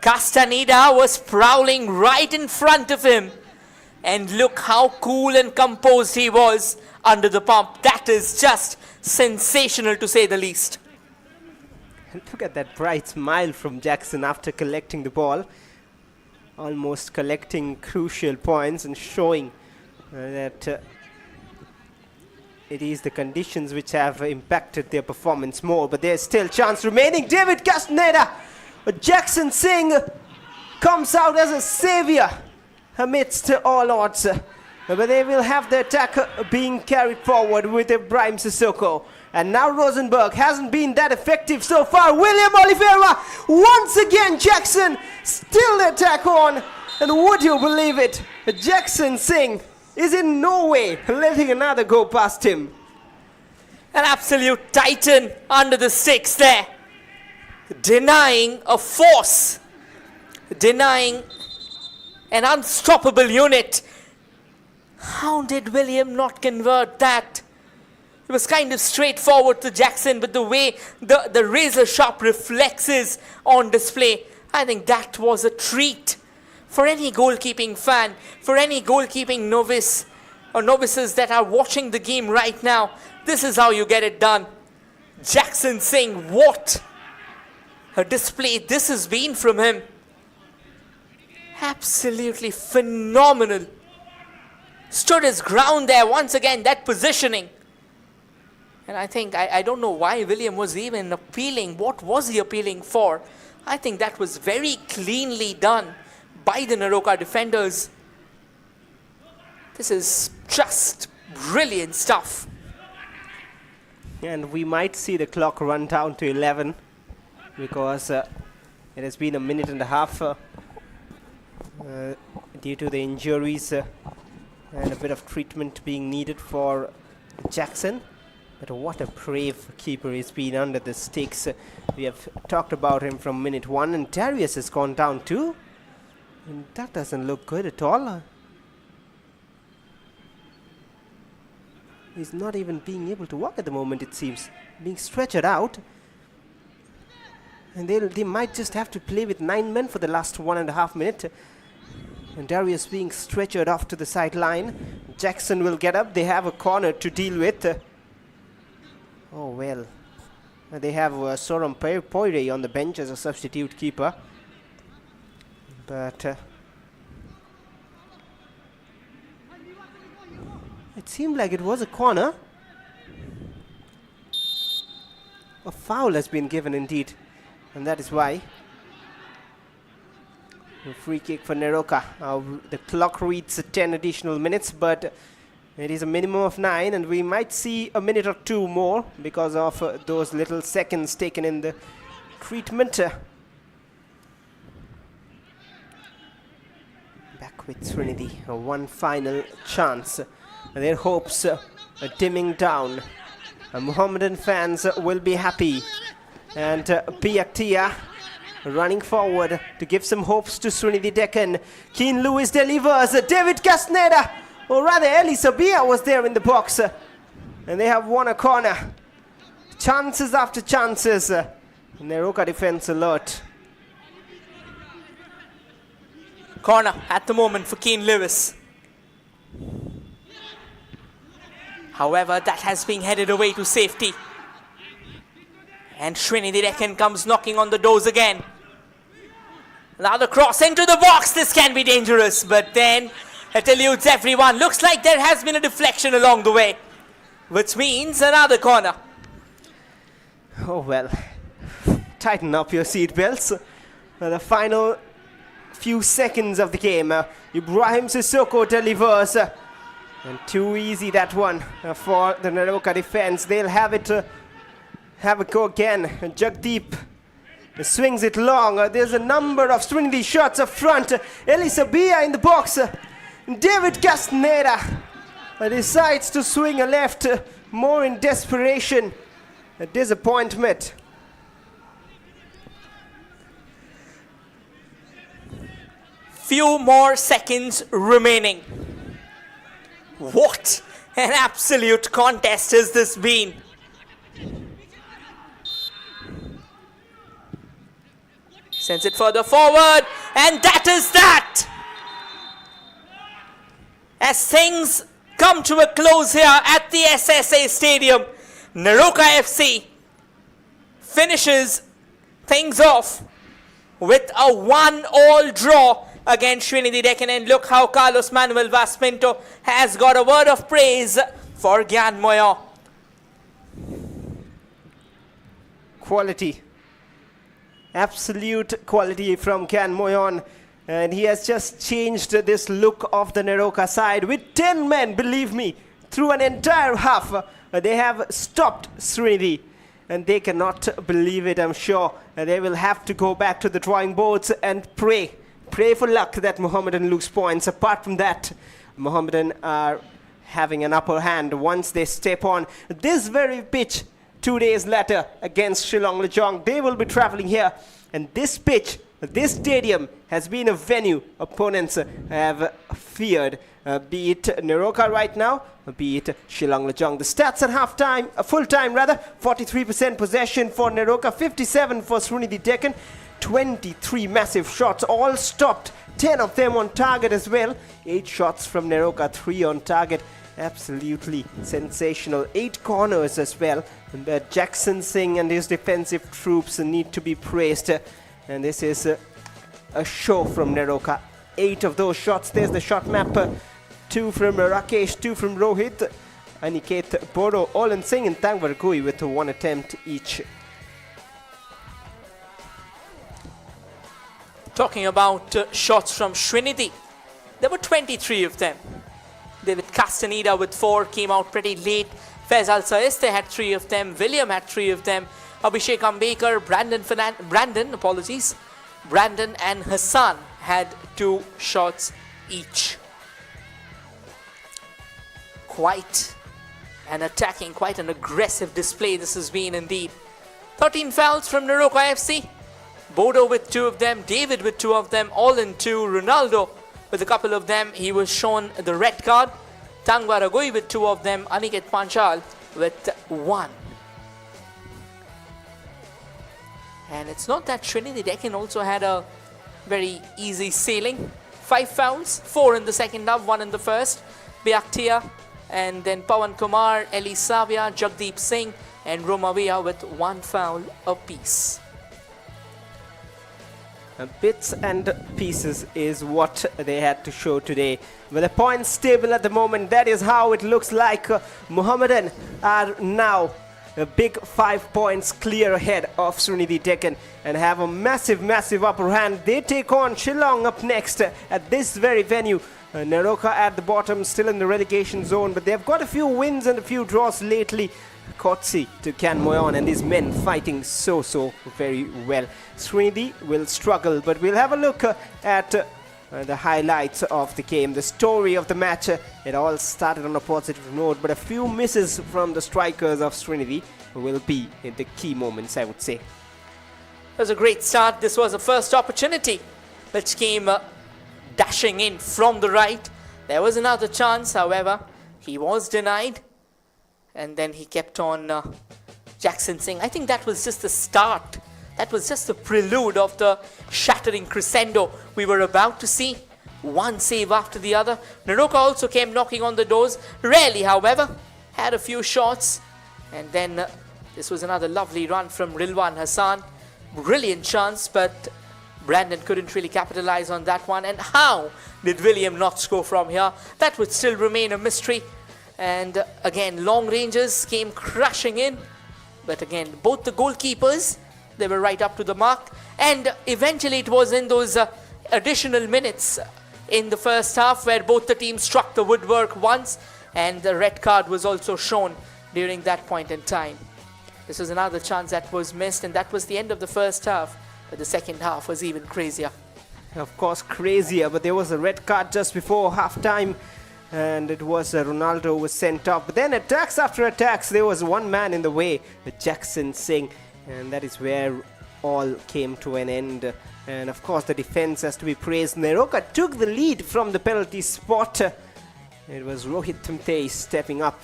[SPEAKER 1] Castaneda was prowling right in front of him. And look how cool and composed he was under the pump. That is just sensational, to say the least.
[SPEAKER 4] And look at that bright smile from Jackson after collecting the ball. Almost collecting crucial points and showing that it is the conditions which have impacted their performance more. But there's still chance remaining. David Castaneda. Jackson Singh comes out as a savior amidst all odds. But they will have the attack being carried forward with Ibrahim Sissoko. And now Rosenberg hasn't been that effective so far. William Oliveira, once again Jackson, still the attack on. And would you believe it, Jackson Singh is in no way letting another go past him.
[SPEAKER 1] An absolute titan under the sticks there. Denying a force. Denying an unstoppable unit. How did William not convert that? It was kind of straightforward to Jackson, but the way the razor-sharp reflexes on display, I think that was a treat for any goalkeeping fan, for any goalkeeping novice or novices that are watching the game right now. This is how you get it done. Jackson Singh, what a display this has been from him. Absolutely phenomenal. Stood his ground there once again, that positioning. And I think, I don't know why William was even appealing. What was he appealing for? I think that was very cleanly done by the Neroca defenders. This is just brilliant stuff.
[SPEAKER 4] And we might see the clock run down to 11 because it has been a minute and a half due to the injuries and a bit of treatment being needed for Jackson. But what a brave keeper he's been under the sticks. We have talked about him from minute 1, and Darius has gone down too. And that doesn't look good at all. He's not even being able to walk at the moment, it seems. Being stretchered out. And they might just have to play with 9 men for the last 1.5 minutes. And Darius being stretchered off to the sideline. Jackson will get up. They have a corner to deal with. Oh well. They have Soram Poire on the bench as a substitute keeper. But it seemed like it was a corner. A foul has been given indeed. And that is why. A free kick for Neroca. The clock reads 10 additional minutes, but it is a minimum of 9, and we might see a minute or 2 more because of those little seconds taken in the treatment. Back with Sreenidi, one final chance. Their hopes dimming down. Mohammedan fans will be happy. And Piaktia running forward to give some hopes to Sreenidi Deccan. Keen Lewis delivers. David Castaneda, or rather Eli Sabia was there in the box. And they have won a corner. Chances after chances. Neroca defense alert.
[SPEAKER 1] Corner at the moment for Keen Lewis. However, that has been headed away to safety. And Sreenidi Deccan comes knocking on the doors again. Another cross into the box. This can be dangerous, but then it eludes everyone. Looks like there has been a deflection along the way, which means another corner.
[SPEAKER 4] Oh well, tighten up your seatbelts. The final few seconds of the game. Ibrahim Sissoko delivers. And too easy that one for the Neroca defense. They'll have a go again. And Jagdeep swings it long. There's a number of Sreenidi shots up front. Elisabia in the box. David Castaneda decides to swing a left, more in desperation. A disappointment.
[SPEAKER 1] Few more seconds remaining. What an absolute contest has this been. Sends it further forward, and that is that. As things come to a close here at the SSA Stadium, Neroca FC finishes things off with a 1-all draw against Sreenidi Deccan. And look how Carlos Manuel Vaspinto has got a word of praise for Gyan Moyo.
[SPEAKER 4] Quality. Absolute quality from Gyan Moyon. And he has just changed this look of the Neroca side. With 10 men, believe me, through an entire half, they have stopped Sreenidi. And they cannot believe it, I'm sure. They will have to go back to the drawing boards and pray. Pray for luck that Mohammedan lose points. Apart from that, Mohammedan are having an upper hand once they step on this very pitch 2 days later against Shillong Lechong. They will be traveling here. And this pitch, this stadium has been a venue opponents have feared. Be it Neroca right now, be it Shillong Lechong. The stats at half-time, full time rather, 43% possession for Neroca, 57 for Sreenidi Deccan. 23 massive shots, all stopped, 10 of them on target as well. 8 shots from Neroca, 3 on target. Absolutely sensational. 8 corners as well. And Jackson Singh and his defensive troops need to be praised. And this is a show from Neroca. 8 of those shots. There's the shot map. 2 from Rakesh, 2 from Rohit, Aniket Boro, Olan Singh and Tangwar Gui with 1 attempt each.
[SPEAKER 1] Talking about shots from Sreenidi, there were 23 of them. David Castaneda with 4 came out pretty late. Faisal Saiste had 3 of them. William had 3 of them. Abhishek Ambekar, Brandon and Hassan had 2 shots each. Quite an attacking, quite an aggressive display this has been indeed. 13 fouls from Neroca FC. Bodo with 2 of them, David with 2 of them, all in 2. Ronaldo with a couple of them. He was shown the red card. Tangwar Agui with 2 of them. Aniket Panchal with 1. And it's not that Sreenidi Deccan also had a very easy sailing. 5 fouls, 4 in the second half, 1 in the first. Biaktia, and then Pawan Kumar, Elisavia, Jagdeep Singh, and Romavia with 1 foul apiece.
[SPEAKER 4] Bits and pieces is what they had to show today. With the points stable at the moment, that is how it looks like. Mohammedan are now a big 5 points clear ahead of Sreenidi Deccan and have a massive upper hand. They take on Shillong up next at this very venue. Neroca at the bottom, still in the relegation zone, but they've got a few wins and a few draws lately. Courtesy to Gyan Moyon and these men fighting so very well. Sreenidi will struggle, but we'll have a look at the highlights of the game, the story of the match. It all started on a positive note, but a few misses from the strikers of Sreenidi will be in the key moments, I would say.
[SPEAKER 1] It was a great start. This was the first opportunity which came dashing in from the right. There was another chance, however, he was denied. And then he kept on Jackson Singh. I think that was just the start. That was just the prelude of the shattering crescendo we were about to see. One save after the other. Neroca also came knocking on the doors. Rarely, however, had a few shots. And then this was another lovely run from Rilwan Hassan. Brilliant chance, but Brandon couldn't really capitalize on that one. And how did William not score from here? That would still remain a mystery. And again, long ranges came crashing in. But again, both the goalkeepers, they were right up to the mark. And eventually it was in those additional minutes in the first half where both the teams struck the woodwork once. And the red card was also shown during that point in time. This was another chance that was missed, and that was the end of the first half. But the second half was even crazier.
[SPEAKER 4] Of course, crazier, but there was a red card just before half-time, and it was Ronaldo who was sent off. But then attacks after attacks, there was one man in the way, Jackson Singh, and that is where all came to an end. And of course, the defense has to be praised. Neroca took the lead from the penalty spot. It was Rohit Tumtei stepping up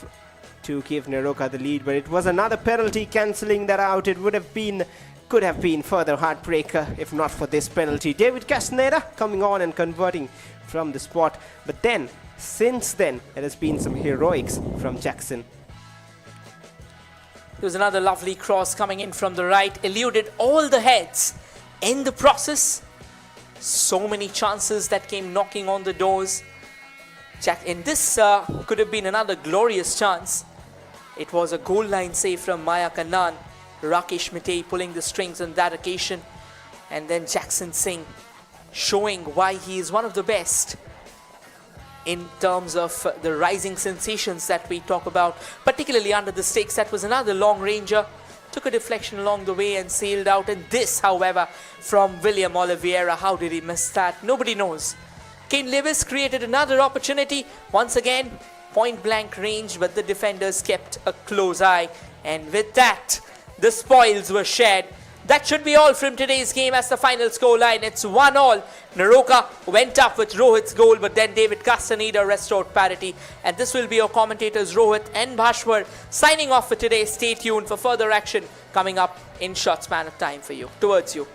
[SPEAKER 4] to give Neroca the lead, but it was another penalty cancelling that out. It could have been further heartbreaker if not for this penalty. David Castaneda coming on and converting from the spot. But then, since then, there has been some heroics from Jackson.
[SPEAKER 1] There was another lovely cross coming in from the right, eluded all the heads in the process. So many chances that came knocking on the doors. And this could have been another glorious chance. It was a goal line save from Maya Kannan. Rakesh Mitei pulling the strings on that occasion. And then Jackson Singh showing why he is one of the best in terms of the rising sensations that we talk about, particularly under the stakes. That was another long ranger. Took a deflection along the way and sailed out. And this, however, from William Oliveira, how did he miss that? Nobody knows. Kane Lewis created another opportunity. Once again, point blank range, but the defenders kept a close eye. And with that, the spoils were shared. That should be all from today's game as the final scoreline. It's 1-1. Neroca went up with Rohit's goal, but then David Castaneda restored parity. And this will be your commentators Rohit and Bhashwar signing off for today. Stay tuned for further action coming up in short span of time for you. Towards you.